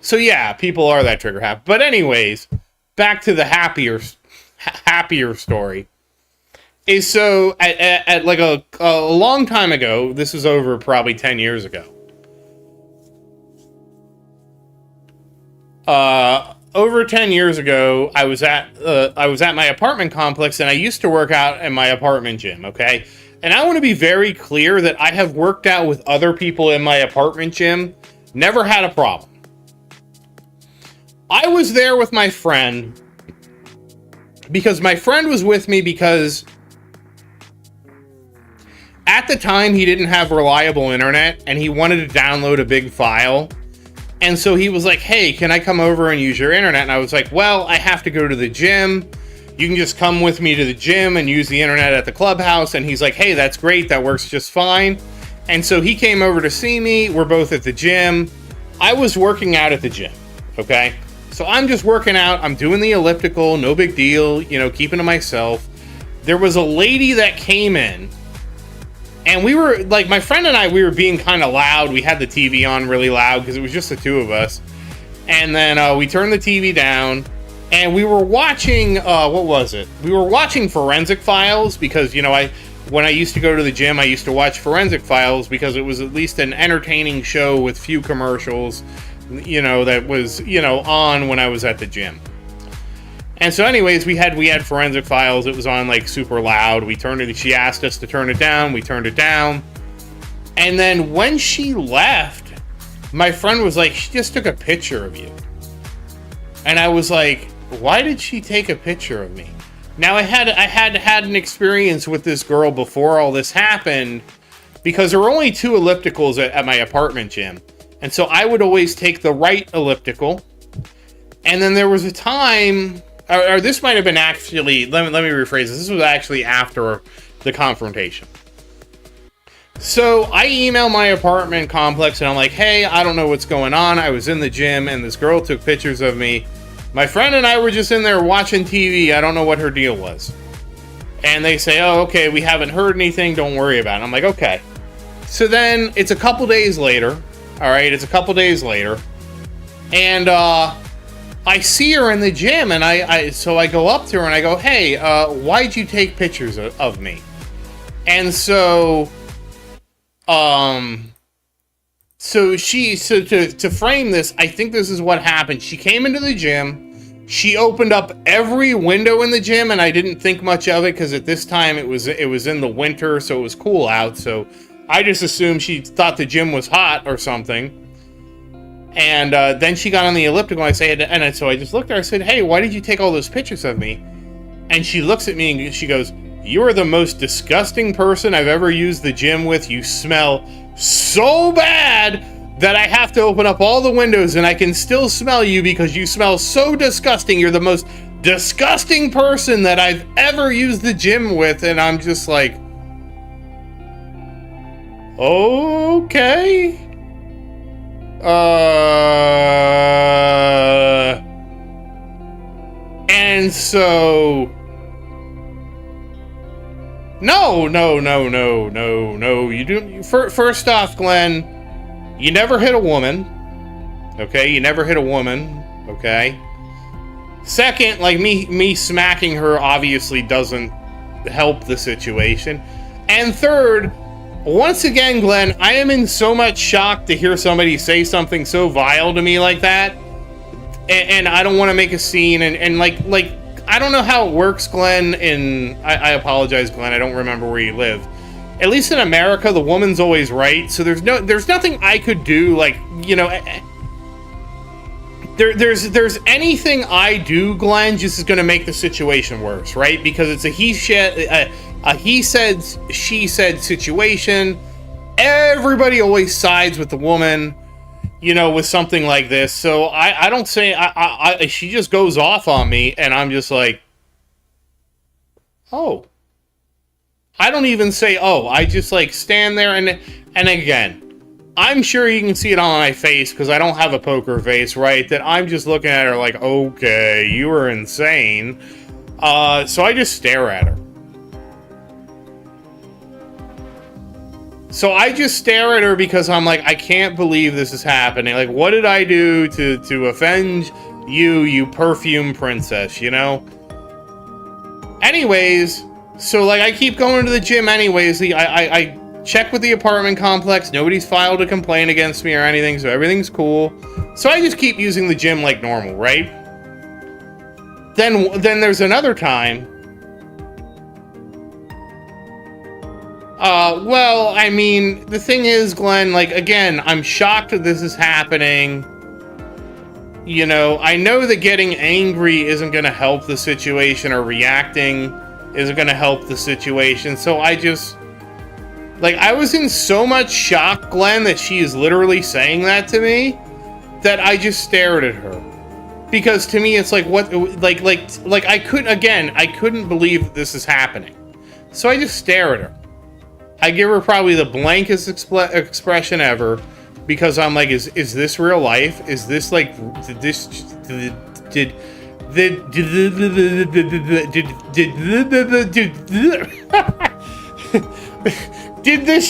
So yeah, people are that trigger happy. But anyways, back to the happier story. Is so at like a long time ago, this was over probably 10 years ago. Over 10 years ago, I was at my apartment complex, and I used to work out in my apartment gym, okay? And I want to be very clear that I have worked out with other people in my apartment gym, never had a problem. I was there with my friend, because my friend was with me because at the time he didn't have reliable internet, and he wanted to download a big file. And so he was like, hey, can I come over and use your internet? And I was like, well, I have to go to the gym. You can just come with me to the gym and use the internet at the clubhouse. And he's like, hey, that's great. That works just fine. And so he came over to see me. We're both at the gym. I was working out at the gym, okay? So I'm just working out. I'm doing the elliptical. No big deal, keeping to myself. There was a lady that came in. And we were, like, my friend and I, we were being kind of loud. We had the TV on really loud because it was just the two of us. And then we turned the TV down. And we were watching, what was it? We were watching Forensic Files because, when I used to go to the gym, I used to watch Forensic Files because it was at least an entertaining show with few commercials, that was, on when I was at the gym. And so anyways, we had Forensic Files. It was on like super loud. She asked us to turn it down. We turned it down. And then when she left, my friend was like, she just took a picture of you. And I was like, why did she take a picture of me? Now I had an experience with this girl before all this happened, because there were only two ellipticals at my apartment gym. And so I would always take the right elliptical. And then there was a time or this might have been actually, let me rephrase this. This was actually after the confrontation. So I email my apartment complex and I'm like, hey, I don't know what's going on. I was in the gym and this girl took pictures of me. My friend and I were just in there watching TV. I don't know what her deal was. And they say, oh, okay, we haven't heard anything. Don't worry about it. I'm like, okay. So then it's a couple days later. All right, it's a couple days later. And I see her in the gym, and so I go up to her and I go, hey, why'd you take pictures of me? And so to frame this, I think this is what happened. She came into the gym, she opened up every window in the gym, and I didn't think much of it because at this time it was in the winter, so it was cool out. So I just assumed she thought the gym was hot or something. And then she got on the elliptical, and so I just looked at her. I said, hey, why did you take all those pictures of me? And she looks at me and she goes, you are the most disgusting person I've ever used the gym with. You smell so bad that I have to open up all the windows and I can still smell you because you smell so disgusting. You're the most disgusting person that I've ever used the gym with. And I'm just like, okay. And so, no, you do. First off, Glenn, you never hit a woman, okay? You never hit a woman, okay? Second, like me smacking her obviously doesn't help the situation. And third, once again, Glenn, I am in so much shock to hear somebody say something so vile to me like that. And I don't want to make a scene. And like, I don't know how it works, Glenn. I apologize, Glenn. I don't remember where you live. At least in America, the woman's always right. So there's nothing I could do. Like, you know, there's anything I do, Glenn, just is going to make the situation worse, right? Because it's a he said, she said situation. Everybody always sides with the woman, you know, with something like this. So I don't say, she just goes off on me and I'm just like, oh. I don't even say, oh. I just like stand there and again, I'm sure you can see it on my face because I don't have a poker face, right? That I'm just looking at her like, okay, you are insane. So I just stare at her. So I just stare at her because I'm like, I can't believe this is happening. Like, what did I do to offend you, you perfume princess, you know? Anyways, so like I keep going to the gym anyways. I check with the apartment complex. Nobody's filed a complaint against me or anything, so everything's cool. So I just keep using the gym like normal, right? Then there's another time. Well, I mean, the thing is, Glenn, like, again, I'm shocked that this is happening. You know, I know that getting angry isn't going to help the situation, or reacting isn't going to help the situation. So I just, like, I was in so much shock, Glenn, that she is literally saying that to me, that I just stared at her. Because to me, it's like, what, like, I couldn't believe that this is happening. So I just stare at her. I give her probably the blankest expression ever, because I'm like, is this real life? Is this like, did this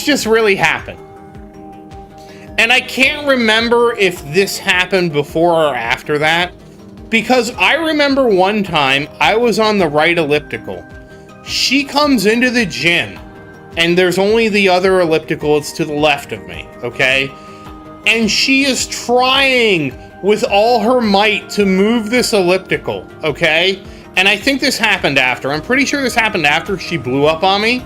just really happen? And I can't remember if this happened before or after that, because I remember one time I was on the right elliptical. She comes into the gym, and there's only the other elliptical, it's to the left of me, okay? And she is trying with all her might to move this elliptical, okay? And I think this happened after. I'm pretty sure this happened after she blew up on me.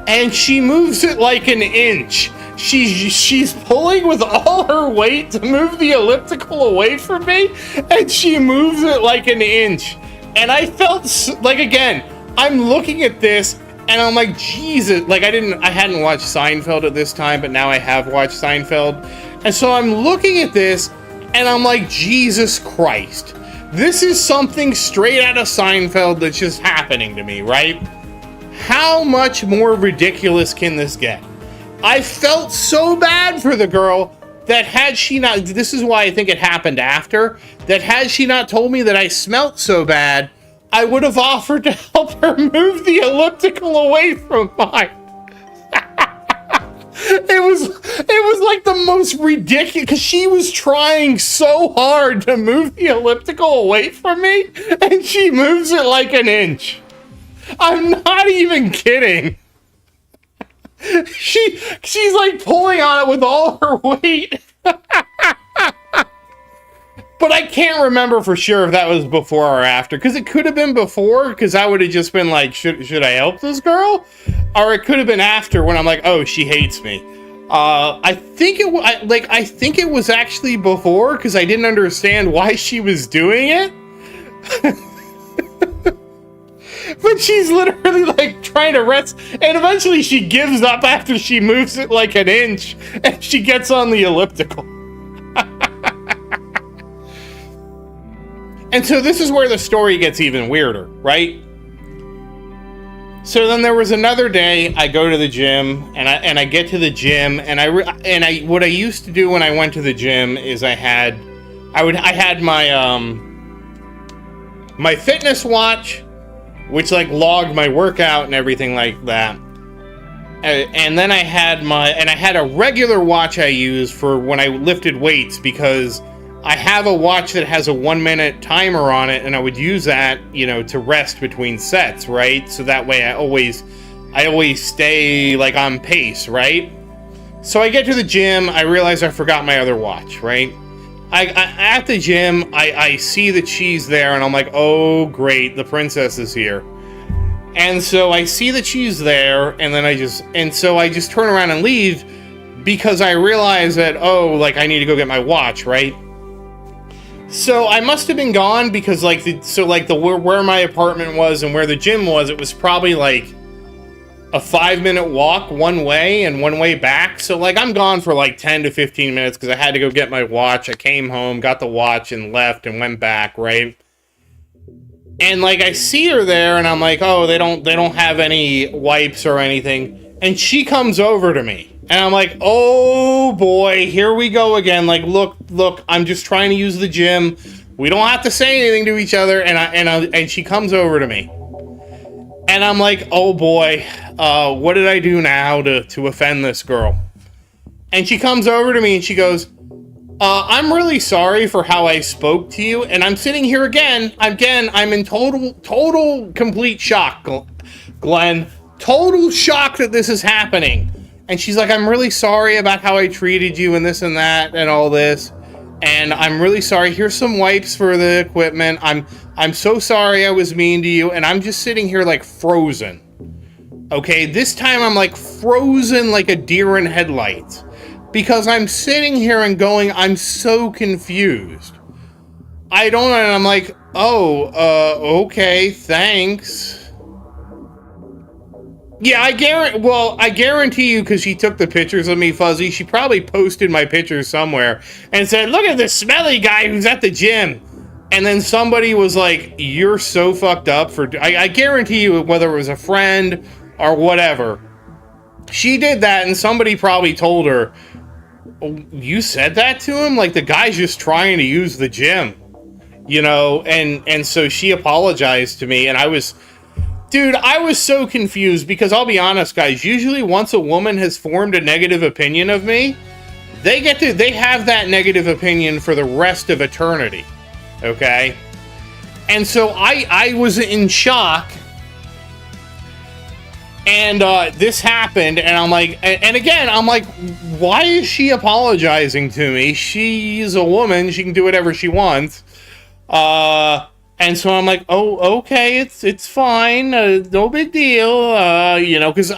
And she moves it like an inch. She's pulling with all her weight to move the elliptical away from me, and she moves it like an inch. And I felt, like, again, I'm looking at this, and I'm like, Jesus, like I hadn't watched Seinfeld at this time, but now I have watched Seinfeld. And so I'm looking at this and I'm like, Jesus Christ, This is something straight out of Seinfeld that's just happening to me, right? How much more ridiculous can this get? I felt so bad for the girl that had she not, this is why I think it happened after, that had she not told me that I smelt so bad, I would have offered to help her move the elliptical away from mine. It was like the most ridiculous, because she was trying so hard to move the elliptical away from me, and she moves it like an inch. I'm not even kidding. She's like pulling on it with all her weight. But I can't remember for sure if that was before or after, because it could have been before, because I would have just been like, should I help this girl? Or it could have been after, when I'm like, oh, she hates me. I think it was actually before, because I didn't understand why she was doing it. But she's literally like trying to rest, and eventually she gives up after she moves it like an inch, and she gets on the elliptical. And so this is where the story gets even weirder, right? So then there was another day I go to the gym, and I get to the gym, and what I used to do when I went to the gym is I had my my fitness watch, which like logged my workout and everything like that. And then I had a regular watch I use for when I lifted weights, because I have a watch that has a 1-minute timer on it, and I would use that, you know, to rest between sets, right? So that way I always stay like on pace, right? So I get to the gym, I realize I forgot my other watch, right? At the gym, I see that she's there, and I'm like, oh great, the princess is here. And so I see that she's there, and then I just turn around and leave, because I realize that, oh, like I need to go get my watch, right? So I must have been gone, because like where my apartment was and where the gym was, it was probably like a 5-minute walk one way and one way back. So like I'm gone for like 10 to 15 minutes because I had to go get my watch. I came home, got the watch, and left and went back, right? And like I see her there, and I'm like, oh, they don't have any wipes or anything. And she comes over to me, and I'm like, oh boy, here we go again. Like, look, I'm just trying to use the gym. We don't have to say anything to each other. And she comes over to me, and I'm like, oh boy, what did I do now to offend this girl? And she comes over to me and she goes, I'm really sorry for how I spoke to you. And I'm sitting here again, I'm in total, complete shock, Glenn. Total shock that this is happening. And she's like, I'm really sorry about how I treated you and this and that and all this. And I'm really sorry. Here's some wipes for the equipment. I'm so sorry I was mean to you. And I'm just sitting here like frozen. Okay, this time I'm like frozen like a deer in headlights. Because I'm sitting here and going, I'm so confused. And I'm like, oh, okay, thanks. Yeah, I guarantee you, because she took the pictures of me, Fuzzy, she probably posted my pictures somewhere and said, look at this smelly guy who's at the gym. And then somebody was like, you're so fucked up for... I guarantee you, whether it was a friend or whatever, she did that, and somebody probably told her, oh, you said that to him? Like, the guy's just trying to use the gym. You know? And so she apologized to me, and I was so confused, because I'll be honest, guys, usually once a woman has formed a negative opinion of me, they have that negative opinion for the rest of eternity. Okay? And so I was in shock, and this happened, and I'm like, and again, I'm like, why is she apologizing to me? She's a woman, she can do whatever she wants. And so I'm like, oh, okay, it's fine, no big deal, you know, because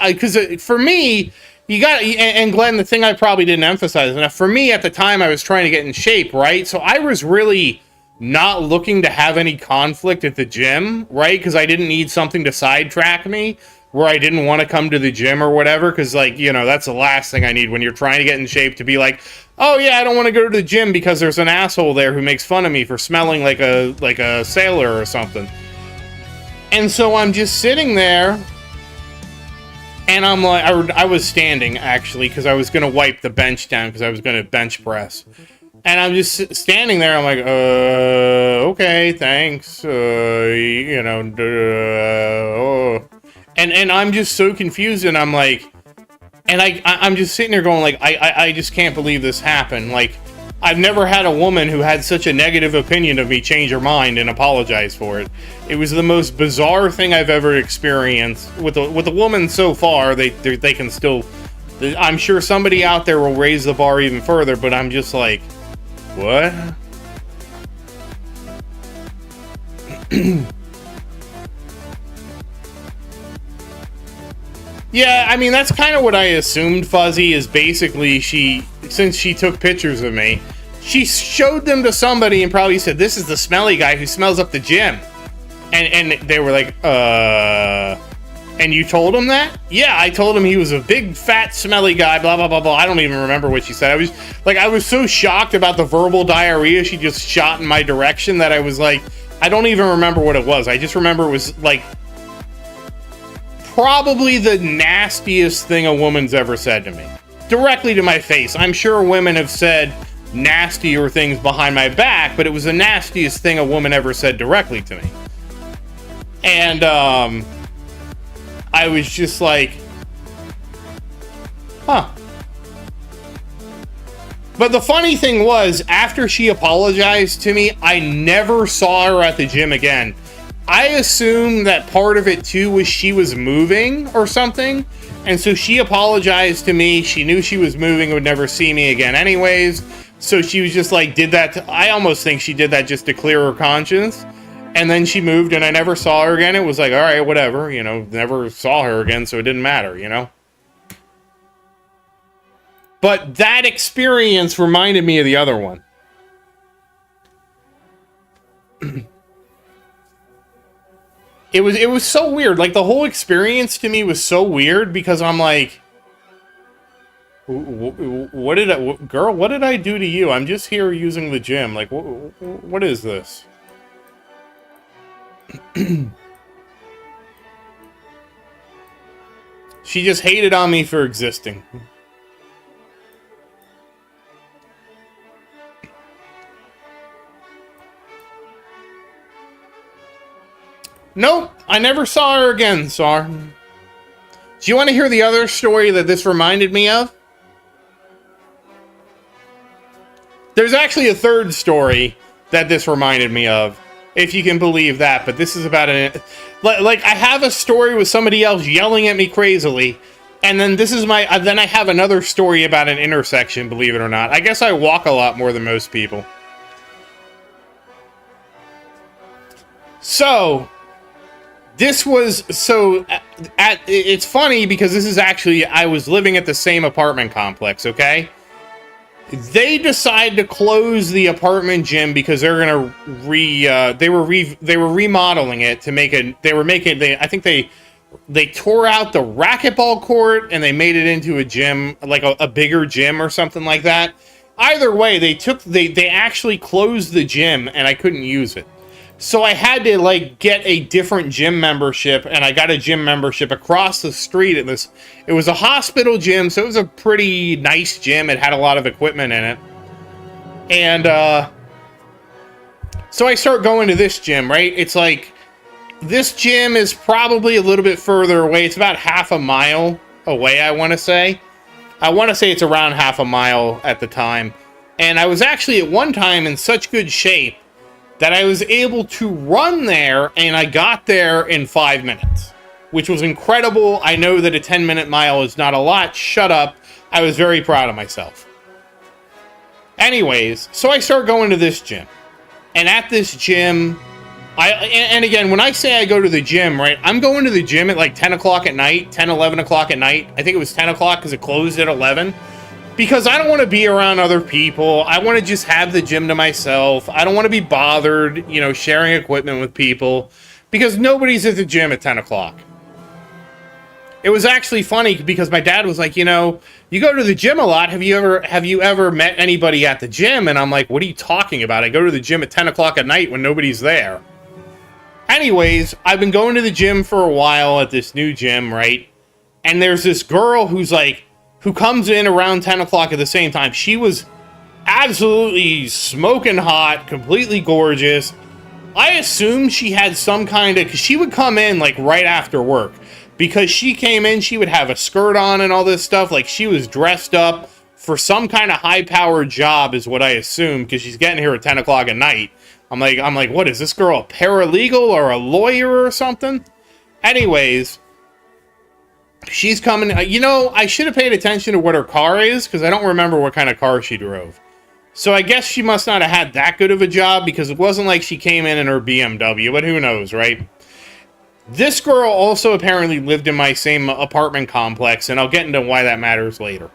for me, you got, and Glenn, the thing I probably didn't emphasize enough, for me at the time, I was trying to get in shape, right? So I was really not looking to have any conflict at the gym, right? Because I didn't need something to sidetrack me. where I didn't want to come to the gym or whatever, because, like, you know, that's the last thing I need when you're trying to get in shape, to be like, oh yeah, I don't want to go to the gym because there's an asshole there who makes fun of me for smelling like a sailor or something. And so I'm just sitting there, and I'm like, I was standing, actually, because I was going to wipe the bench down, because I was going to bench press. And I'm just standing there, I'm like, okay, thanks, you know, oh. And I'm just so confused, and I'm like, and I'm just sitting there going, like, I just can't believe this happened. Like, I've never had a woman who had such a negative opinion of me change her mind and apologize for it. It was the most bizarre thing I've ever experienced. With a woman so far, they can still, I'm sure somebody out there will raise the bar even further, but I'm just like, what? Yeah, I mean, that's kind of what I assumed, Fuzzy, is basically since she took pictures of me, she showed them to somebody and probably said, this is the smelly guy who smells up the gym. And they were like, and you told him that? Yeah, I told him he was a big, fat, smelly guy, blah, blah, blah, blah. I don't even remember what she said. I was so shocked about the verbal diarrhea she just shot in my direction that I was like, I don't even remember what it was. I just remember it was, like, probably the nastiest thing a woman's ever said to me. Directly to my face. I'm sure women have said nastier things behind my back, but it was the nastiest thing a woman ever said directly to me. And, I was just like, huh. But the funny thing was, after she apologized to me, I never saw her at the gym again. I assumed that part of it too was she was moving or something, and so she apologized to me. She knew she was moving and would never see me again anyways, so she was just like, I almost think she did that just to clear her conscience. And then she moved and I never saw her again. It was like, all right, whatever, you know, never saw her again, so it didn't matter, you know? But that experience reminded me of the other one. It was so weird. Like, the whole experience to me was so weird because I'm like, what did I do to you? I'm just here using the gym. Like, what is this? She just hated on me for existing. Nope, I never saw her again, Sar. Do you want to hear the other story that this reminded me of? There's actually a third story that this reminded me of, if you can believe that, but this is about like, I have a story with somebody else yelling at me crazily, and then then I have another story about an intersection, believe it or not. I guess I walk a lot more than most people. So, it's funny because this is actually, I was living at the same apartment complex, okay? They decided to close the apartment gym because they're gonna they were remodeling it to make I think they tore out the racquetball court and they made it into a gym, like a bigger gym or something like that. Either way, they actually closed the gym and I couldn't use it. So I had to, like, get a different gym membership, and I got a gym membership across the street at this. It was a hospital gym, so it was a pretty nice gym. It had a lot of equipment in it. And, so I start going to this gym, right? It's like, this gym is probably a little bit further away. It's about half a mile away, I want to say. I want to say it's around half a mile at the time. And I was actually at one time in such good shape that I was able to run there, and I got there in 5 minutes, which was incredible. I know that a 10-minute mile is not a lot. Shut up. I was very proud of myself. Anyways, so I start going to this gym. And at this gym, and again, when I say I go to the gym, right, I'm going to the gym at like 10 o'clock at night, 10, 11 o'clock at night. I think it was 10 o'clock because it closed at 11. Because I don't want to be around other people. I want to just have the gym to myself. I don't want to be bothered, you know, sharing equipment with people. Because nobody's at the gym at 10 o'clock. It was actually funny because my dad was like, you know, you go to the gym a lot. Have you ever met anybody at the gym? And I'm like, what are you talking about? I go to the gym at 10 o'clock at night when nobody's there. Anyways, I've been going to the gym for a while at this new gym, right? And there's this girl who comes in around 10 o'clock at the same time. She was absolutely smoking hot, completely gorgeous. I assumed she had some kind of, because she would come in like right after work. Because she came in, she would have a skirt on and all this stuff. Like, she was dressed up for some kind of high-powered job is what I assumed, because she's getting here at 10 o'clock at night. I'm like, what, is this girl a paralegal or a lawyer or something? Anyways, she's coming. You know, I should have paid attention to what her car is, because I don't remember what kind of car she drove. So I guess she must not have had that good of a job, because it wasn't like she came in her BMW, but who knows, right? This girl also apparently lived in my same apartment complex, and I'll get into why that matters later.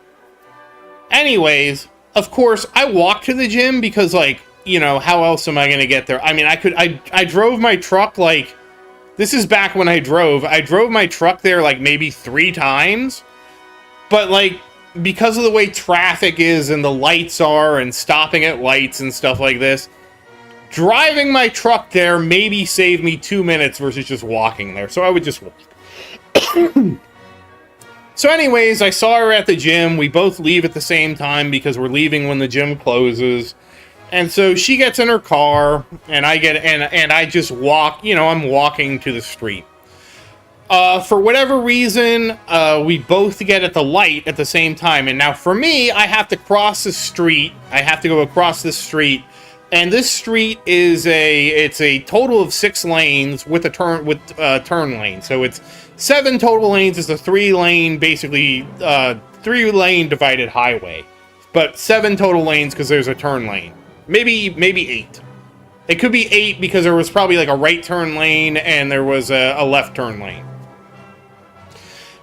Anyways, of course, I walked to the gym because, like, you know, how else am I going to get there? I mean, I drove my truck, like, this is back when I drove my truck there, like, maybe 3 times, but, like, because of the way traffic is and the lights are and stopping at lights and stuff like this, driving my truck there maybe saved me 2 minutes versus just walking there. So I would just walk. So anyways, I saw her at the gym. We both leave at the same time because we're leaving when the gym closes. And so she gets in her car and I just walk, you know, I'm walking to the street. For whatever reason, we both get at the light at the same time. And now for me, I have to cross the street. I have to go across the street. And this street is it's a total of 6 lanes with a turn lane. So it's 7 total lanes. It's a 3-lane, basically 3-lane divided highway, but 7 total lanes because there's a turn lane. Maybe 8. It could be 8 because there was probably like a right turn lane and there was a left turn lane.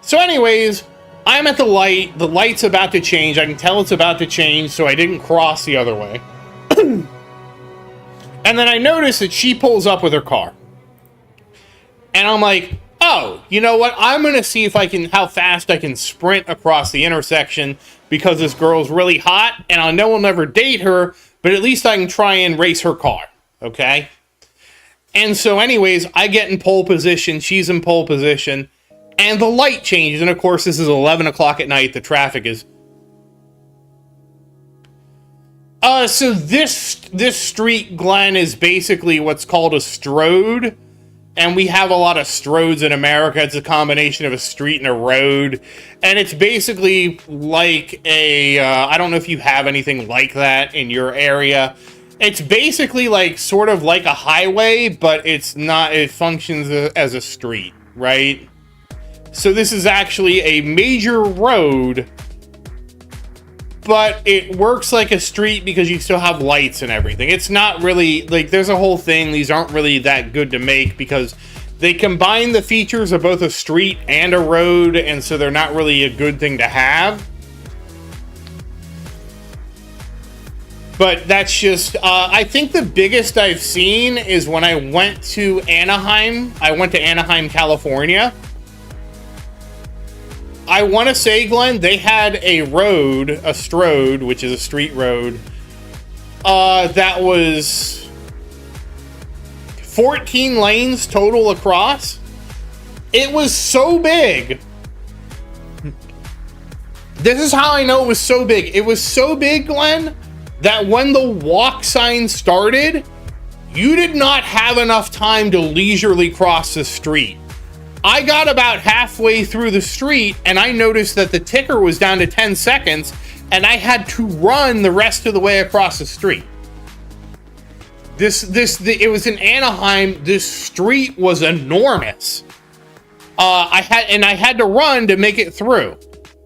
So anyways, I'm at the light. The light's about to change. I can tell it's about to change, so I didn't cross the other way. And then I notice that she pulls up with her car. And I'm like, oh, you know what? I'm going to see how fast I can sprint across the intersection because this girl's really hot and I know I'll never date her, but at least I can try and race her car, okay? And so anyways, I get in pole position, she's in pole position, and the light changes. And of course, this is 11 o'clock at night. The traffic is... So this street, Glenn, is basically what's called a strode. And we have a lot of stroads in America. It's a combination of a street and a road. And it's basically like I don't know if you have anything like that in your area. It's basically like sort of like a highway, but it's not, it functions as a street, right? So this is actually a major road, but it works like a street because you still have lights and everything. It's not really, like, there's a whole thing. These aren't really that good to make because they combine the features of both a street and a road, and so they're not really a good thing to have. But that's just, I think the biggest I've seen is when I went to Anaheim. I went to Anaheim, California. I want to say, Glenn, they had a road, a strode, which is a street road, that was 14 lanes total across. It was so big. This is how I know it was so big. It was so big, Glenn, that when the walk sign started, you did not have enough time to leisurely cross the street. I got about halfway through the street and I noticed that the ticker was down to 10 seconds and I had to run the rest of the way across the street. It was in Anaheim. This street was enormous. I had to run to make it through.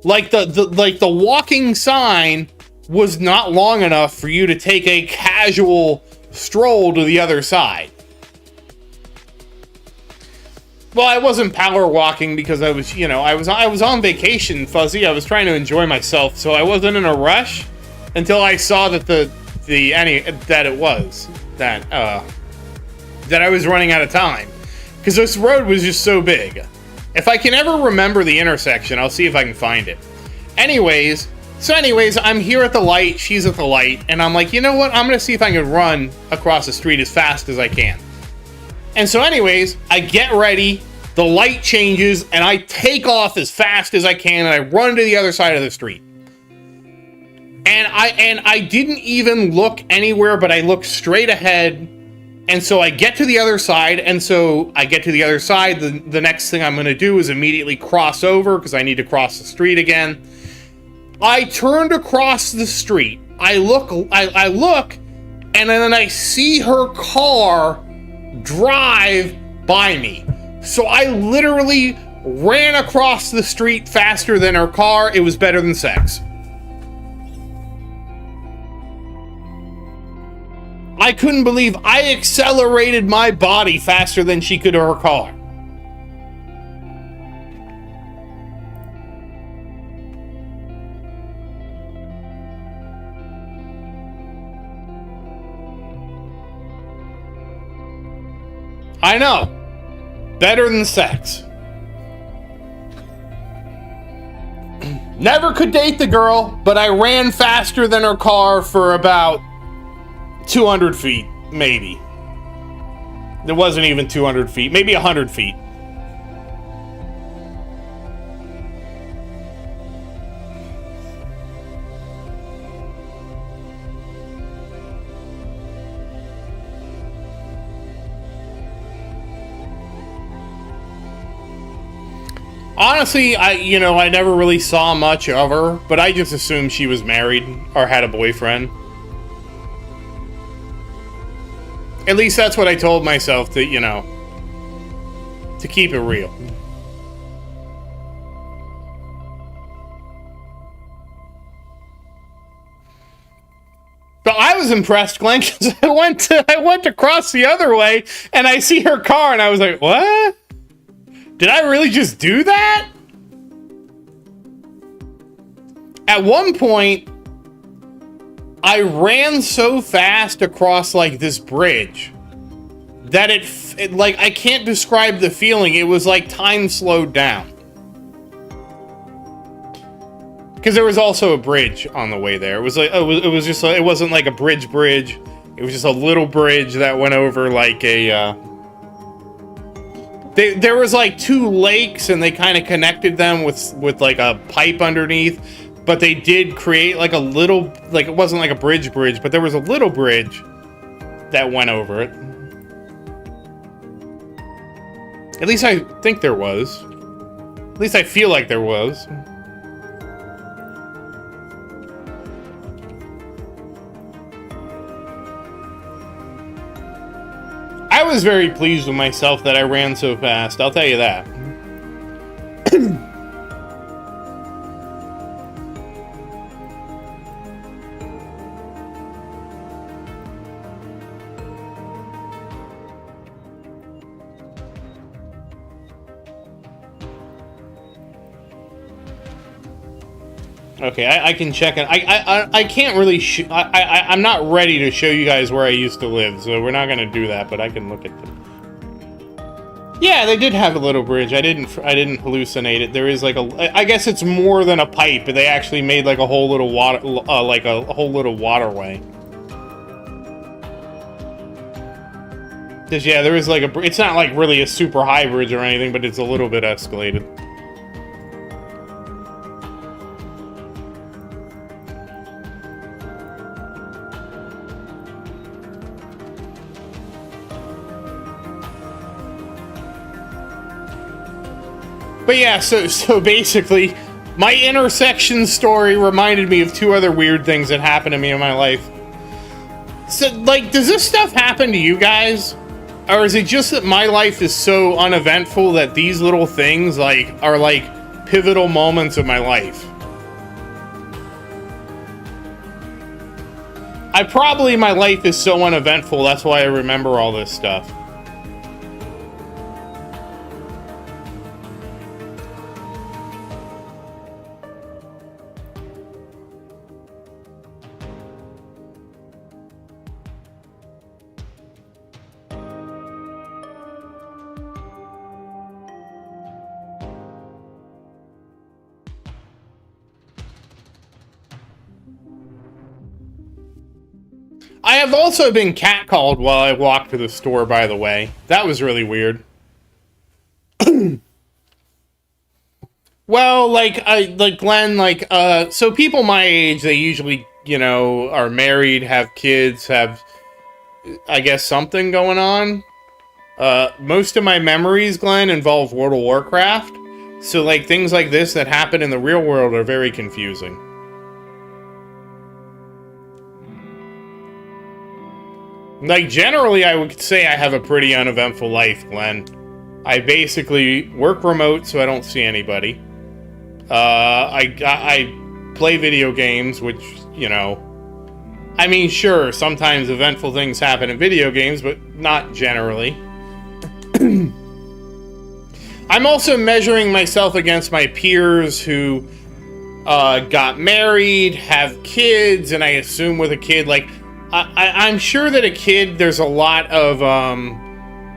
Like the walking sign was not long enough for you to take a casual stroll to the other side. Well, I wasn't power walking because I was, I was on vacation, Fuzzy. I was trying to enjoy myself, so I wasn't in a rush until I saw that that I was running out of time because this road was just so big. If I can ever remember the intersection, I'll see if I can find it. Anyways, I'm here at the light, she's at the light, and I'm like, you know what? I'm going to see if I can run across the street as fast as I can. And so anyways, I get ready, the light changes, and I take off as fast as I can, and I run to the other side of the street. And I didn't even look anywhere, but I looked straight ahead. And so I get to the other side, the next thing I'm going to do is immediately cross over, because I need to cross the street again. I turned across the street. I look, and then I see her car drive by me. So I literally ran across the street faster than her car. It was better than sex. I couldn't believe I accelerated my body faster than she could her car. I know. Better than sex. Never could date the girl, but I ran faster than her car for about 200 feet, maybe. It wasn't even 200 feet, maybe 100 feet. Honestly, I never really saw much of her, but I just assumed she was married or had a boyfriend. At least that's what I told myself to keep it real. But I was impressed, Glenn, because I went to cross the other way, and I see her car, and I was like, what? Did I really just do that? At one point, I ran so fast across like this bridge that it like I can't describe the feeling. It was like time slowed down. Because there was also a bridge on the way there. It was like it wasn't like a bridge. It was just a little bridge that went over like a there was like two lakes, and they kind of connected them with like a pipe underneath. But they did create like a little, like it wasn't like a bridge, but there was a little bridge that went over it. At least I think there was. At least I feel like there was. I was very pleased with myself that I ran so fast, I'll tell you that. Okay, I can check it. I can't really. I'm not ready to show you guys where I used to live, so we're not gonna do that. But I can look at them. Yeah, they did have a little bridge. I didn't hallucinate it. There is like a. I guess it's more than a pipe. But they actually made like a whole little water, like a whole little waterway. Cause yeah, there is like a. It's not like really a super high bridge or anything, but it's a little bit escalated. But yeah, so basically, my intersection story reminded me of two other weird things that happened to me in my life. So, like, does this stuff happen to you guys? Or is it just that my life is so uneventful that these little things, like, are, like, pivotal moments of my life? My life is so uneventful, that's why I remember all this stuff. I have also been catcalled while I walked to the store, by the way. That was really weird. Well, like Glenn, so people my age, they usually, are married, have kids, have, I guess, something going on. Most of my memories, Glenn, involve World of Warcraft. So, like, things like this that happen in the real world are very confusing. Like, generally, I would say I have a pretty uneventful life, Glenn. I basically work remote, so I don't see anybody. I play video games, which, I mean, sure, sometimes eventful things happen in video games, but not generally. I'm also measuring myself against my peers who got married, have kids, and I assume with a kid, like, I'm sure that a kid, there's a lot of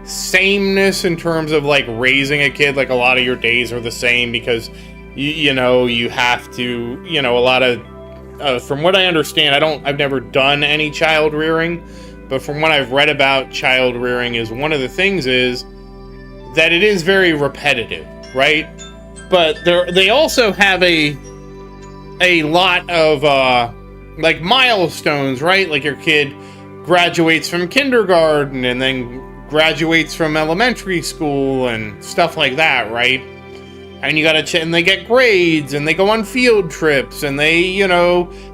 sameness in terms of, like, raising a kid. Like, a lot of your days are the same because, you have to, a lot of, from what I understand, I've never done any child rearing, but from what I've read about child rearing is one of the things is that it is very repetitive, right? But they also have a lot of, like, milestones, right? Like, your kid graduates from kindergarten and then graduates from elementary school and stuff like that, right? And you gotta and they get grades and they go on field trips and they,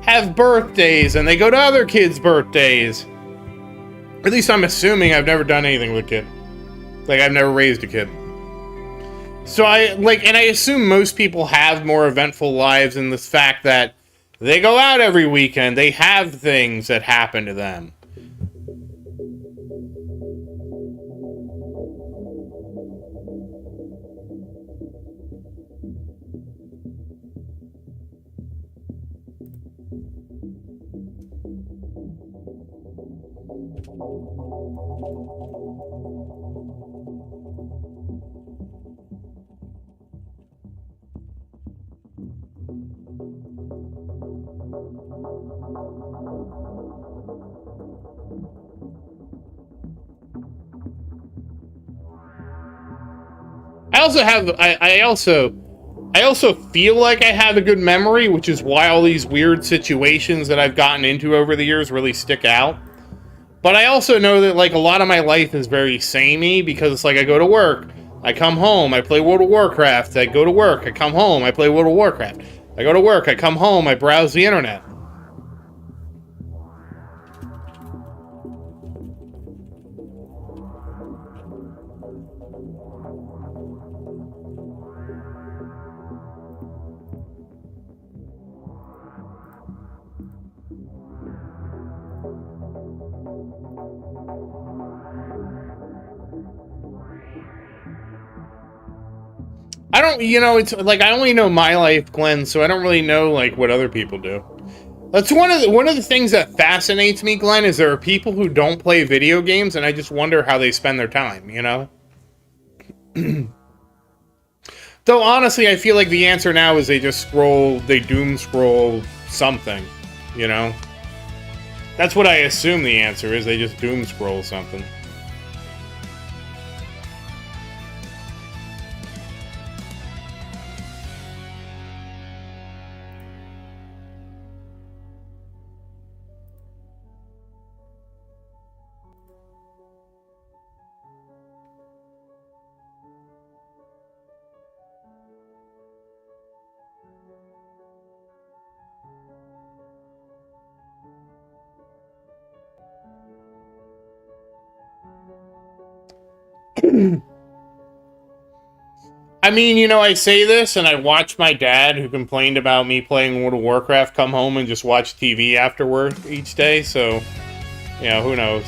have birthdays and they go to other kids' birthdays. At least I'm assuming. I've never done anything with a kid. Like, I've never raised a kid. So and I assume most people have more eventful lives in this fact that they go out every weekend, they have things that happen to them. I also feel like I have a good memory, which is why all these weird situations that I've gotten into over the years really stick out. But I also know that, like, a lot of my life is very samey because it's like I go to work, I come home, I play World of Warcraft, I go to work, I come home, I play World of Warcraft. I go to work, I come home, I browse the internet. I don't, it's like I only know my life, Glenn, so I don't really know, like, what other people do. That's one of the things that fascinates me, Glenn, is there are people who don't play video games, and I just wonder how they spend their time, Though, honestly, I feel like the answer now is they doom scroll something, That's what I assume the answer is, they just doom scroll something. I mean, I say this, and I watch my dad, who complained about me playing World of Warcraft, come home and just watch TV after work each day, so, who knows.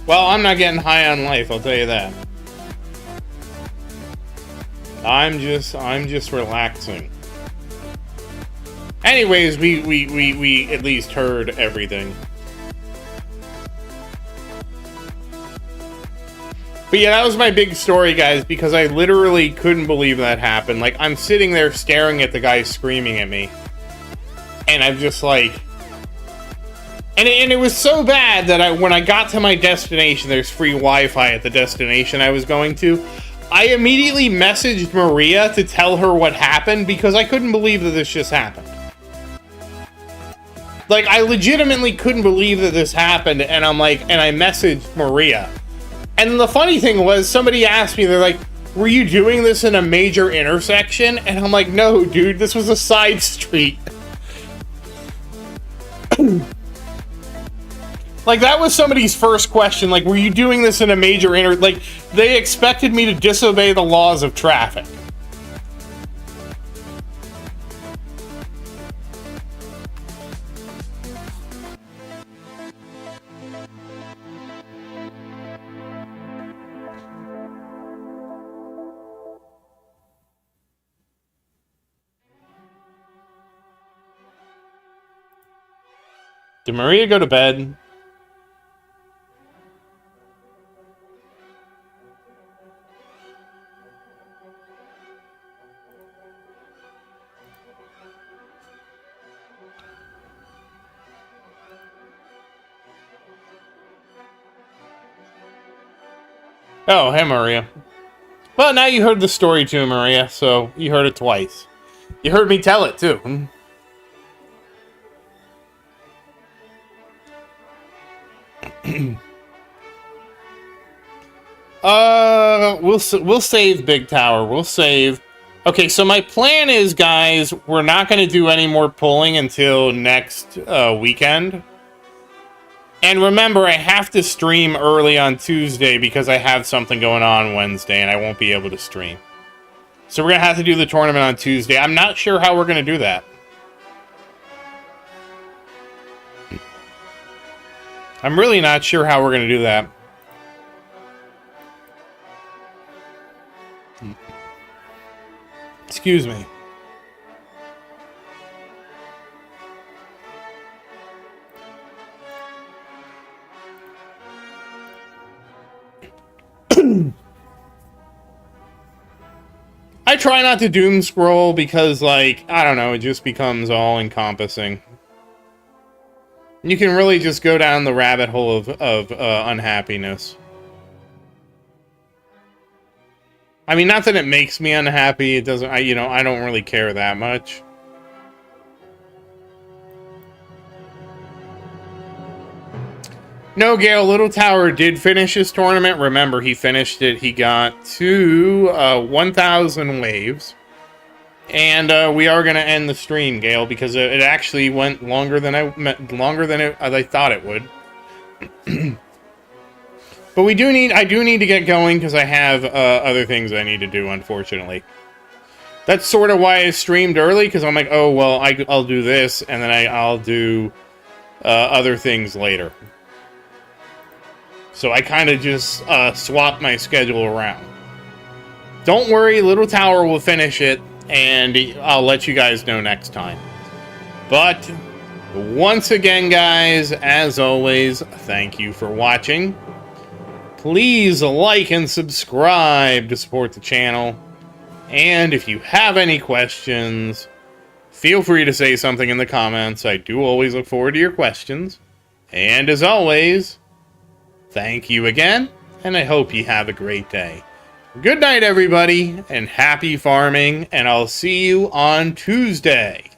Well, I'm not getting high on life, I'll tell you that. I'm just relaxing. Anyways, we at least heard everything. But yeah, that was my big story, guys, because I literally couldn't believe that happened. Like, I'm sitting there staring at the guy screaming at me. And I'm just like... And it was so bad that when I got to my destination, there's free Wi-Fi at the destination I was going to, I immediately messaged Maria to tell her what happened because I couldn't believe that this just happened. Like, I legitimately couldn't believe that this happened, and I'm like, and I messaged Maria. And the funny thing was, somebody asked me, they're like, were you doing this in a major intersection? And I'm like, no, dude, this was a side street. Like, that was somebody's first question. Like, were you doing this in a major like, they expected me to disobey the laws of traffic. Did Maria go to bed? Oh, hey, Maria. Well, now you heard the story too, Maria, so you heard it twice. You heard me tell it, too. We'll save Big Tower. We'll save. Okay, so my plan is, guys, we're not going to do any more pulling until next weekend. And remember, I have to stream early on Tuesday because I have something going on Wednesday and I won't be able to stream. So we're going to have to do the tournament on Tuesday. I'm not sure how we're going to do that. I'm really not sure how we're going to do that. Excuse me. I try not to doom scroll because, like, I don't know, it just becomes all encompassing. You can really just go down the rabbit hole of unhappiness. I mean, not that it makes me unhappy. It doesn't. I don't really care that much. No, Gale, Little Tower did finish his tournament. Remember, he finished it. He got to 1,000 waves. And we are going to end the stream, Gale, because it actually went longer than I thought it would. But I do need to get going because I have other things I need to do, unfortunately. That's sort of why I streamed early, because I'm like, oh, well, I'll do this, and then I'll do other things later. So I kind of just swapped my schedule around. Don't worry, Little Tower will finish it, and I'll let you guys know next time. But once again, guys, as always, thank you for watching. Please like and subscribe to support the channel. And if you have any questions, feel free to say something in the comments. I do always look forward to your questions. And as always, thank you again, and I hope you have a great day. Good night, everybody, and happy farming, and I'll see you on Tuesday.